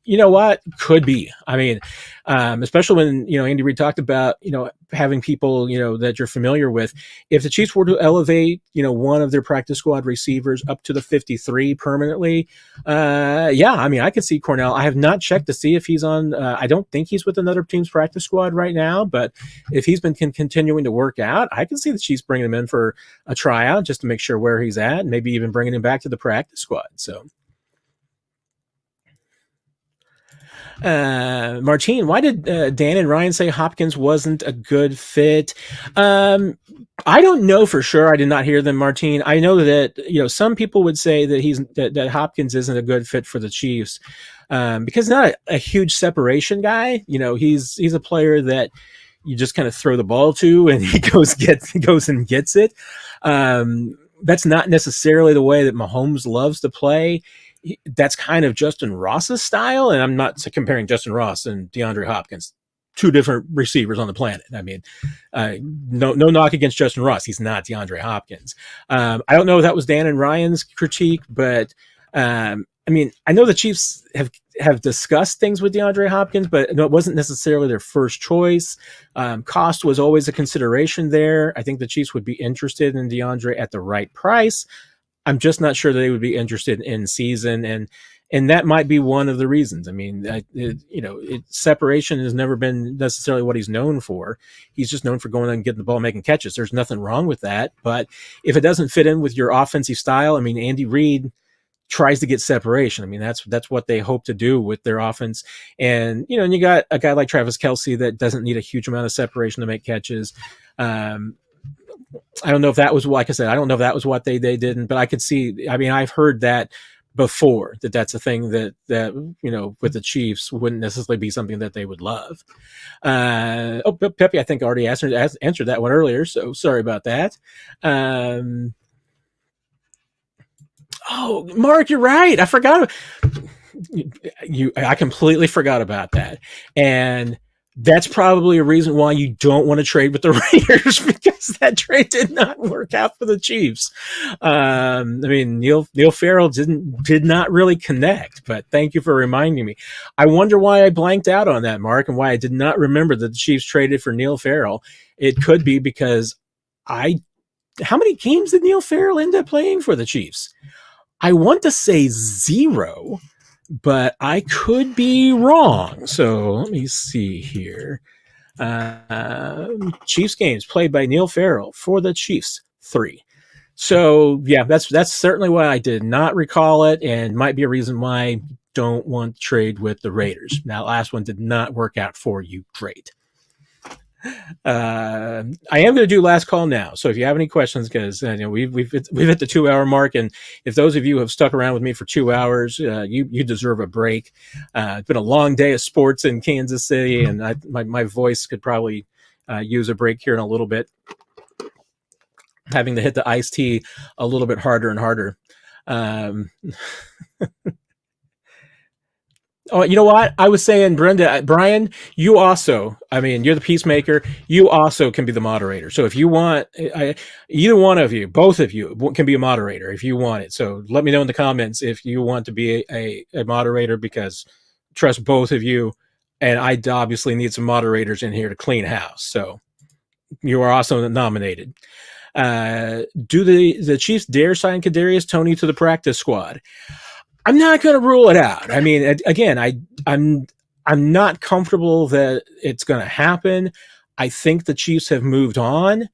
You know what? Could be. I mean, especially when, Andy Reid talked about, having people, that you're familiar with. If the Chiefs were to elevate, one of their practice squad receivers up to the 53 permanently, yeah, I mean, I could see Cornell. I have not checked to see if he's on, I don't think he's with another team's practice squad right now, but if he's been continuing to work out, I can see the Chiefs bringing him in for a tryout just to make sure where he's at, and maybe even bringing him back to the practice squad. So, Martine, why did Dan and Ryan say Hopkins wasn't a good fit? I don't know for sure. I did not hear them, Martine. I know that some people would say that that Hopkins isn't a good fit for the Chiefs because he's not a huge separation guy. He's a player that you just kind of throw the ball to and he goes and gets it. That's not necessarily the way that Mahomes loves to play. That's kind of Justin Ross's style, and I'm not comparing Justin Ross and DeAndre Hopkins, two different receivers on the planet. I mean, no knock against Justin Ross. He's not DeAndre Hopkins. I don't know if that was Dan and Ryan's critique, but I mean, I know the Chiefs have discussed things with DeAndre Hopkins, but it wasn't necessarily their first choice. Cost was always a consideration there. I think the Chiefs would be interested in DeAndre at the right price. I'm just not sure that they would be interested in season, and that might be one of the reasons. I mean, separation has never been necessarily what he's known for. He's just known for going and getting the ball, making catches. There's nothing wrong with that, but if it doesn't fit in with your offensive style, I mean, Andy Reid tries to get separation. I mean, that's what they hope to do with their offense. And and you got a guy like Travis Kelce that doesn't need a huge amount of separation to make catches. I don't know if that was, like I said, I don't know if that was what they didn't, but I could see, I mean, I've heard that before, that's a thing that with the Chiefs wouldn't necessarily be something that they would love. Pepe, I think already answered that one earlier, so sorry about that. Mark, you're right. I forgot. I completely forgot about that. And that's probably a reason why you don't want to trade with the Raiders, because that trade did not work out for the Chiefs. I mean, Neil Farrell did not really connect, but thank you for reminding me. I wonder why I blanked out on that, Mark, and why I did not remember that the Chiefs traded for Neil Farrell. It could be because how many games did Neil Farrell end up playing for the Chiefs? I want to say 0. But I could be wrong. So let me see here. Chiefs games played by Neil Farrell for the Chiefs, 3. So yeah, that's certainly why I did not recall it, and might be a reason why I don't want to trade with the Raiders. Now, last one did not work out for you. Great. I am going to do last call now. So if you have any questions, because we've hit the 2-hour mark, and if those of you have stuck around with me for 2 hours, you deserve a break. It's been a long day of sports in Kansas City, and my voice could probably use a break here in a little bit. Having to hit the iced tea a little bit harder and harder. Oh, you know what? I was saying, Brian, you also, I mean, you're the peacemaker. You also can be the moderator. So if you want, either one of you, both of you can be a moderator if you want it. So let me know in the comments if you want to be a moderator, because trust both of you. And I obviously need some moderators in here to clean house. So you are also nominated. Do the Chiefs dare sign Kadarius Toney to the practice squad? I'm not going to rule it out. I mean, again, I'm not comfortable that it's going to happen. I think the Chiefs have moved on.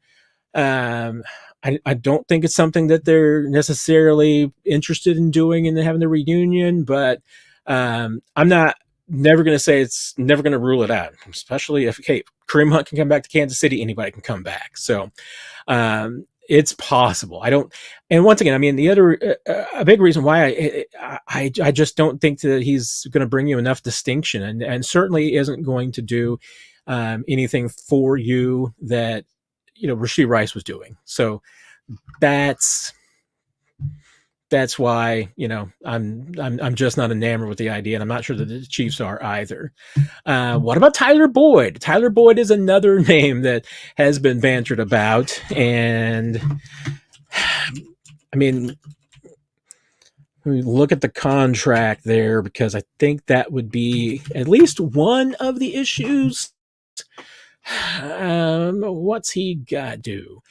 I don't think it's something that they're necessarily interested in doing and having the reunion, but I'm never going to say it's never going to rule it out, especially if Kareem Hunt can come back to Kansas City, anybody can come back. So it's possible. And once again, I mean, the other a big reason why I just don't think that he's going to bring you enough distinction, and certainly isn't going to do anything for you that Rashee Rice was doing. So that's why I'm just not enamored with the idea, and I'm not sure that the Chiefs are either. What about Tyler Boyd? Tyler Boyd is another name that has been bantered about, and I mean, look at the contract there, because I think that would be at least one of the issues. What's he got to do?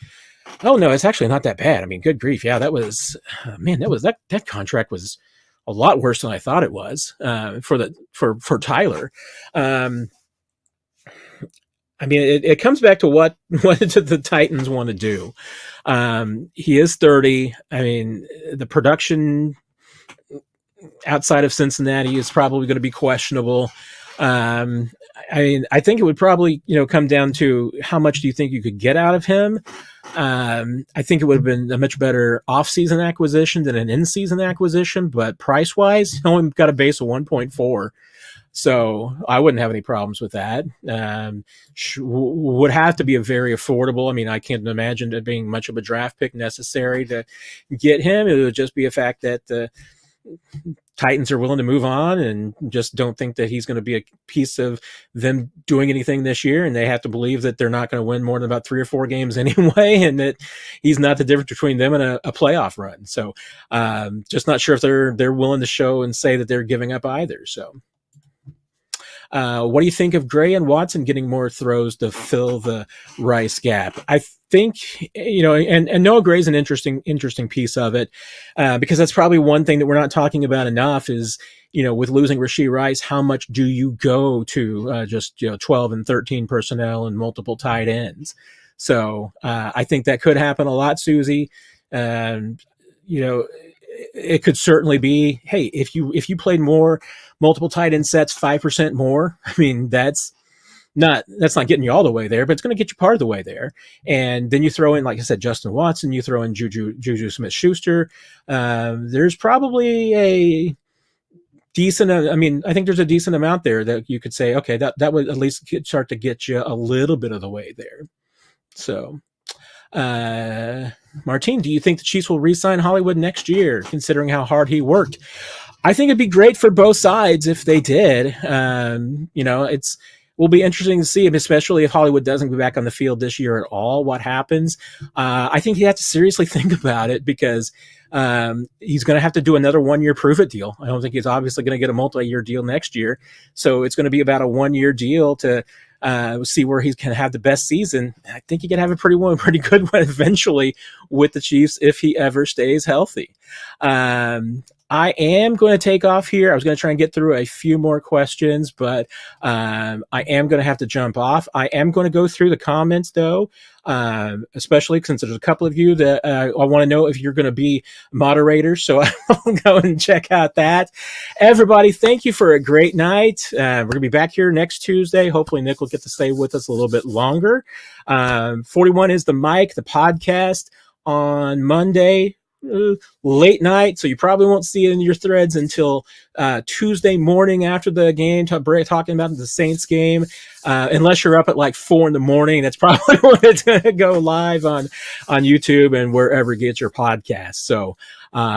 Oh no, it's actually not that bad. I mean, good grief, yeah, that was man, that contract was a lot worse than I thought it was for Tyler. I mean, it comes back to what did the Titans want to do? He is 30. I mean, the production outside of Cincinnati is probably going to be questionable. I mean, I think it would probably, come down to how much do you think you could get out of him? I think it would have been a much better off-season acquisition than an in-season acquisition, but price-wise, he only got a base of 1.4. So I wouldn't have any problems with that. Would have to be a very affordable. I mean, I can't imagine it being much of a draft pick necessary to get him. It would just be a fact that the Titans are willing to move on and just don't think that he's going to be a piece of them doing anything this year. And they have to believe that they're not going to win more than about 3 or 4 games anyway, and that he's not the difference between them and a playoff run. So just not sure if they're willing to show and say that they're giving up either. So what do you think of Gray and Watson getting more throws to fill the Rice gap? I think, and Noah Gray's an interesting piece of it, because that's probably one thing that we're not talking about enough is, with losing Rashee Rice, how much do you go to just 12 and 13 personnel and multiple tight ends? So I think that could happen a lot, Susie. It could certainly be, hey, if you played more multiple tight end sets, 5% more. I mean, that's not getting you all the way there, but it's going to get you part of the way there. And then you throw in, like I said, Justin Watson, you throw in Juju Smith-Schuster. There's probably a decent, I think there's a decent amount there that you could say, okay, that would at least start to get you a little bit of the way there. So, Martine, do you think the Chiefs will re-sign Hollywood next year, considering how hard he worked? I think it'd be great for both sides if they did. Will be interesting to see, especially if Hollywood doesn't go back on the field this year at all, what happens. I think you have to seriously think about it, because he's going to have to do another 1-year prove-it deal. I don't think he's obviously going to get a multi-year deal next year. So it's going to be about a 1-year deal to see where he can have the best season. I think he can have a pretty good one eventually with the Chiefs if he ever stays healthy. I am going to take off here. I was going to try and get through a few more questions, but I am going to have to jump off. I am going to go through the comments, though, especially since there's a couple of you that I want to know if you're going to be moderators. So I'll go and check out that. Everybody, thank you for a great night. We're going to be back here next Tuesday. Hopefully, Nick will get to stay with us a little bit longer. 41 is the mic, the podcast on Monday. Late night, so you probably won't see it in your threads until Tuesday morning after the game, talking about the Saints game, unless you're up at like 4 a.m. That's probably when it's going to go live on YouTube and wherever you get your podcast. So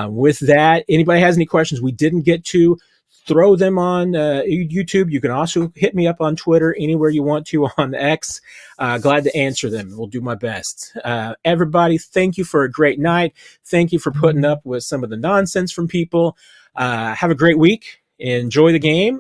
with that, anybody has any questions we didn't get to, throw them on YouTube. You can also hit me up on Twitter, anywhere you want to, on X. Glad to answer them. We'll do my best. Everybody, thank you for a great night. Thank you for putting up with some of the nonsense from people. Have a great week. Enjoy the game.